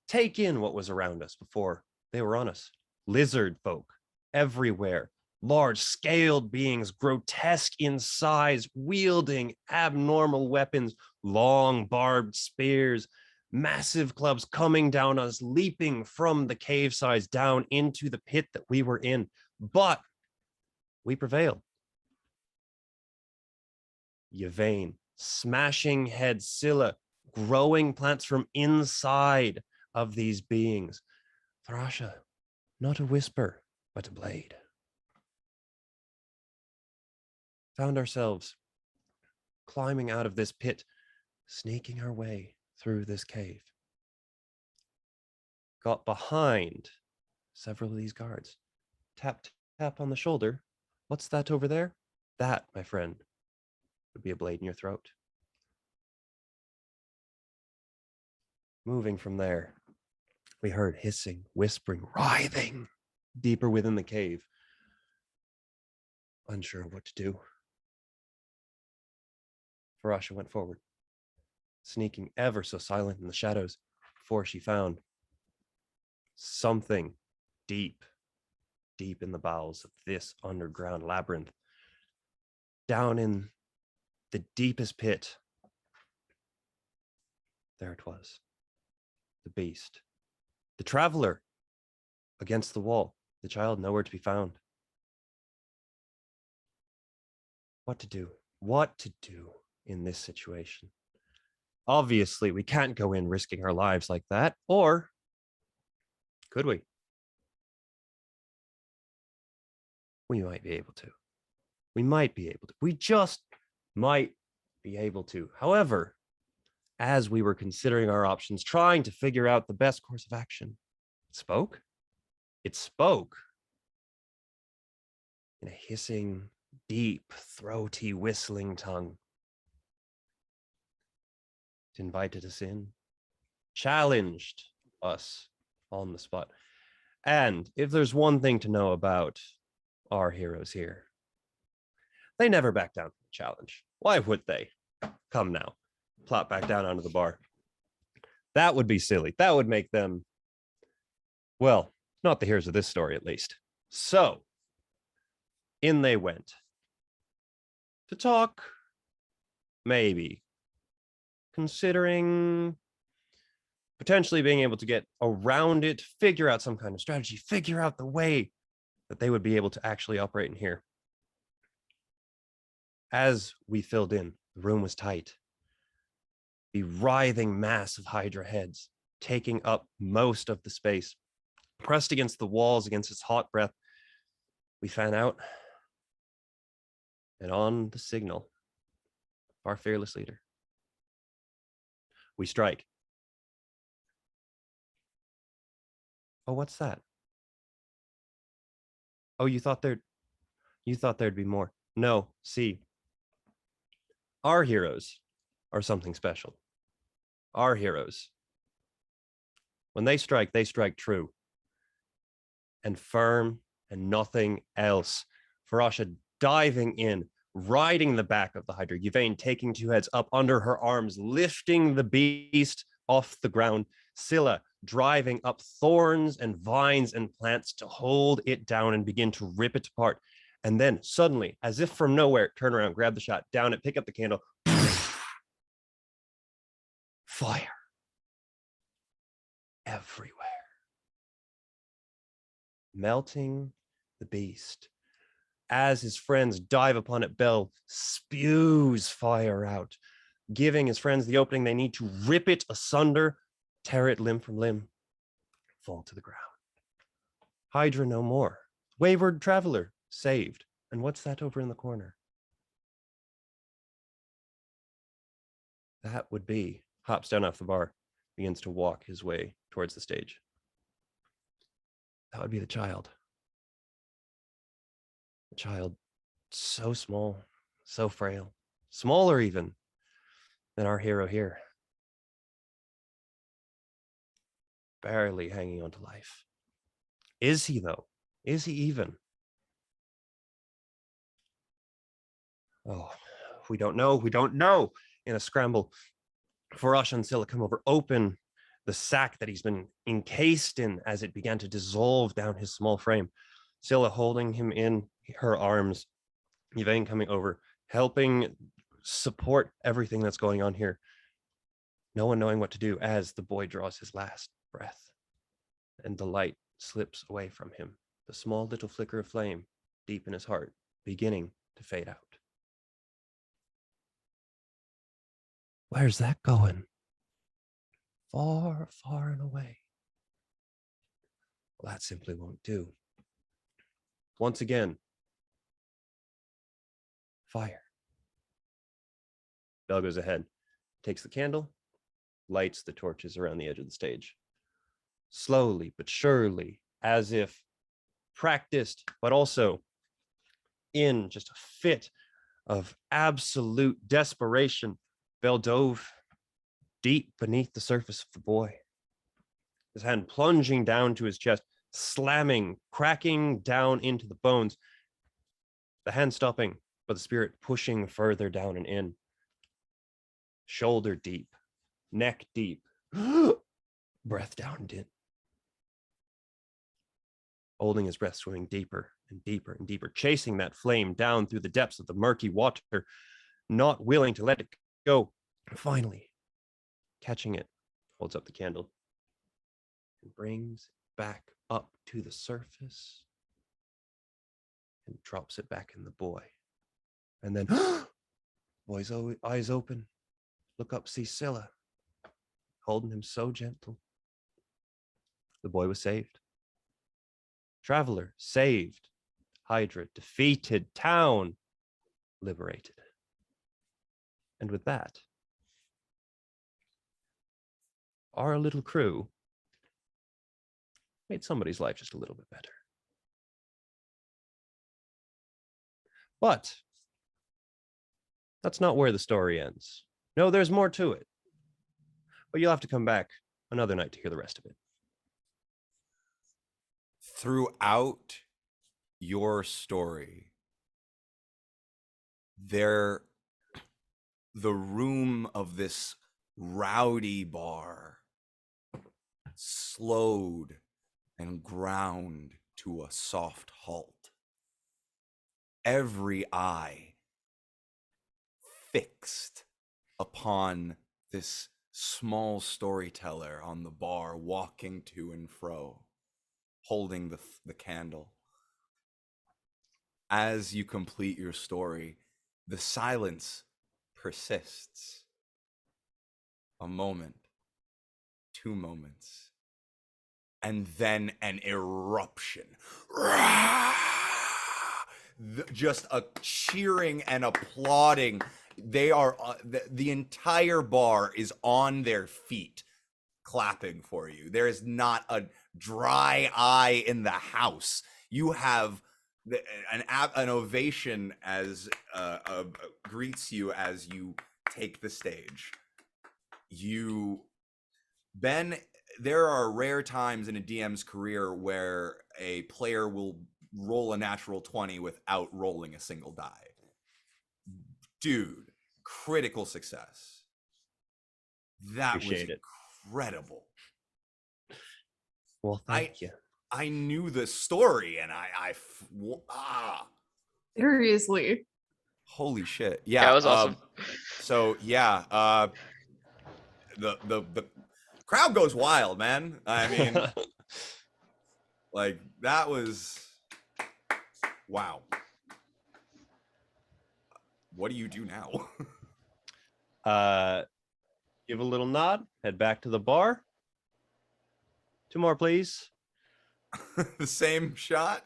take in what was around us before they were on us. Lizard folk everywhere, large scaled beings, grotesque in size, wielding abnormal weapons, long barbed spears, massive clubs coming down us, leaping from the cave sides down into the pit that we were in. But we prevailed. Yvain, smashing head Scylla, growing plants from inside of these beings. Thrasha, not a whisper, but a blade. Found ourselves climbing out of this pit, sneaking our way through this cave. Got behind several of these guards. Tap, tap on the shoulder. What's that over there? That, my friend, would be a blade in your throat. Moving from there, we heard hissing, whispering, writhing deeper within the cave. Unsure of what to do. Farasha went forward, sneaking ever so silent in the shadows before she found something deep, deep in the bowels of this underground labyrinth. Down in the deepest pit, there it was. The beast. The traveler against the wall. The child nowhere to be found. What to do? What to do in this situation? Obviously, we can't go in risking our lives like that, or could we? We might be able to. We might be able to. We just might be able to. However, as we were considering our options, trying to figure out the best course of action, it spoke. It spoke in a hissing, deep, throaty, whistling tongue. It invited us in, challenged us on the spot. And if there's one thing to know about our heroes here, they never back down from the challenge. Why would they? Come now, plop back down onto the bar. That would be silly. That would make them, well, not the heroes of this story, at least. So, in they went. To talk, maybe. Considering potentially being able to get around it, figure out some kind of strategy, figure out the way that they would be able to actually operate in here. As we filled in, the room was tight. The writhing mass of Hydra heads taking up most of the space. Pressed against the walls, against its hot breath, we fan out. And on the signal, our fearless leader, we strike. Oh, what's that? Oh, you thought there'd be more. No, see, our heroes are something special. Our heroes, when they strike true and firm and nothing else. Farasha diving in, riding the back of the Hydra, Yvain taking two heads up under her arms, lifting the beast off the ground, Scylla driving up thorns and vines and plants to hold it down and begin to rip it apart. And then suddenly, as if from nowhere, turn around, grab the shot, down it, pick up the candle. Fire. Everywhere. Melting the beast. As his friends dive upon it, Bell spews fire out, giving his friends the opening they need to rip it asunder, tear it limb from limb, fall to the ground. Hydra no more. Wayward traveler saved. And what's that over in the corner? That would be, hops down off the bar, begins to walk his way towards the stage. That would be the child. The child, so small, so frail, smaller even than our hero here. Barely hanging on to life. Is he, though? Is he even? Oh, we don't know. We don't know. In a scramble, Farash and Scylla come over, open the sack that he's been encased in as it began to dissolve down his small frame. Scylla holding him in her arms, Yvain coming over, helping support everything that's going on here. No one knowing what to do as the boy draws his last breath and the light slips away from him. The small little flicker of flame deep in his heart beginning to fade out. Where's that going? Far, far and away. Well, that simply won't do. Once again, fire. Bell goes ahead, takes the candle, lights the torches around the edge of the stage. Slowly but surely, as if practiced, but also in just a fit of absolute desperation, Bell dove deep beneath the surface of the boy, his hand plunging down to his chest, slamming, cracking down into the bones, the hand stopping, but the spirit pushing further down and in. Shoulder deep, neck deep, breath down and in. Holding his breath, swimming deeper and deeper and deeper, chasing that flame down through the depths of the murky water, not willing to let it go. Finally, catching it, holds up the candle and brings it back up to the surface and drops it back in the boy. And then, boy's eyes open, look up, see Scylla, holding him so gentle. The boy was saved. Traveler saved. Hydra defeated. Town liberated. And with that, our little crew made somebody's life just a little bit better. But that's not where the story ends. No, there's more to it. But you'll have to come back another night to hear the rest of it. Throughout your story, the room of this rowdy bar slowed and ground to a soft halt. Every eye fixed upon this small storyteller on the bar, walking to and fro, holding the candle. As you complete your story, the silence persists. A moment, 2 moments, and then an eruption. Just a cheering and applauding. They are the entire bar is on their feet, clapping for you. There is not a dry eye in the house. You have an ovation as greets you as you take the stage. Ben, there are rare times in a DM's career where a player will roll a natural 20 without rolling a single die. Dude, critical success. That Appreciate was incredible. Well, thank you. I knew the story and Seriously. Holy shit. Yeah, that was awesome. So yeah, the crowd goes wild, man. I mean, like that was wow. What do you do now? Give a little nod, head back to the bar. 2 more, please. The same shot?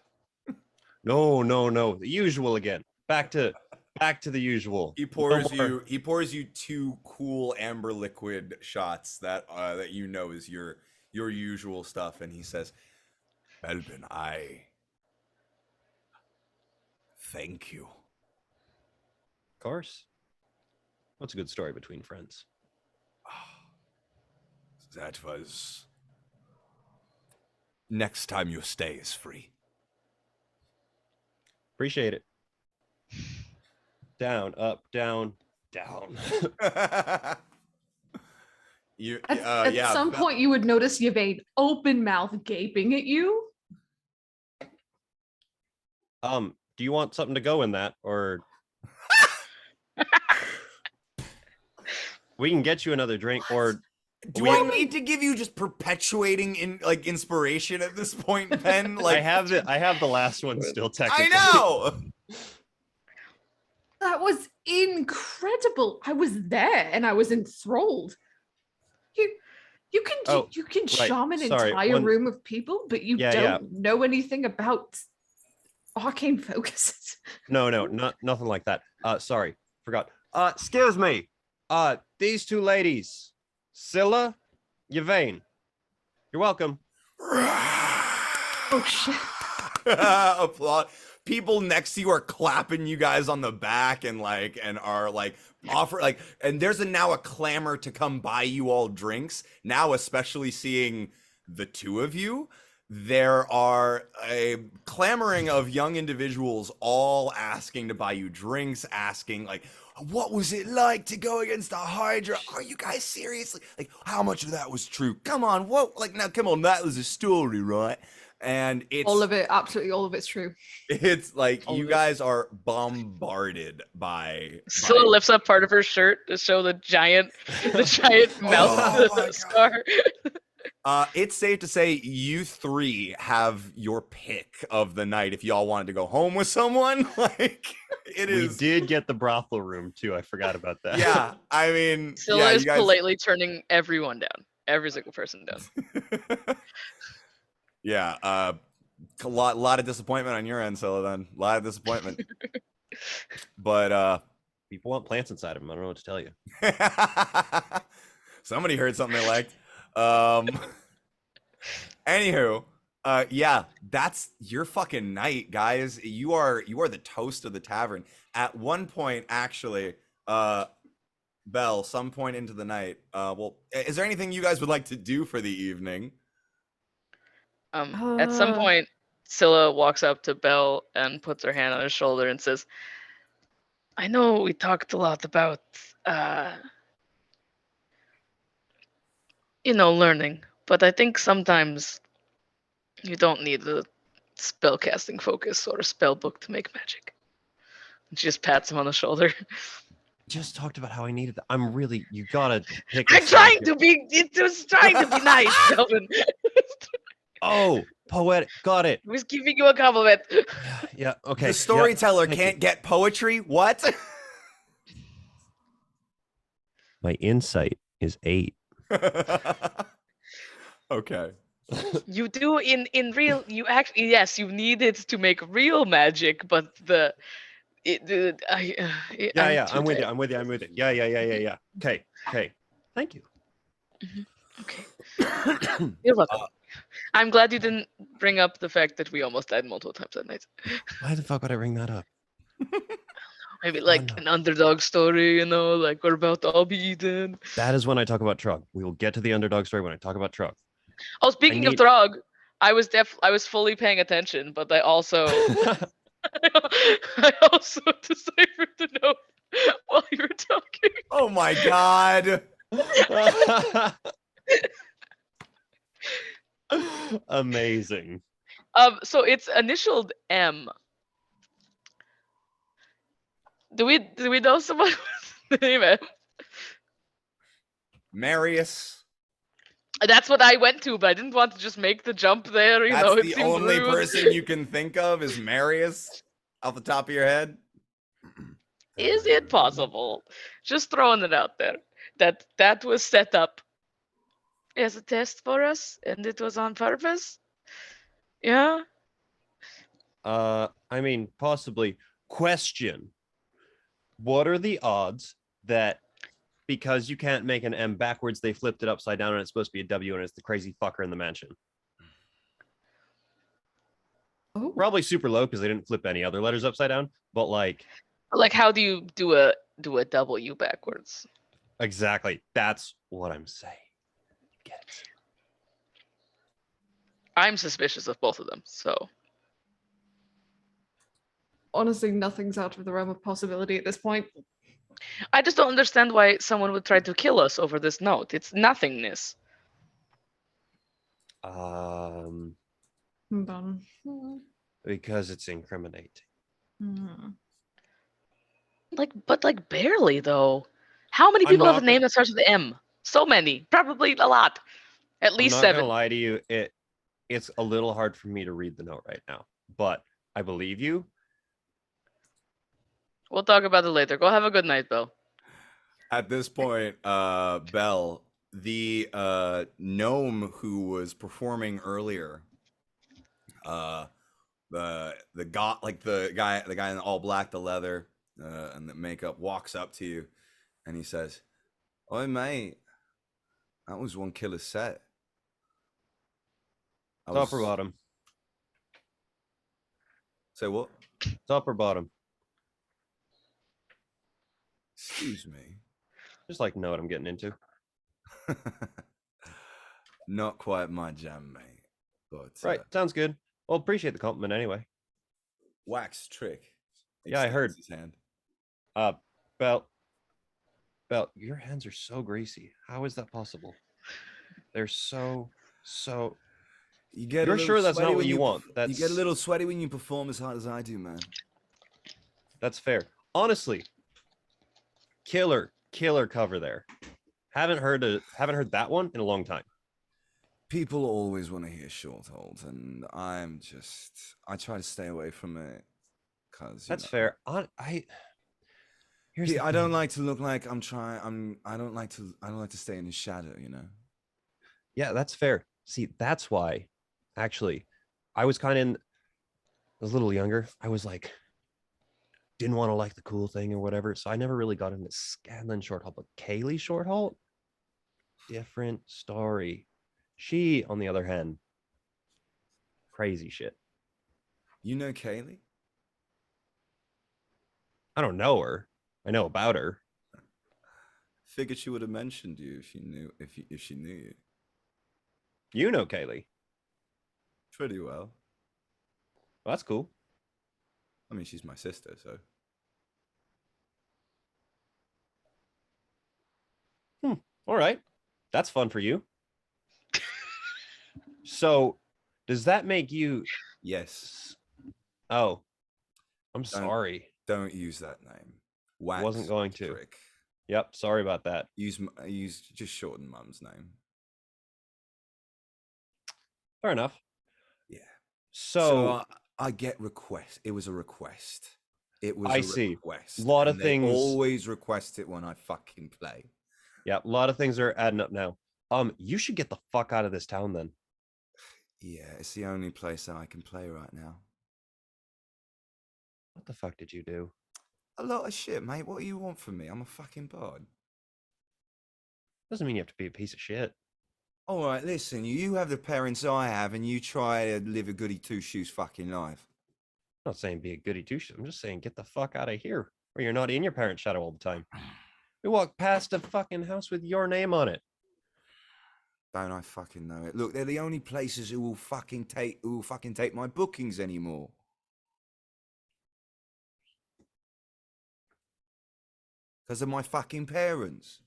No. The usual again. Back to the usual. He pours you 2 cool amber liquid shots that you know is your usual stuff, and he says, Melvin, I thank you. Of course. What's a good story between friends? That was next time your stay is free. Appreciate it. down, up, down, down. At some point, you would notice Yvain open mouth gaping at you. Do you want something to go in that, or we can get you another drink, or do I need to give you just perpetuating inspiration at this point, Ben? Like I have the last one still technically. I know. That was incredible. I was there and I was enthralled. You can charm an entire room of people, but you don't know anything about arcane focuses. No, nothing like that. Sorry, forgot. Excuse me. These two ladies, Scylla, Yvain. You're welcome. Oh shit. Applaud. People next to you are clapping you guys on the back and are offer and there's now a clamor to come buy you all drinks. Now, especially seeing the two of you, there are a clamoring of young individuals all asking to buy you drinks, asking what was it like to go against the Hydra? Are you guys seriously? How much of that was true? Come on, what? Now, come on, that was a story, right? And it's all of it, absolutely all of it's true. It's you guys are bombarded by. Scylla lifts up part of her shirt to show the giant mouth scar. It's safe to say you three have your pick of the night if y'all wanted to go home with someone. We did get the brothel room too. I forgot about that. Yeah, I mean, Scylla is politely turning everyone down, every single person down. Yeah, a lot of disappointment on your end, Scylla. Then a lot of disappointment. But people want plants inside of them. I don't know what to tell you. Somebody heard something they liked. Anywho, yeah, that's your fucking night, guys. You are the toast of the tavern. At one point, actually, Belle, some point into the night. Well, is there anything you guys would like to do for the evening? At some point, Scylla walks up to Belle and puts her hand on his shoulder and says, I know we talked a lot about, learning, but I think sometimes you don't need a spellcasting focus or a spell book to make magic. And she just pats him on the shoulder. Just talked about how I needed that. I'm really, you gotta pick. I'm trying to be, it was trying to be nice, Delvin. Oh, poetic. Got it. I was giving you a compliment. Yeah, okay. The storyteller can't get poetry? What? My insight is 8. Okay. You do in real, you actually, yes, you need it to make real magic, but I'm with you. Yeah. Okay. Thank you. Okay. You're welcome. I'm glad you didn't bring up the fact that we almost died multiple times that night. Why the fuck would I bring that up? Maybe an underdog story, we're about to all be eaten. That is when I talk about Trug. We will get to the underdog story when I talk about Trug. Oh, speaking of Trug, I was fully paying attention, but I also I also deciphered the note while you were talking. Oh my god. Amazing. So it's initialed M. Do we know someone with the name M? Marius. That's what I went to, but I didn't want to just make the jump there. That's it the seemed only rude. person you can think of is Marius off the top of your head. Is it possible? Just throwing it out there. That was set up as a test for us, and it was on purpose. Yeah. I mean, possibly. Question: what are the odds that because you can't make an M backwards, they flipped it upside down and it's supposed to be a W and it's the crazy fucker in the mansion? Oh. Probably super low because they didn't flip any other letters upside down. But how do you do a W backwards? Exactly. That's what I'm saying. Get it? I'm suspicious of both of them. So. honestly, nothing's out of the realm of possibility at this point. I just don't understand why someone would try to kill us over this note. It's nothingness. But, Because it's incriminating. But barely though. How many people have a name that starts with M? So many. Probably a lot. At least I'm not 7. gonna lie to you. It's a little hard for me to read the note right now, but I believe you. We'll talk about it later. Go have a good night, Bill. At this point, Belle, the gnome who was performing earlier, the guy in all black, the leather, and the makeup, walks up to you, and he says, "Oi, mate, that was one killer set." Top or bottom? Say what? Top or bottom? Excuse me. Just like to know what I'm getting into. Not quite my jam, mate. But right, sounds good. Well, appreciate the compliment anyway. Wax trick. Yeah, I heard. His hand. Belt, your hands are so greasy. How is that possible? They're so. You're sure that's not what you want? You get a little sweaty when you perform as hard as I do, man. That's fair. Honestly, killer cover there. Haven't heard that one in a long time. People always want to hear short holds, and I try to stay away from it because that's fair. I don't like to look like I'm trying. I don't like to stay in the shadow, you know. Yeah, that's fair. See, that's why, actually, I was a little younger. I was like, didn't want to like the cool thing or whatever, so I never really got into Scanlan Shorthalt, but Kaylee Shorthalt, different story. She, on the other hand, crazy shit. You know Kaylee? I don't know her. I know about her. Figured she would have mentioned you if she knew you. You know Kaylee. Pretty well. Well, that's cool. I mean, she's my sister, so. All right. That's fun for you. So, does that make you? Yes. Oh, I'm sorry. Don't use that name. Wax wasn't going to. Trick. Yep. Sorry about that. Use just shorten Mum's name. Fair enough. Yeah. So I get request. It was a request. It was request. A lot of things. Always request it when I fucking play. Yeah, a lot of things are adding up now. You should get the fuck out of this town then. Yeah, it's the only place that I can play right now. What the fuck did you do? A lot of shit, mate. What do you want from me? I'm a fucking bard. Doesn't mean you have to be a piece of shit. All right, listen. You have the parents I have, and you try to live a goody two shoes fucking life. I'm not saying be a goody two shoes. I'm just saying get the fuck out of here, or you're not in your parents' shadow all the time. We walk past a fucking house with your name on it. Don't I fucking know it? Look, they're the only places who will fucking take my bookings anymore. Because of my fucking parents.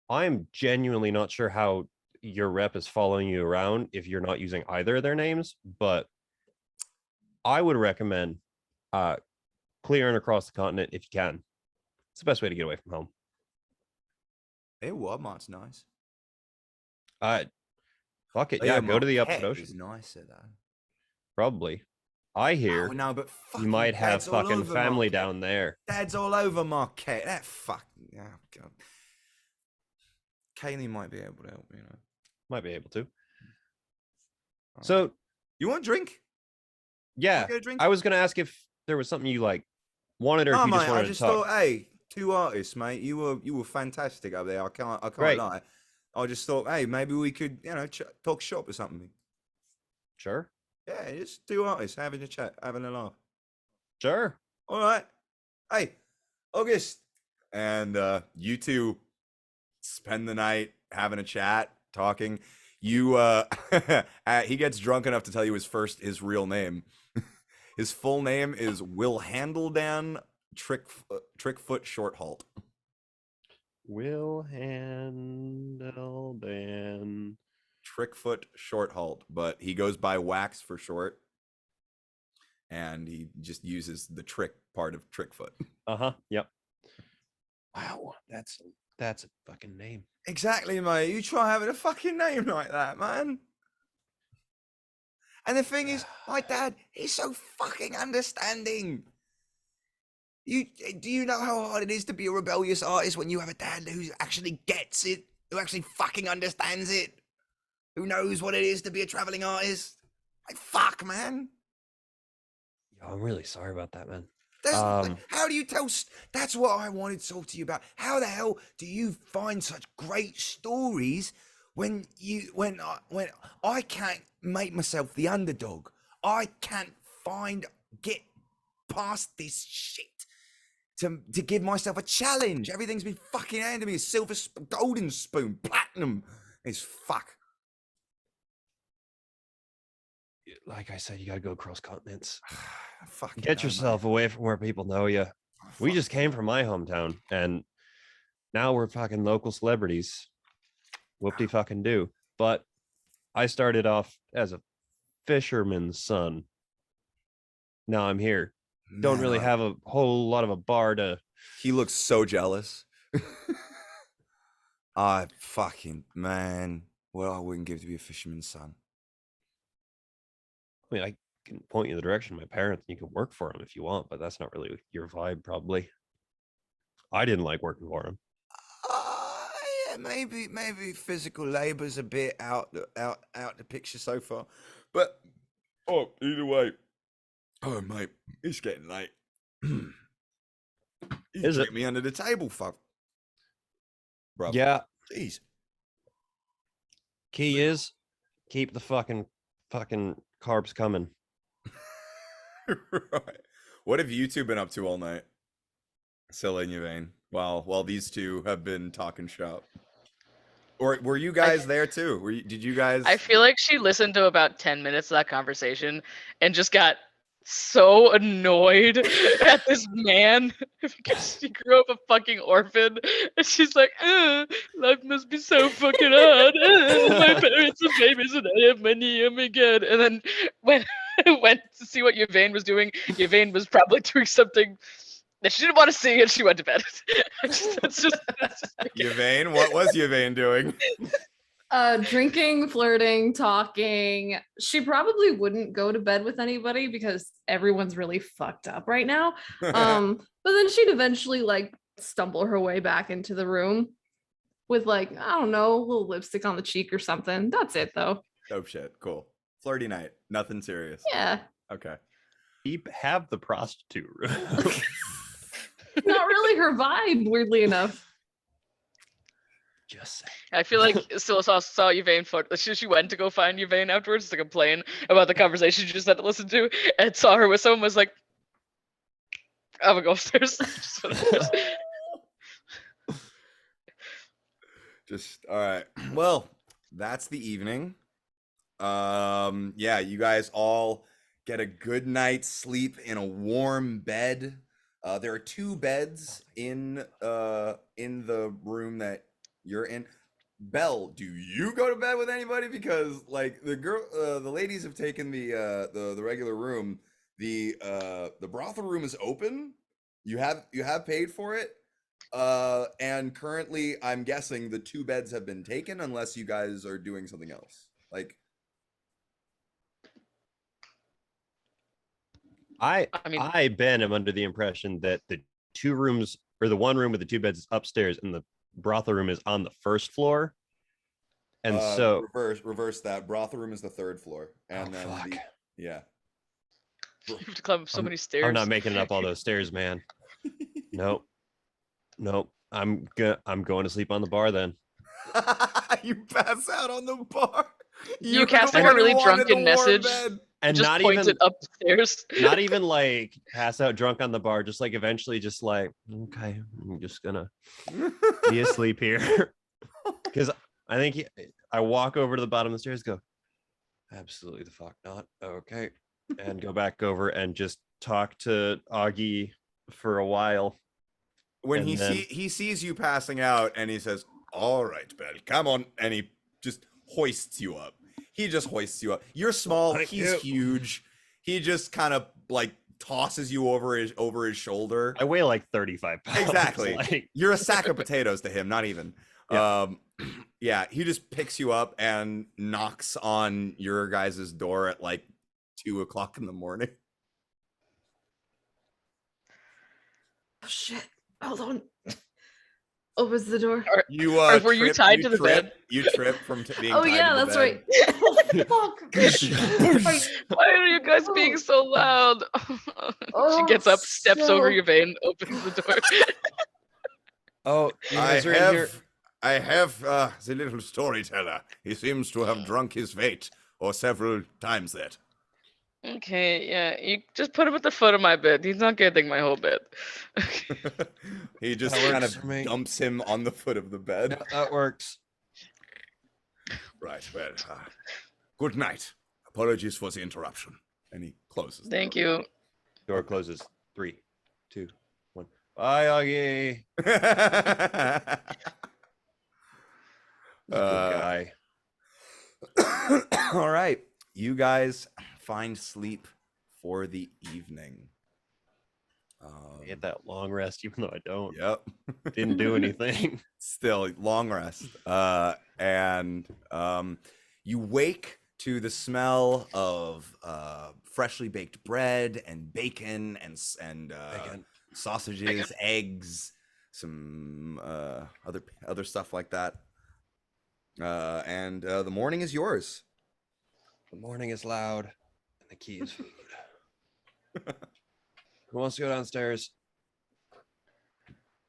I'm genuinely not sure how your rep is following you around if you're not using either of their names, but I would recommend clearing across the continent if you can. It's the best way to get away from home. Hey, Walmart's nice. Fuck it. Yeah, go to the upper ocean. Is nicer though. Probably. I hear but you might have fucking family down there. Dad's all over Marquette. That fucking God. Kaylee might be able to help, you know. Might be able to. So you want a drink? Yeah. I was gonna ask if there was something you like wanted or if you just wanted to talk. Thought, hey, 2 artists, mate. You were fantastic up there. I can't lie. I just thought, hey, maybe we could, you know, talk shop or something. Sure. Yeah, just 2 artists having a chat, having a laugh. Sure. All right. Hey, August. And you two spend the night having a chat, talking. You he gets drunk enough to tell you his real name. His full name is Will Handeldan Trickfoot Shorthalt. Will Handeldan Trickfoot Shorthalt, but he goes by Wax for short. And he just uses the trick part of Trickfoot. Yep. Wow, that's a fucking name. Exactly, mate. You try having a fucking name like that, man. And the thing is, my dad, he's so fucking understanding. Do you know how hard it is to be a rebellious artist when you have a dad who actually gets it, who actually fucking understands it, who knows what it is to be a traveling artist? Like, fuck, man. Yo, I'm really sorry about that, man. How do you tell? That's what I wanted to talk to you about. How the hell do you find such great stories when I can't make myself the underdog? I can't get past this shit to give myself a challenge. Everything's been fucking handed to me. A golden spoon, platinum. It's fuck. Like I said, you gotta go across continents. Get yourself away from where people know you. We just came from my hometown, and now we're fucking local celebrities. Whoop-de fucking do. But I started off as a fisherman's son. Now I'm here. Don't really have a whole lot of a bar to. He looks so jealous. I fucking man. Well, I wouldn't give to be a fisherman's son. I mean, I can point you in the direction of my parents. And you can work for them if you want, but that's not really your vibe, probably. I didn't like working for them. Yeah, maybe physical labor's a bit out the picture so far, but either way. Oh mate, it's getting late. You tricked me under the table, fuck, bro. Yeah. Jeez. Key is keep the fucking carbs coming. Right. What have you two been up to all night? Scylla and Yvain, while these two have been talking shop. Or were you guys there too? Did you guys? I feel like she listened to about 10 minutes of that conversation and just got so annoyed at this man because she grew up a fucking orphan, and she's like, life must be so fucking hard. My parents are famous and I have money. Oh my god! And then when I went to see what Yvain was doing, Yvain was probably doing something that she didn't want to see, and she went to bed. That's just Yvain, what was Yvain doing? Drinking, flirting, talking. She probably wouldn't go to bed with anybody because everyone's really fucked up right now. But then she'd eventually like stumble her way back into the room with like, I don't know, a little lipstick on the cheek or something. That's it though. Dope shit. Cool. Flirty night. Nothing serious. Yeah. Okay. Have the prostitute room. Not really her vibe, weirdly enough. Just say. I feel like Scylla saw Yvain she went to go find Yvain afterwards to complain about the conversation she just had to listen to, and saw her with someone, was like, I'm gonna go upstairs. Just all right. Well, that's the evening. Yeah, you guys all get a good night's sleep in a warm bed. There are 2 beds in the room that you're in. Belle, do you go to bed with anybody? Because like the ladies have taken the regular room. The brothel room is open. You have paid for it. And currently I'm guessing the 2 beds have been taken unless you guys are doing something else. Like I've been under the impression that the 2 rooms, or the 1 room with the 2 beds, is upstairs and the brothel room is on the 1st floor. And so reverse that. Brothel room is the 3rd floor. And then yeah. You have to climb so many stairs. I'm not making it up all those stairs, man. Nope. I'm going to sleep on the bar then. You pass out on the bar. You cast like a really drunken message and just not point even it upstairs. Not even like pass out drunk on the bar, just like eventually just like, okay, I'm just gonna be asleep here. Because I think I walk over to the bottom of the stairs, go, absolutely the fuck not. Okay. And go back over and just talk to Augie for a while. When And he sees you passing out, and he says, "All right, Bell, come on," and he just hoists you up. He just hoists you up. You're small. Thank He's you. huge. He just kind of like tosses you over his shoulder. I weigh like 35 pounds. Exactly. Like, You're a sack of potatoes to him. Not even. Yeah. Yeah. He just picks you up and knocks on your guys' door at like 2:00 in the morning. Oh shit! Hold on. Opens the door. You Or were you tied to the bed? You trip from being Oh tied yeah, to the that's bed. right. Fuck. Why are you guys being so loud? She Oh, gets up, steps over so- Yvain, opens the door. oh, you I guys are in here. have the little storyteller. He seems to have drunk his fate, or several times that. Okay, yeah, you just put him at the foot of my bed. He's not getting my whole bed. He just That kind works for of me. dumps him on the foot of the bed. Yeah, that works. Right, well, good night. Apologies for the interruption. And he closes. the Thank door. you. Door closes. 3, 2, 1. Bye, Augie. Good guy. All right, you guys find sleep for the evening. I get that long rest, even though I don't. Yep. Didn't do anything. Still long rest. And you wake to the smell of freshly baked bread and bacon and Bacon. sausages, eggs, some other stuff like that. And the morning is yours. The morning is loud, and the key is food. Who wants to go downstairs?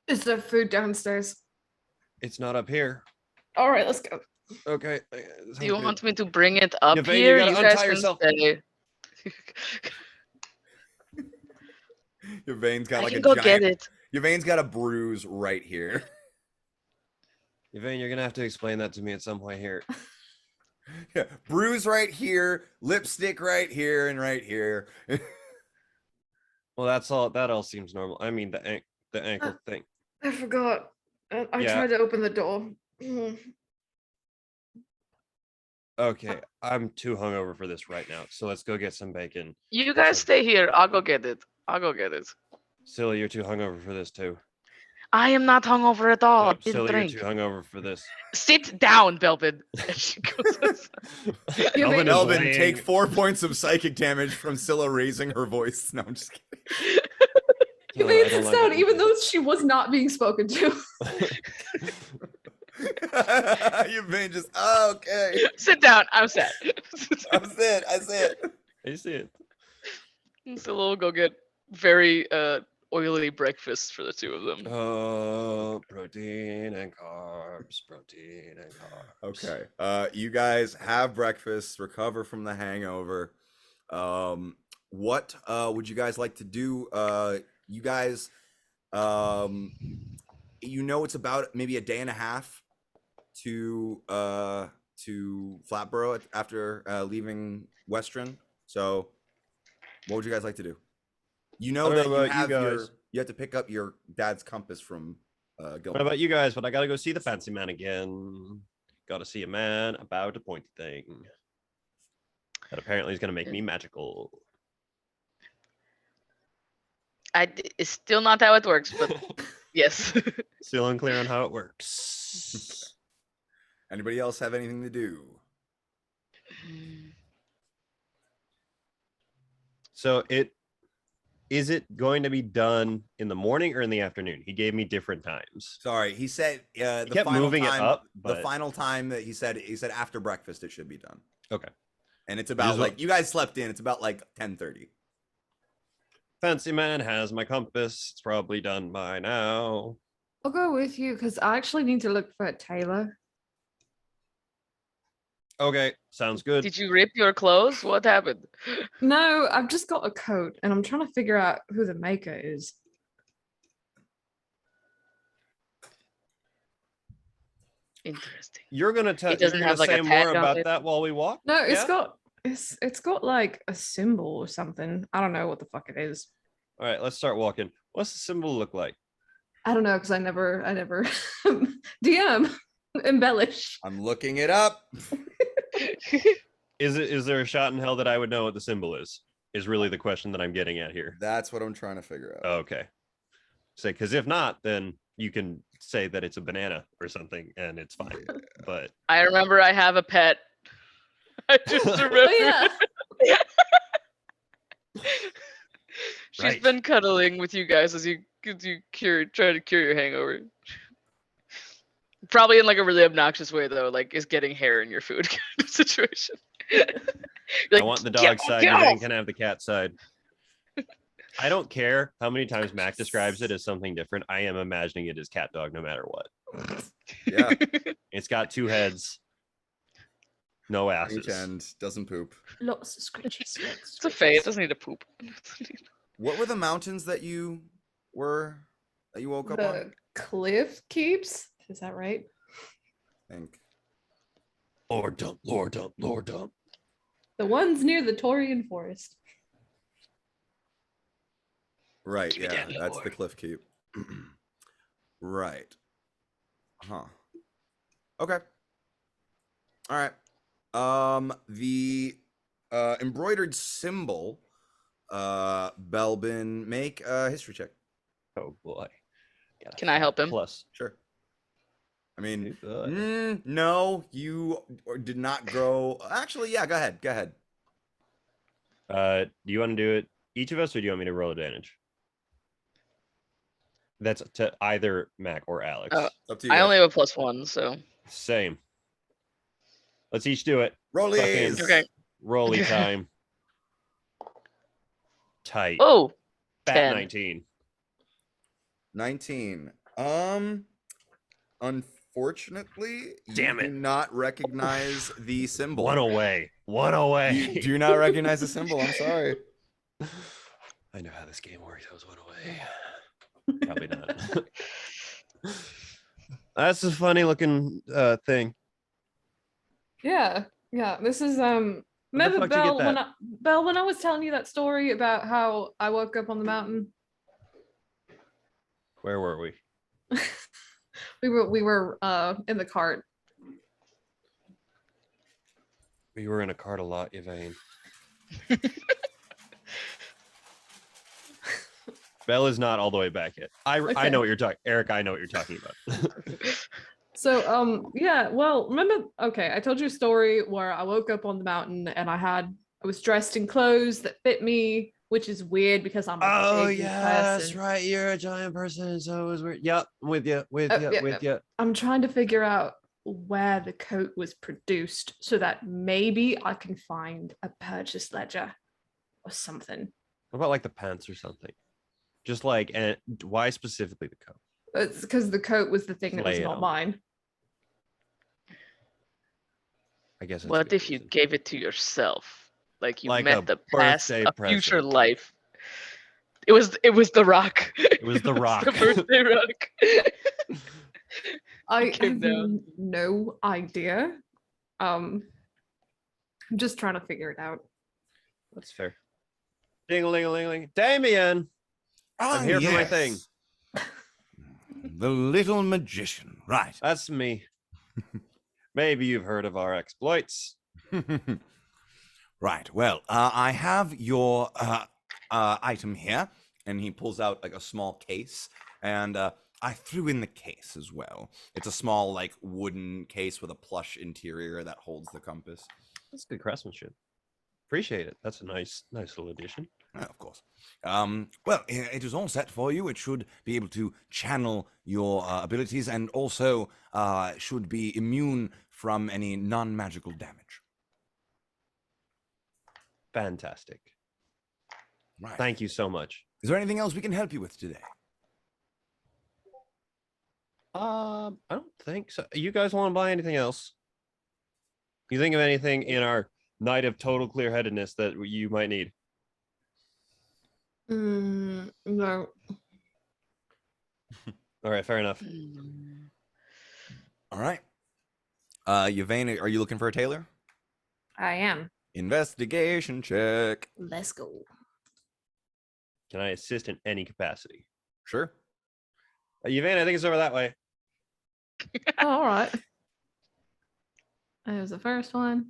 Is there food downstairs? It's not up here. All right, let's go. Okay. Do you want me to bring it up Yvain, you here? gotta You guys untie can yourself. stay. Your veins got I like can a go giant. get it. Your veins got a bruise right here. Yvain, you're gonna have to explain that to me at some point here. Yeah, bruise right here, lipstick right here, and right here. Well, that's all. That all seems normal. I mean, the ankle thing. I forgot. I Yeah. tried to open the door. Mm. Okay, I'm too hungover for this right now. So let's go get some bacon. You guys stay here. I'll go get it. Silly, you're too hungover for this too. I am not hungover at all. Nope, I didn't Silly, drink. you're too hungover for this. Sit down, Belvin. And she goes outside. Melvin is Melvin, laying- take 4 points of psychic damage from Scylla raising her voice. No, I'm just kidding. You I made don't it like sound, it. even though she was not being spoken to. Your vein just, oh, okay. Sit down. I'm sad. I said. I see it. So we'll go get very oily breakfast for the two of them. Oh, protein and carbs, protein and carbs. Okay. You guys have breakfast, recover from the hangover. What would you guys like to do? You guys, it's about maybe a day and a half to Flatboro after leaving Western. So, what would you guys like to do? You know I that don't you know about you have guys. you have to pick up your dad's compass from What Gilmore. about you guys? But I gotta go see the fancy man again. Gotta see a man about a pointy thing. That apparently is gonna make me magical. It's still not how it works, but yes. Still unclear on how it works. Anybody else have anything to do? So is it going to be done in the morning or in the afternoon? He gave me different times. Sorry, he said the kept final moving it time, up, the but- final time that he said after breakfast it should be done. Okay. And it's about Here's what- like you guys slept in. It's about like 10:30. Fancy man has my compass. It's probably done by now. I'll go with you because I actually need to look for a tailor. Okay, sounds good. Did you rip your clothes? What happened? No, I've just got a coat and I'm trying to figure out who the maker is. Interesting. You're gonna It tell. You're doesn't gonna have, like, a say more tag on about it? that while we walk. No, Yeah? it's got like a symbol or something. I don't know what the fuck it is. All right, let's start walking. What's the symbol look like? I don't know because I never DM embellish. I'm looking it up. Is there a shot in hell that I would know what the symbol is? Is really the question that I'm getting at here. That's what I'm trying to figure out. Okay. Say, because if not, then you can say that it's a banana or something, and it's fine. Yeah. But I remember I have a pet. I just remember. Oh yeah. She's Right. been cuddling with you guys as you try to cure your hangover. Probably in like a really obnoxious way though, like is getting hair in your food kind of situation. You're I like, want the "Get dog off, side. get You then off!" can have the cat side. I don't care how many times Mac describes it as something different. I am imagining it as cat dog no matter what. Yeah. It's got 2 heads, no Each asses. end doesn't poop. Lots of scritchy slits. It's a fae. It doesn't need to poop. What were the mountains that you woke up on? The cliff keeps. Is that right? I think. Lord dump, Lord dump, Lord dump. The ones near the Taurian forest. Right, Give me yeah, that that's the lore. cliff keep. Right. Huh. Okay. All right. The embroidered symbol, Belbin, make a history check. Oh boy. Got a Can I help him? Plus. Sure. I mean, Good. no, you did not grow. Actually, yeah, go ahead. Go ahead. Do you want to do it each of us, or do you want me to roll advantage? That's to either Mac or Alex. Up to you. I guys. only have a +1, so Same. Let's each do it. Rollies. Fucking okay. Rolly time. Tight. Oh, Fat 10. 19. 19. Unfortunately, Damn you it. do not recognize the symbol. One away. One away. You do not recognize the symbol. I'm sorry. I know how this game works. I was one away. Probably not. That's a funny looking thing. Yeah, yeah. This is the Remember fuck did you get Belle when I was telling you that story about how I woke up on the mountain. Where were we? we were in the cart. We were in a cart a lot, Yvain. Belle is not all the way back yet. I Okay. know what you're talking, Eric. I know what you're talking about. So yeah, well, remember, okay, I told you a story where I woke up on the mountain and I was dressed in clothes that fit me, which is weird because I'm a big person. right. You're a giant person, so it was weird. Yep, I'm with you, Yep. you. I'm trying to figure out where the coat was produced so that maybe I can find a purchase ledger or something. What about like the pants or something? Just like, and why specifically the coat? It's because the coat was the thing that was Lay it not on. mine. I guess. That's a What good if you reason. gave it to yourself? Like you Like met a the past, birthday a future present. life. It was the Rock. It was the Rock. The birthday Rock. I came have down. no idea. I'm just trying to figure it out. That's fair. Ding-a-ling-a-ling-a-ling. Damien! I'm here for my thing. The little magician. Right. That's me. Maybe you've heard of our exploits. Right. Well, I have your item here, and he pulls out like a small case, and I threw in the case as well. It's a small like wooden case with a plush interior that holds the compass. That's good craftsmanship. Appreciate it. That's a nice little addition. Of course. Well, it is all set for you. It should be able to channel your abilities, and also should be immune from any non-magical damage. Fantastic. Right. Thank you so much. Is there anything else we can help you with today? I don't think so. You guys want to buy anything else? You think of anything in our night of total clear-headedness that you might need? No. All right, fair enough. All right. Yvain, are you looking for a tailor? I am. Investigation check. Let's go. Can I assist in any capacity? Sure. Yvain, I think it's over that way. Oh, all right. That was the first one.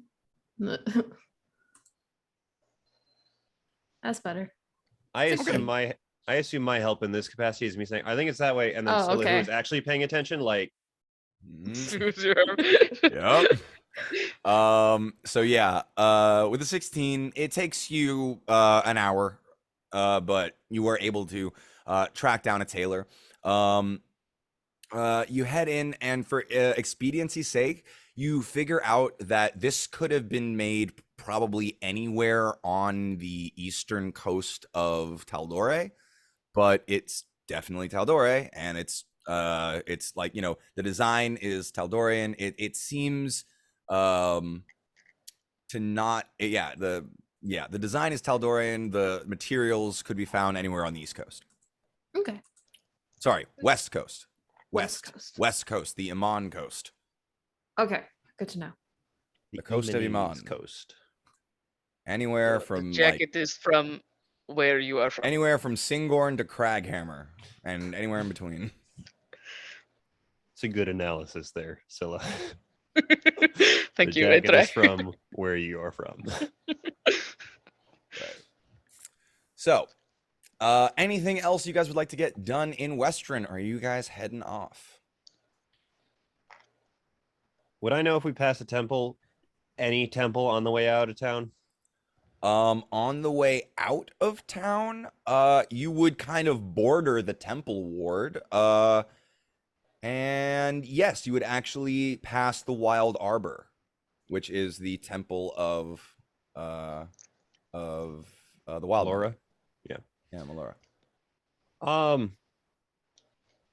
That's better. I It's assume my help in this capacity is me saying, I think it's that way, and then Oh, Scylla, who okay. is actually paying attention, like, Yep. So yeah, with the 16, it takes you an hour, but you were able to track down a tailor. You head in, and for expediency's sake, you figure out that this could have been made probably anywhere on the eastern coast of Taldore, but it's definitely Taldore, and it's like, you know, the design is Taldorian. It seems to not, the design is Taldorian. The materials could be found anywhere on the East Coast. Okay. Sorry, West Coast. West Coast. West Coast, the Iman Coast. Okay. Good to know. The coast of Iman. East Coast. Anywhere The from jacket is from where you are from. anywhere from Singorn to Craghammer, and anywhere in between. It's a good analysis there, Scylla. Thank The you. I jacket try. is from where you are from. Right. So, anything else you guys would like to get done in Western? Or are you guys heading off? Would I know if we pass a temple, any temple on the way out of town? On the way out of town, you would kind of border the temple ward. And yes, you would actually pass the Wild Arbor, which is the temple of the Wild Laura? Knight. Yeah, Melora.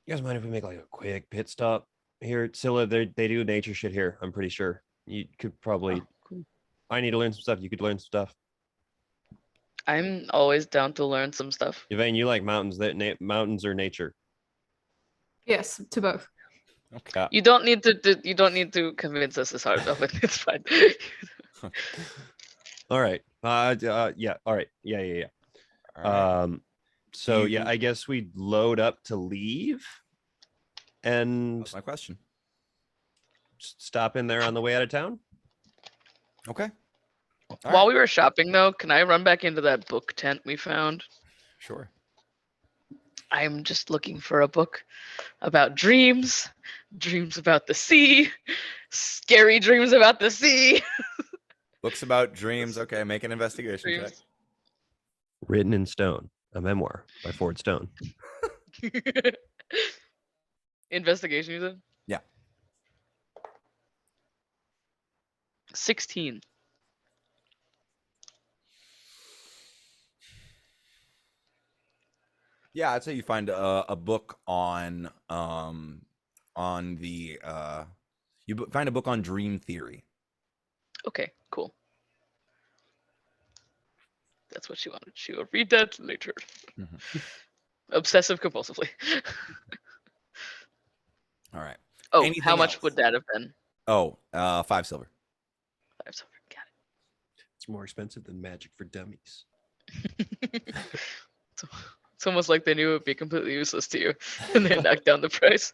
You guys mind if we make like a quick pit stop here? Scylla, they do nature shit here, I'm pretty sure. You could probably I need to learn some stuff. You could learn some stuff. I'm always down to learn some stuff. Yvain, you like mountains, mountains or nature? Yes, to both. Okay. You don't need to convince us this hard of it. It's fine. All right. Yeah. All right. Yeah. All right. So yeah, I guess we load up to leave and That's my question. stop in there on the way out of town. Okay. While we were shopping, though, can I run back into that book tent we found? Sure. I'm just looking for a book about dreams, dreams about the sea, scary dreams about the sea. Books about dreams. Okay, make an investigation check. Dreams. Written in stone, a memoir by Ford Stone. Investigation, you said? Yeah. 16. Yeah, I'd say you find a book on the find a book on dream theory. Okay, cool. That's what she wanted. She will read that later. Mm-hmm. Obsessive compulsively. All right. Oh, Anything how much else? would that have been? Oh, 5 silver. 5 silver. Got It's more expensive than Magic for Dummies. it. It's almost like they knew it would be completely useless to you, and they knocked down the price.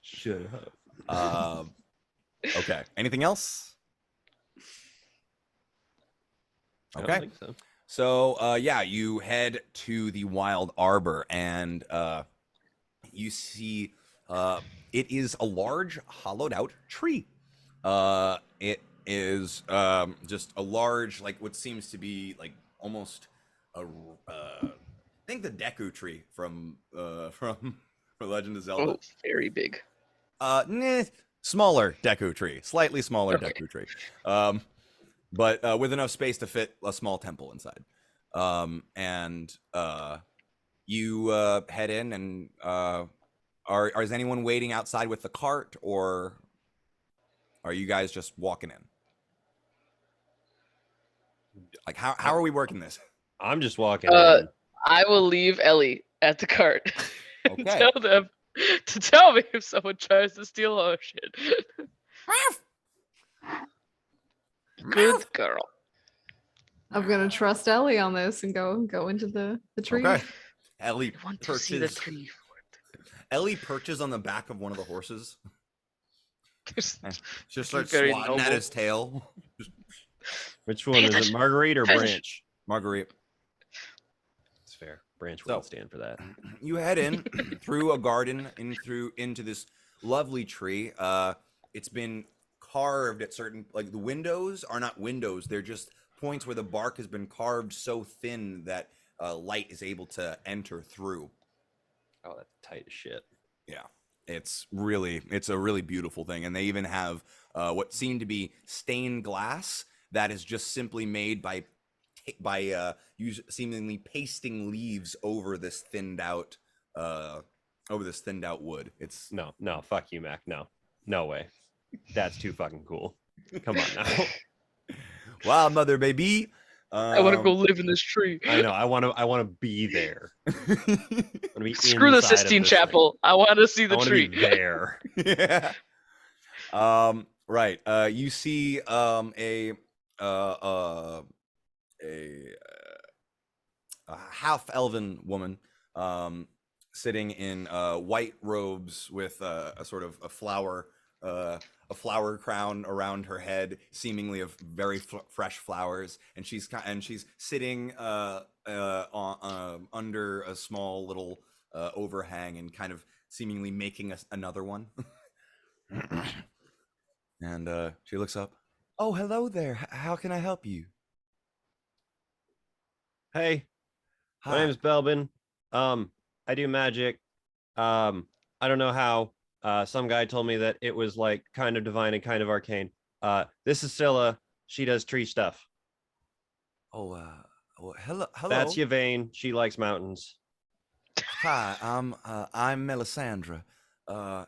Shut up. Okay. Anything else? I don't Okay. think so. So, yeah, you head to the Wild Arbor, and you see it is a large hollowed out tree. It is just a large, like what seems to be like almost a I think the Deku tree from Legend of Zelda. Oh, very big. Smaller Deku tree, slightly smaller Okay. Deku tree. But with enough space to fit a small temple inside. And you head in, and is anyone waiting outside with the cart, or are you guys just walking in? Like, how are we working this? I'm just walking in. I will leave Ellie at the cart. Okay. Tell them to tell me if someone tries to steal our shit. Good girl. I'm gonna trust Ellie on this and go into the tree. Okay. Ellie I want to see the perches. tree. Ellie perches on the back of one of the horses. Just starts Very swatting at noble. his tail. Which one is it, Marguerite or Pay Branch? Marguerite. It's fair. Branch So- wouldn't stand for that. You head in through a garden into this lovely tree. It's been carved at certain, like, the windows are not windows, they're just points where the bark has been carved so thin that light is able to enter through. Oh, that's tight as shit. Yeah, it's a really beautiful thing, and they even have what seem to be stained glass that is just simply made by seemingly pasting leaves over this thinned out wood. It's No, fuck you, Mac. No way. That's too fucking cool. Come on now. Wild Mother, baby. I want to go live in this tree. I know. I want to be there. I want to be Screw the inside of Sistine this Chapel. I want to see thing. the I want tree. to be there. Yeah. Right. You see a half elven woman sitting in white robes with a sort of a flower crown around her head, seemingly of very fresh flowers, and she's sitting under a small little overhang and kind of seemingly making another one. And she looks up. Oh, hello there. How can I help you? Hey, my Hi. name's Belbin. I do magic. I don't know how. Some guy told me that it was like kind of divine and kind of arcane. This is Scylla. She does tree stuff. Oh, well, hello. That's Yvain. She likes mountains. Hi, I'm Melisandre.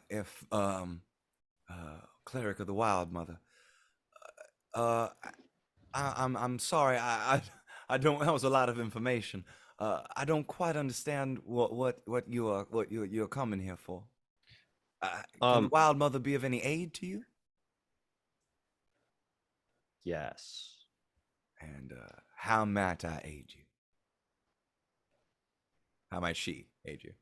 If cleric of the Wild Mother. I'm sorry. I don't. That was a lot of information. I don't quite understand what you're coming here for. Can the Wild Mother be of any aid to you? Yes. And how might I aid you? How might she aid you?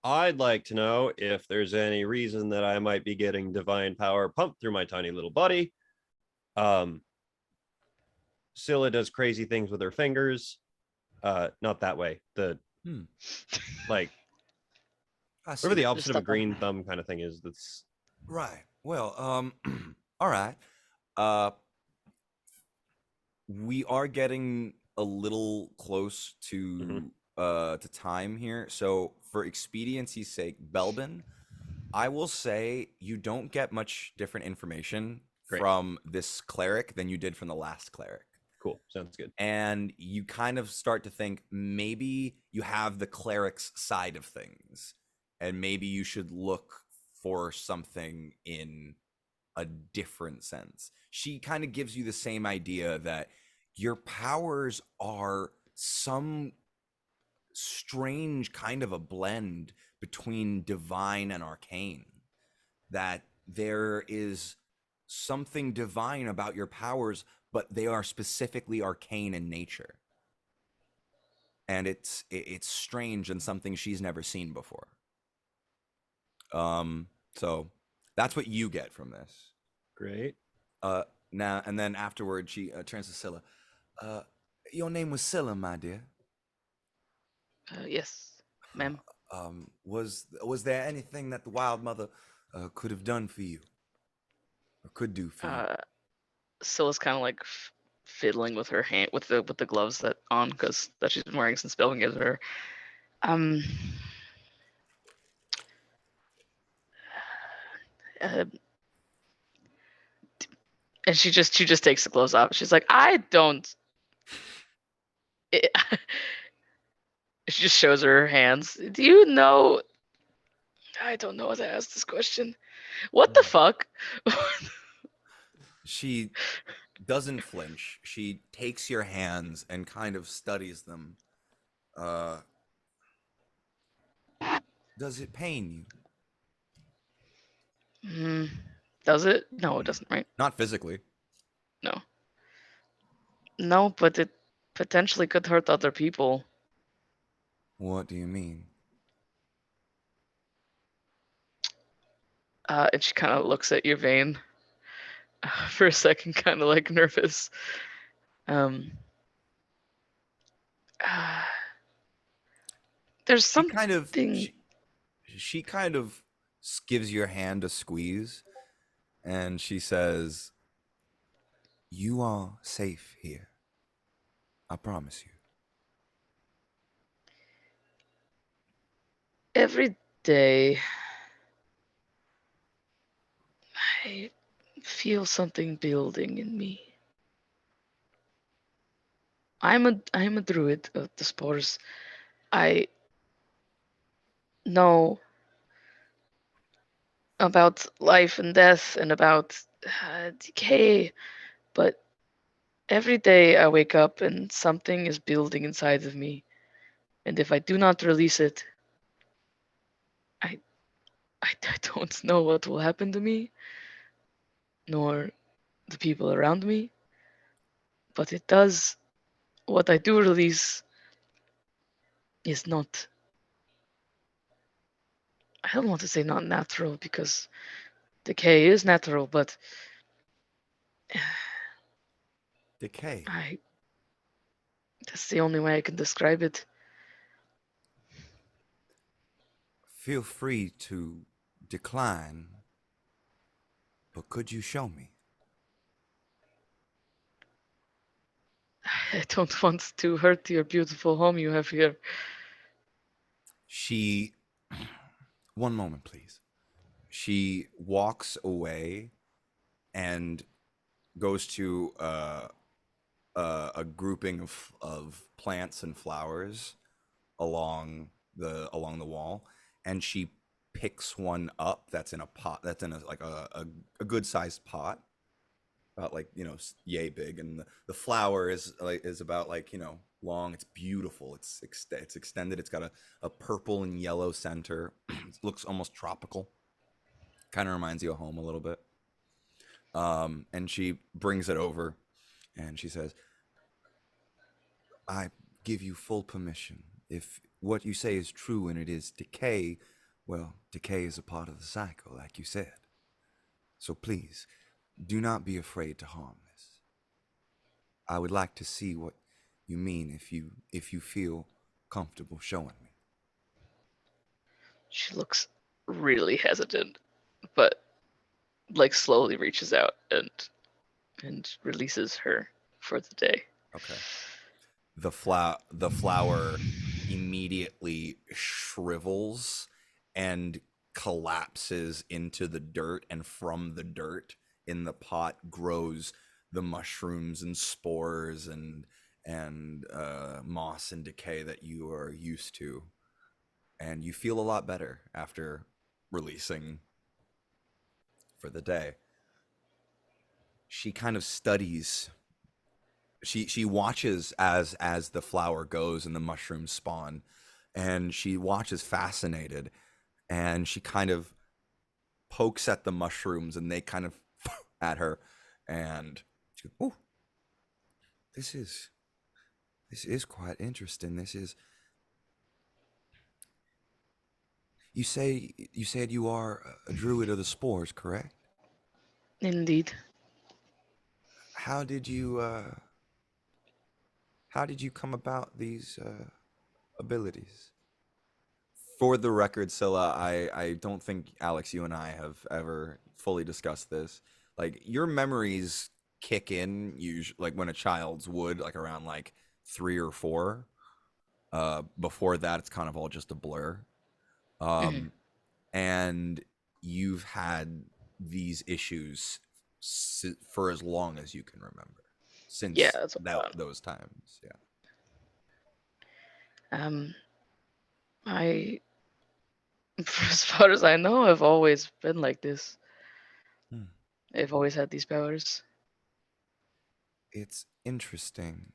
I'd like to know if there's any reason that I might be getting divine power pumped through my tiny little body. Scylla does crazy things with her fingers. Not that way. Like whatever the opposite of a green thumb kind of thing is. That's right. Well, all right. We are getting a little close to time here. So for expediency's sake, Belbin, I will say you don't get much different information from this cleric than you did from the last cleric. Cool. Sounds good. And you kind of start to think maybe you have the cleric's side of things, and maybe you should look for something in a different sense. She kind of gives you the same idea that your powers are some strange kind of a blend between divine and arcane, that there is something divine about your powers, but they are specifically arcane in nature, and it's strange and something she's never seen before. So that's what you get from this. Great. Now and then afterward, she turns to Scylla. Your name was Scylla, my dear. Yes, ma'am. Was there anything that the Wild Mother could have done for you, or could do for you? Scylla's kind of like fiddling with her hand with the gloves that she's been wearing since Belvin gives her. And she just takes the gloves off. She's like, I don't. She just shows her hands. Do you know? I don't know how to ask this question. What the fuck? She doesn't flinch. She takes your hands and kind of studies them. Does it pain you? Does it? No, it doesn't, right? Not physically. No. No, but it potentially could hurt other people. What do you mean? And she kind of looks at your vein for a second, kind of like nervous. Um, there's She kind of something. she kind of gives your hand a squeeze, and she says, "You are safe here. I promise you." Every day, I feel something building in me. I'm a druid of the spores. I know about life and death and about decay, but every day I wake up and something is building inside of me, and if I do not release it, I I don't know what will happen to me, nor the people around me, but it does. What I do release is not. I don't want to say not natural because decay is natural, but Decay. I. That's the only way I can describe it. Feel free to decline, but could you show me? I don't want to hurt your beautiful home you have here. She, one moment, please. She walks away and goes to a grouping of plants and flowers along the wall, and she picks one up that's in a pot, that's in a good sized pot, about like, yay big, and the flower is about like, long. It's beautiful. It's extended. It's got a purple and yellow center. It looks almost tropical. Kind of reminds you of home a little bit. And she brings it over, and she says, "I give you full permission. If what you say is true and it is decay, well, decay is a part of the cycle, like you said. So please, do not be afraid to harm this. I would like to see what you mean if you feel comfortable showing me." She looks really hesitant, but like slowly reaches out and releases her for the day. Okay. The flower immediately shrivels and collapses into the dirt, and from the dirt in the pot grows the mushrooms and spores and moss and decay that you are used to, and you feel a lot better after releasing for the day. She kind of studies, she watches as the flower goes and the mushrooms spawn, and she watches fascinated, and she kind of pokes at the mushrooms, and they kind of at her, and she goes, "Oh, this is quite interesting. This is, you said you are a druid of the spores, correct? Indeed. How did you how did you come about these abilities?" For the record, Scylla, I don't think Alex, you and I have ever fully discussed this. Like, your memories kick in usually like when a child's would, like around like 3 or 4. Before that, it's kind of all just a blur. Mhm. Um, and you've had these issues for as long as you can remember, Yeah, since that's a lot. those times. Yeah. Um, I, as far as I know, I've always been like this. Hmm. I've always had these powers. It's interesting.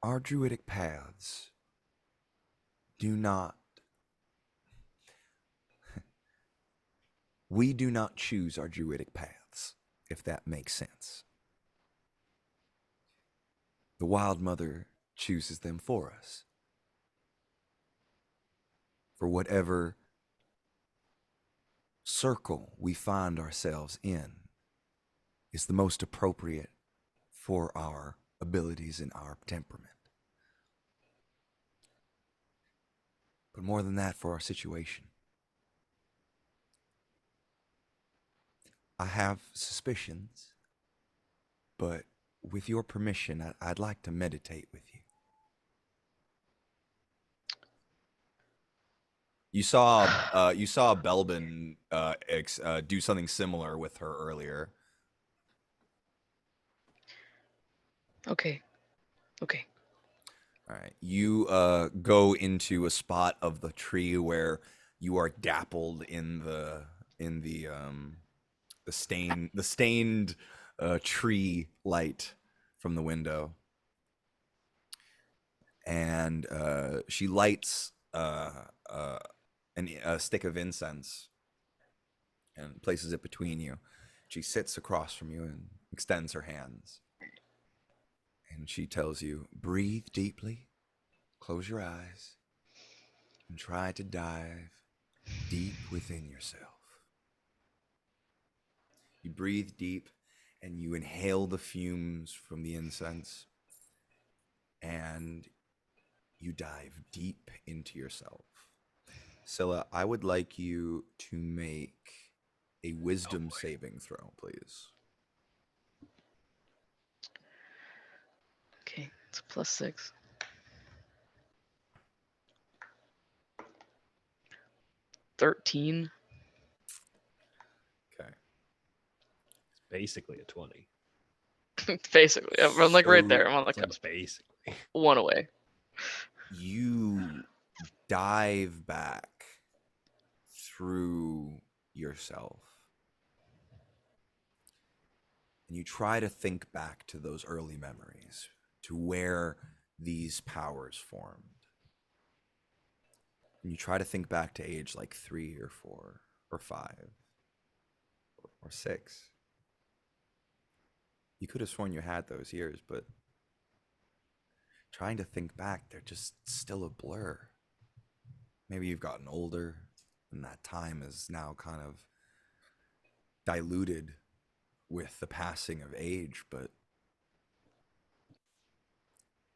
Our druidic paths do not. We do not choose our druidic paths, if that makes sense. The Wild Mother chooses them for us. For whatever circle we find ourselves in is the most appropriate for our abilities and our temperament. But more than that, for our situation. I have suspicions, but with your permission, I'd like to meditate with you. You saw Belbin do something similar with her earlier. Okay. Okay. All right. You go into a spot of the tree where you are dappled in the stained tree light from the window, and she lights a stick of incense and places it between you. She sits across from you and extends her hands. And she tells you, breathe deeply, close your eyes, and try to dive deep within yourself. You breathe deep and you inhale the fumes from the incense, and you dive deep into yourself. Scylla, I would like you to make a wisdom saving throw, please. Okay. It's a +6. 13. Okay. It's basically a 20. Basically, I'm like right there. I'm on the It's like cusp. basically. One away. You dive back through yourself and you try to think back to those early memories, to where these powers formed. And you try to think back to age like 3 or 4 or 5 or 6. You could have sworn you had those years, but trying to think back, they're just still a blur. Maybe you've gotten older and that time is now kind of diluted with the passing of age, but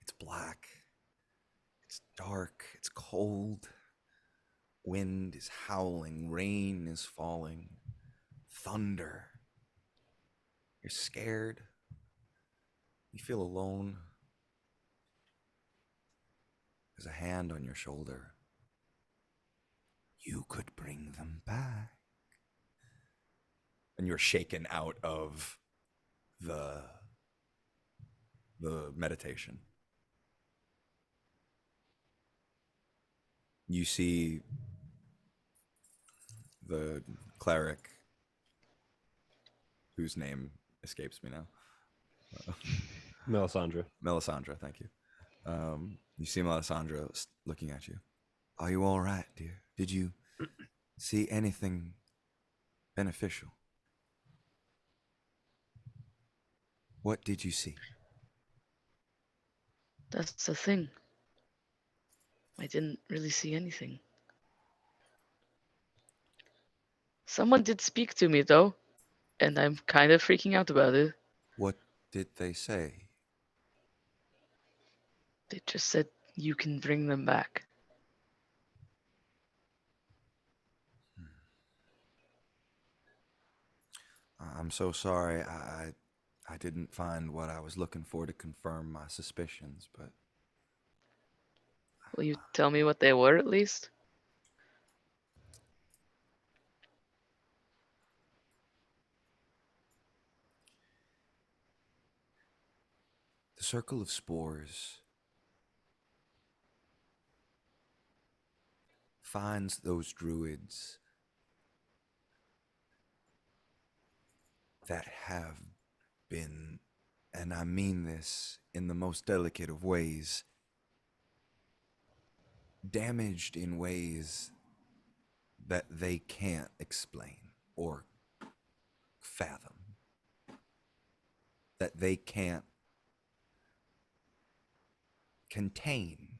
it's black, it's dark, it's cold, wind is howling, rain is falling, thunder. You're scared, you feel alone. There's a hand on your shoulder. You could bring them back. And you're shaken out of the meditation. You see the cleric, whose name escapes me now. Melisandre, thank you. You see Melisandre looking at you. Are you all right, dear? Did you see anything beneficial? What did you see? That's the thing. I didn't really see anything. Someone did speak to me though, and I'm kind of freaking out about it. What did they say? They just said you can bring them back. I'm so sorry. I didn't find what I was looking for to confirm my suspicions, but Will you tell me what they were at least? the circle of spores finds those druids that have been and I mean this in the most delicate of ways, damaged in ways that they can't explain or fathom, that they can't contain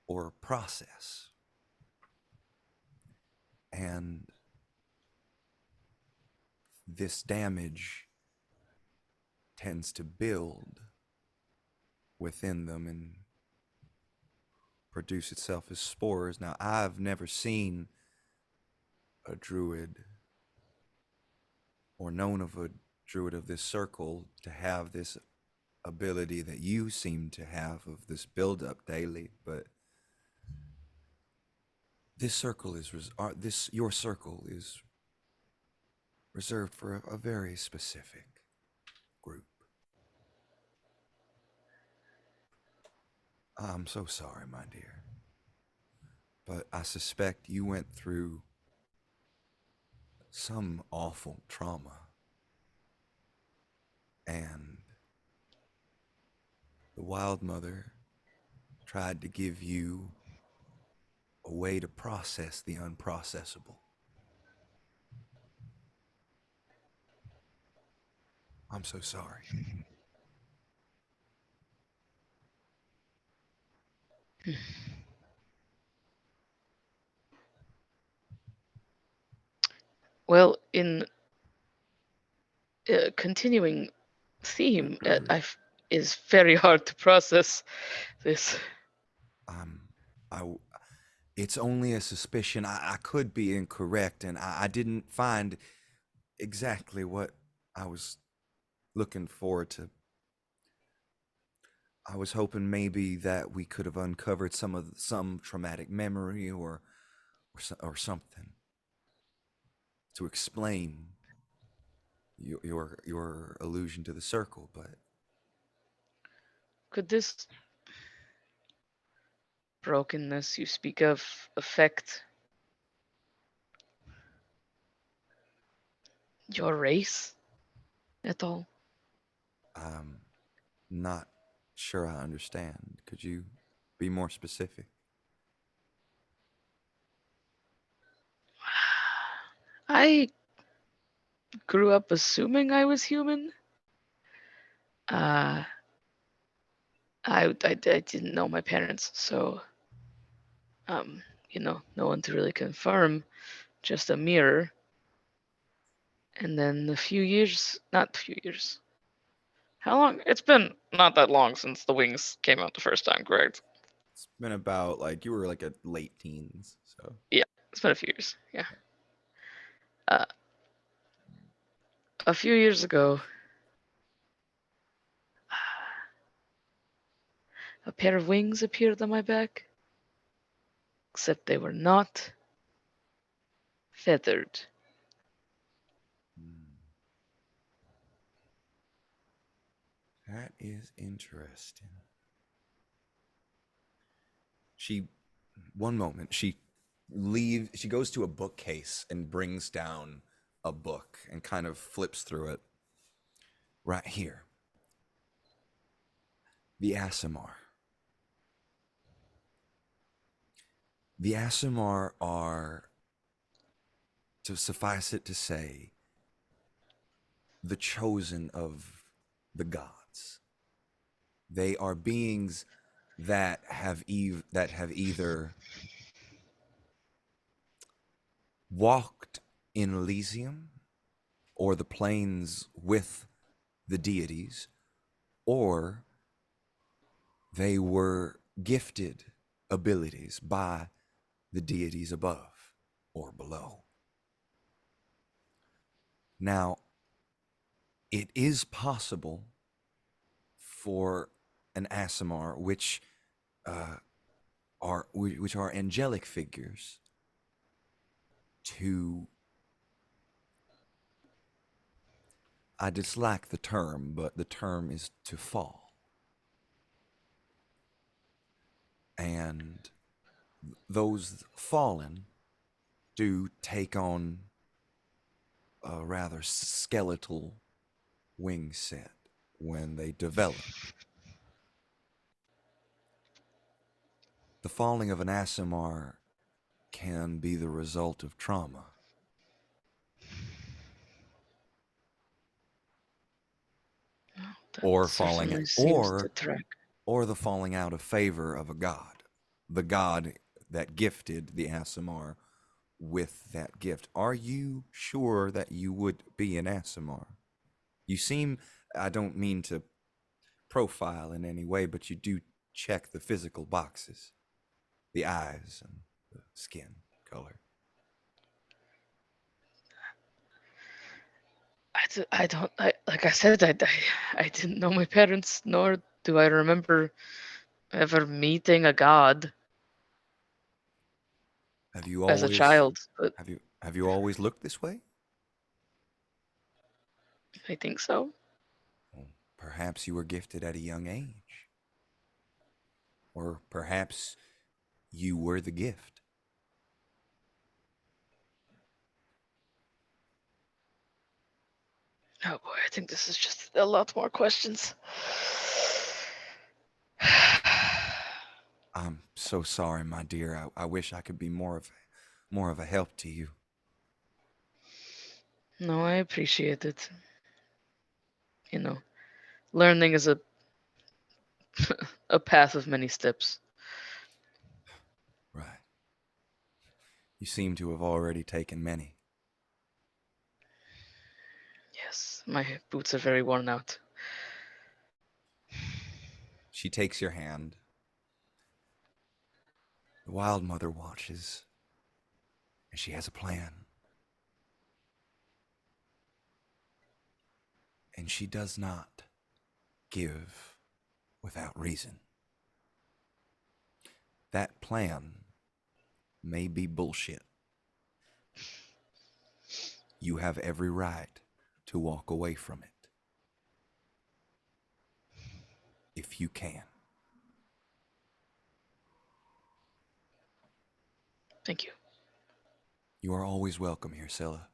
or process. And this damage tends to build within them and produce itself as spores. Now, I've never seen a druid or known of a druid of this circle to have this ability that you seem to have of this build up daily, but this circle is your circle is reserved for a very specific group. I'm so sorry, my dear, but I suspect you went through some awful trauma, and the Wild Mother tried to give you a way to process the unprocessable. I'm so sorry. Well, in continuing theme, is very hard to process this. I, it's only a suspicion. I could be incorrect, and I didn't find exactly what I was looking forward to. I was hoping maybe that we could have uncovered some traumatic memory or something to explain your allusion to the circle, but Could this brokenness you speak of affect your race at all? I'm not sure I understand. Could you be more specific? I grew up assuming I was human. I didn't know my parents, so no one to really confirm, just a mirror. And then not a few years. How long? It's been not that long since the wings came out the first time, correct? It's been about like you were like a late teens, so Yeah, it's been a few years. Yeah. A few years ago, a pair of wings appeared on my back, except they were not feathered. that is interesting. One moment, she goes to a bookcase and brings down a book and kind of flips through it. Right here. The Asimar. The Asimar are, to suffice it to say, the chosen of the gods. They are beings that have either walked in Elysium or the plains with the deities, or they were gifted abilities by the deities above or below. Now, it is possible for an Asimar, which are angelic figures, to, I dislike the term, but the term is to fall. And those fallen do take on a rather skeletal wing set when they develop. The falling of an Aasimar can be the result of trauma. That Or falling certainly seems to or track. or the falling out of favor of a god, the god that gifted the Aasimar with that gift. Are you sure that you would be an Aasimar? You seem, I don't mean to profile in any way, but you do check the physical boxes, the eyes and the skin color. Like I said, I didn't know my parents, nor do I remember ever meeting a god Have you as a always child. But have you always looked this way? I think so. Well, perhaps you were gifted at a young age. Or perhaps you were the gift. Oh boy, I think this is just a lot more questions. I'm so sorry, my dear. I wish I could be more of a help to you. No, I appreciate it. You know, learning is a a path of many steps. Right. You seem to have already taken many. Yes, my boots are very worn out. She takes your hand. The Wild Mother watches, and she has a plan. And she does not give without reason. That plan may be bullshit. You have every right to walk away from it. If you can. Thank you. You are always welcome here, Scylla.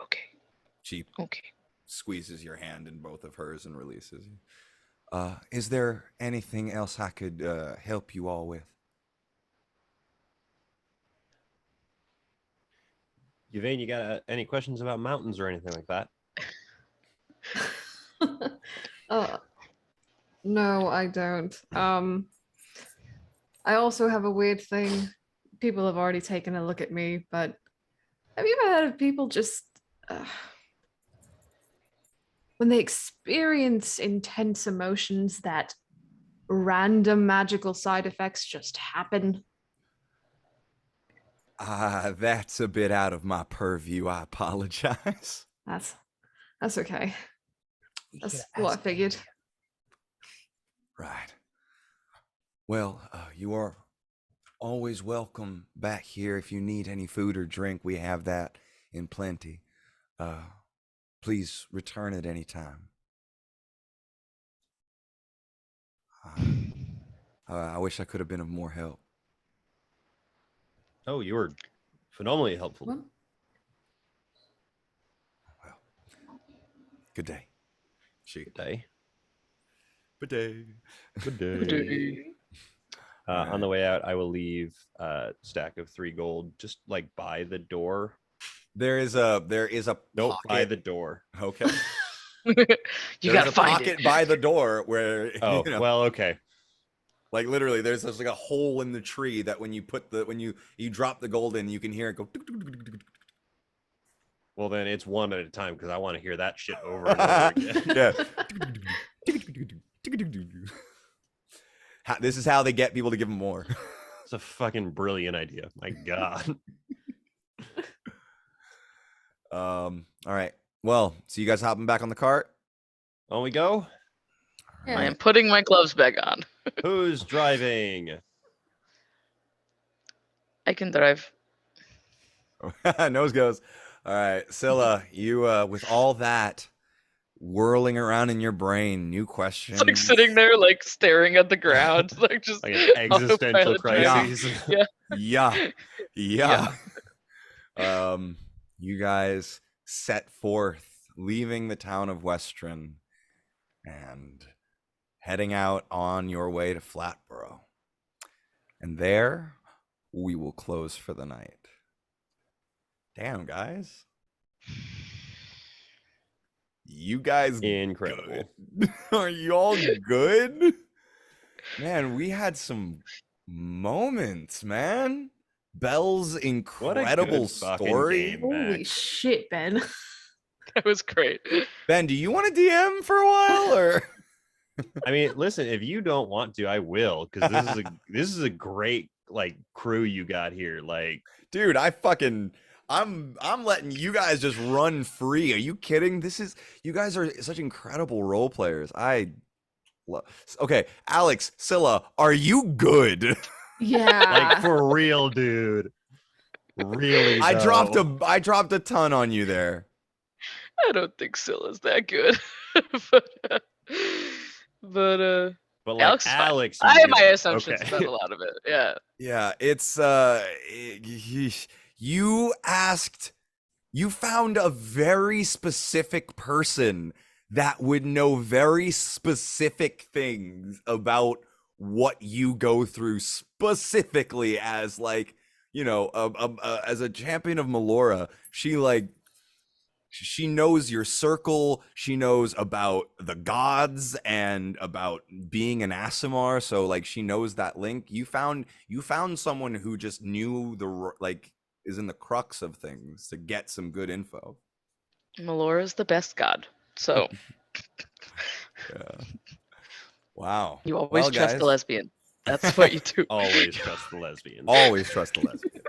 Okay. She Okay. squeezes your hand in both of hers and releases you. Is there anything else I could help you all with? Yvain, you got any questions about mountains or anything like that? No, I don't. I also have a weird thing. People have already taken a look at me, but have you ever heard of people just when they experience intense emotions that random magical side effects just happen? That's a bit out of my purview. I apologize. That's okay. That's what I figured. Right. Well, you are always welcome back here. If you need any food or drink, we have that in plenty. Please return at any time. I wish I could have been of more help. Oh, you were phenomenally helpful. What? Well, good day. Good day. Good day. Good day. On the way out, I will leave a stack of 3 gold just like by the door. There is a Nope, pocket. by the door. Okay. You gotta find pocket it. by the door where Oh, well, okay. like literally there's like a hole in the tree that when you put when you drop the gold in, you can hear it go. Well, then it's one at a time because I want to hear that shit over and over again. Yeah. This is how they get people to give them more. It's a fucking brilliant idea. My God. All right. Well, so you guys hopping back on the cart? On we go. I am putting my gloves back on. Who's driving? I can drive. Nose goes. All right, Scylla, you with all that whirling around in your brain, new questions. It's like sitting there, like staring at the ground, like just Like an existential autopilot driving. crisis. Yeah. Yeah. You guys set forth, leaving the town of Westron and heading out on your way to Flatborough. And there we will close for the night. Damn, guys. You guys Incredible. good? Are you all good? Man, we had some moments, man. Bell's incredible good fucking story. game. Holy Max. shit, Ben. That was great. Ben, do you want to DM for a while or? I mean, listen, if you don't want to, I will, because this is a great like crew you got here. Like, Dude, I'm letting you guys just run free. Are you kidding? You guys are such incredible role players. Okay, Alex, Scylla, are you good? Yeah. like for real, dude. Really, I dropped though. I dropped a ton on you there. I don't think Scylla's that good. but But like Alex is fine. Alex, I you have my did- assumptions okay. about a lot of it. Yeah. Yeah, it's you found a very specific person that would know very specific things about what you go through specifically as like, as a champion of Melora. She knows your circle. She knows about the gods and about being an Asimar. So like she knows that link. You found someone who just knew is in the crux of things to get some good info. Melora's the best god. So Yeah. Wow. you always Well, trust guys. the lesbian. That's what you do. Always trust the lesbians. Always trust the lesbian.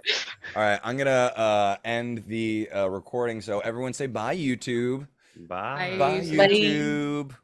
All right, I'm gonna end the recording. So everyone say bye, YouTube. Bye. Bye, Bye. YouTube.